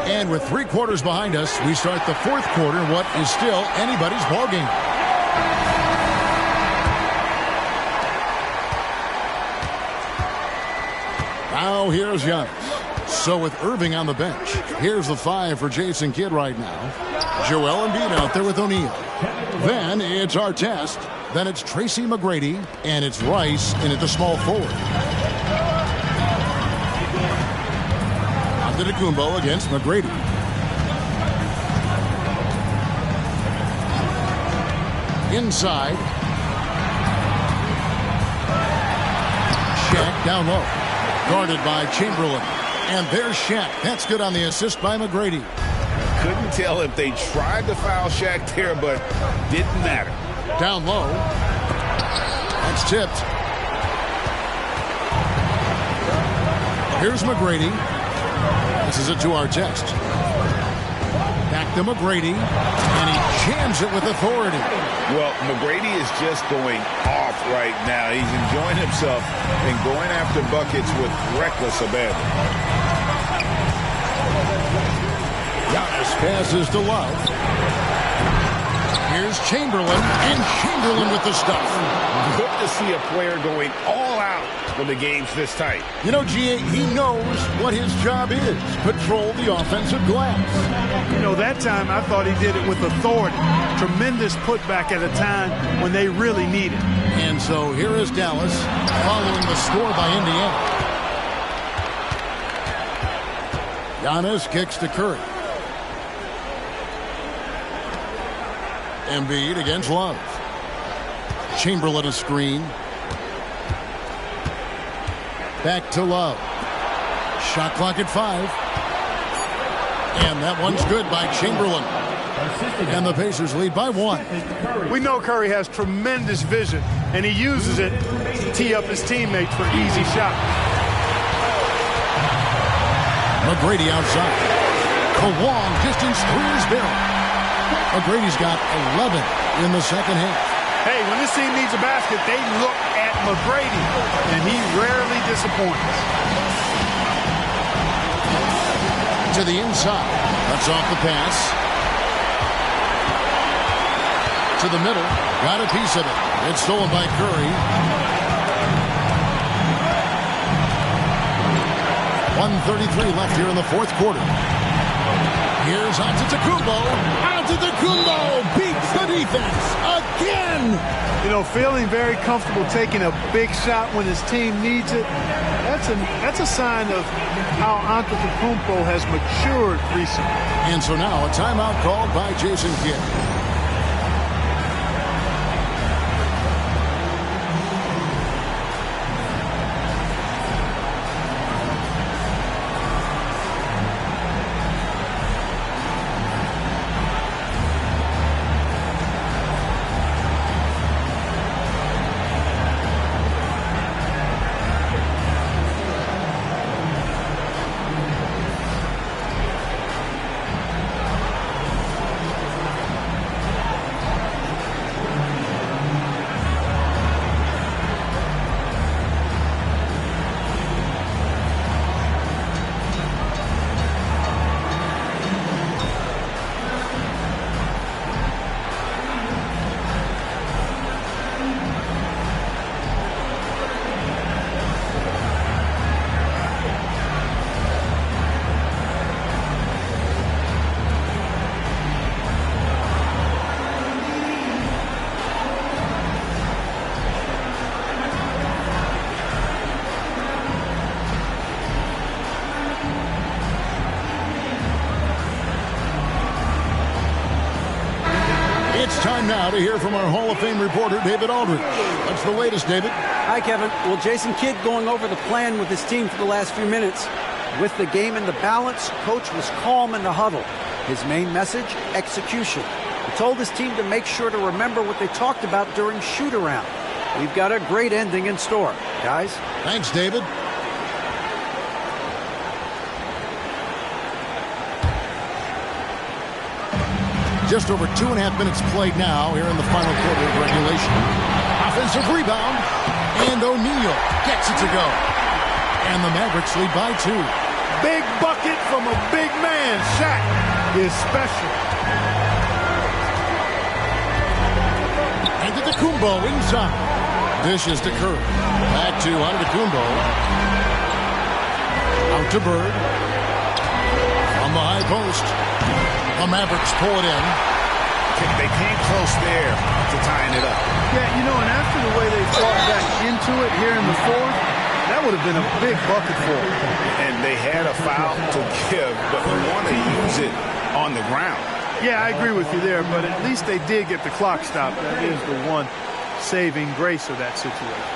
And with 3 quarters behind us, we start the fourth quarter, what is still anybody's ballgame. Now here's Giannis. So with Irving on the bench, here's the 5 for Jason Kidd right now. Joel Embiid out there with O'Neal. Then it's Artest. Then it's Tracy McGrady. And it's Rice in at the small forward. Antetokounmpo against McGrady. Inside. Shaq down low. Guarded by Chamberlain. And there's Shaq. That's good on the assist by McGrady. Couldn't tell if they tried to foul Shaq there, but didn't matter. Down low. That's tipped. Here's McGrady. This is it to Artest. Back to McGrady. And he jams it with authority. Well, McGrady is just going off right now. He's enjoying himself and going after buckets with reckless abandon. Giannis passes to Love. Here's Chamberlain, and Chamberlain with the stuff. Good to see a player going all out when the game's this tight. You know, G.A., he knows what his job is. Patrol the offensive glass. You know, that time I thought he did it with authority. Tremendous putback at a time when they really need it. And so here is Dallas following the score by Indiana. Giannis kicks to Curry. Embiid against Love. Back to Love. Shot clock at 5. And that one's good by Chamberlain. And the Pacers lead by 1. We know Curry has tremendous vision, and he uses it to tee up his teammates for easy shots. McGrady outside. Kawong distance through his barrel. McGrady's got 11 in the second half. Hey, when this team needs a basket, they look at McGrady, and he rarely disappoints. To the inside. That's off the pass. To the middle. Got a piece of it. It's stolen by Curry. 1:33 left here in the fourth quarter. Here's Antetokounmpo. Antetokounmpo beats the defense again. You know, feeling very comfortable taking a big shot when his team needs it. That's a sign of how Antetokounmpo has matured recently. And so now a timeout called by Jason Kidd. It's time now to hear from our Hall of Fame reporter, David Aldridge. What's the latest, David? Hi, Kevin. Well, Jason Kidd going over the plan with his team for the last few minutes. With the game in the balance, coach was calm in the huddle. His main message, execution. He told his team to make sure to remember what they talked about during shoot-around. We've got a great ending in store, guys. Thanks, David. Just over 2.5 minutes played now here in the final quarter of regulation. Offensive rebound, and O'Neal gets it to go. And the Mavericks lead by 2. Big bucket from a big man. Shaq is special. Antetokounmpo inside. Dishes to Curry. Back to Antetokounmpo. Out to Bird. From the high post. The Mavericks pull it in. They came close there to tying it up. Yeah, you know, and after the way they fought back into it here in the fourth, that would have been a big bucket for them. And they had a foul to give, but we want to use it on the ground. Yeah, I agree with you there, but at least they did get the clock stopped. That is the one saving grace of that situation.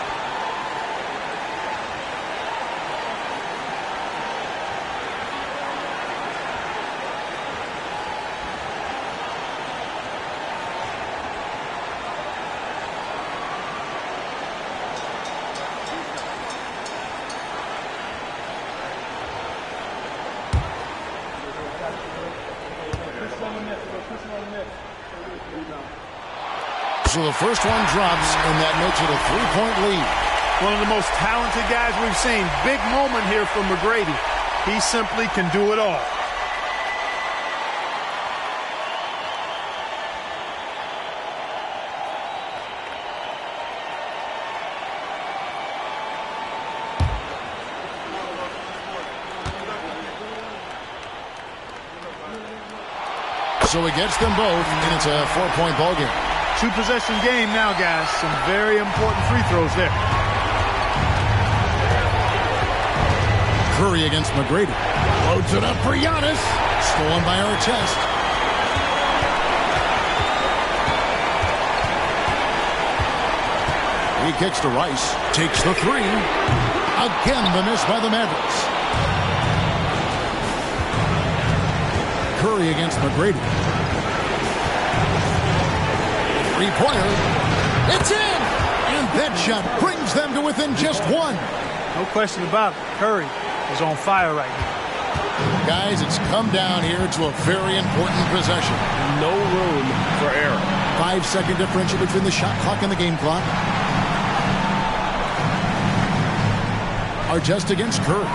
So the first one drops, and that makes it a 3-point lead. One of the most talented guys we've seen. Big moment here for McGrady. He simply can do it all. So he gets them both, and it's a 4-point ball game. 2-possession game now, guys. Some very important free throws there. Curry against McGrady. Loads it up for Giannis. Stolen by Artest. He kicks to Rice. Takes the 3. Again, the miss by the Mavericks. Curry against McGrady. Three-pointer. It's in! And that shot brings them to within just one. No question about it. Curry is on fire right now. Guys, it's come down here to a very important possession. No room for error. 5-second differential between the shot clock and the game clock. Are just against Curry.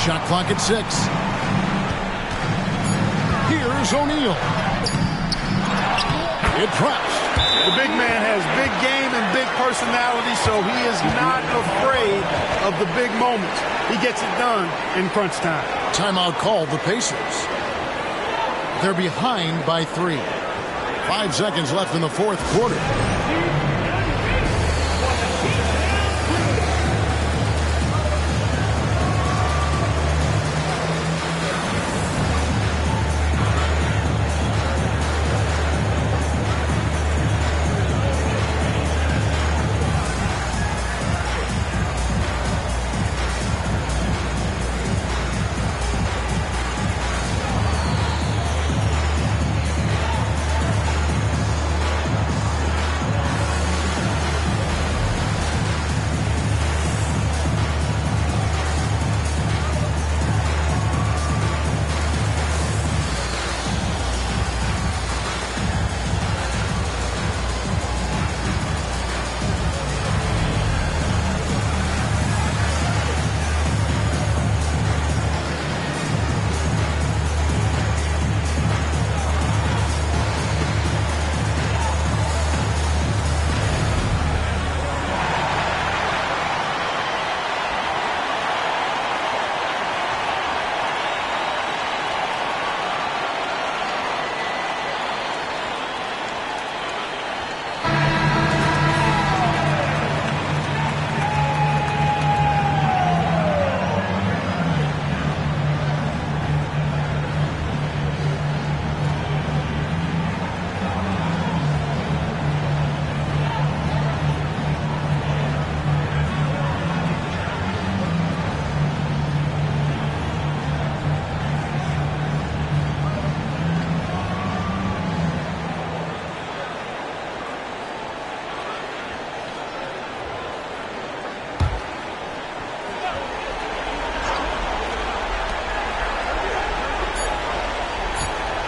Shot clock at 6. Here's O'Neal. It drops. The big man has big game and big personality, so he is not afraid of the big moments. He gets it done in crunch time. Timeout called the Pacers. They're behind by 3. 5 seconds left in the fourth quarter.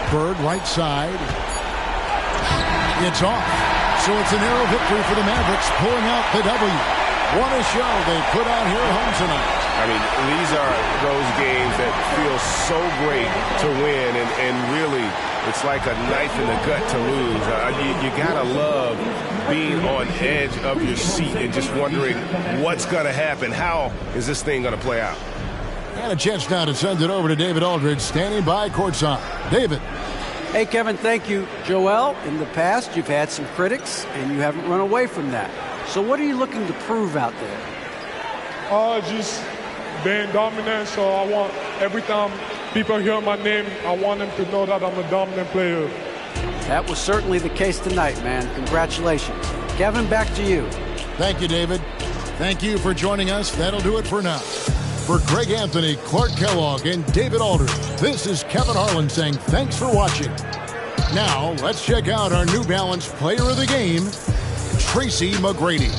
Bird, right side. It's off. So it's a narrow victory for the Mavericks, pulling out the W. What a show they put on here at home tonight. I mean, these are those games that feel so great to win, and really, it's like a knife in the gut to lose. You gotta love being on edge of your seat and just wondering what's gonna happen. How is this thing gonna play out? And a chance now to send it over to David Aldridge, standing by courtside. David. Hey, Kevin, thank you. Joel, in the past, you've had some critics, and you haven't run away from that. So what are you looking to prove out there? Just being dominant, so I want every time people hear my name, I want them to know that I'm a dominant player. That was certainly the case tonight, man. Congratulations. Kevin, back to you. Thank you, David. Thank you for joining us. That'll do it for now. For Greg Anthony, Clark Kellogg, and David Aldridge, this is Kevin Harlan saying thanks for watching. Now, let's check out our New Balance Player of the Game, Tracy McGrady.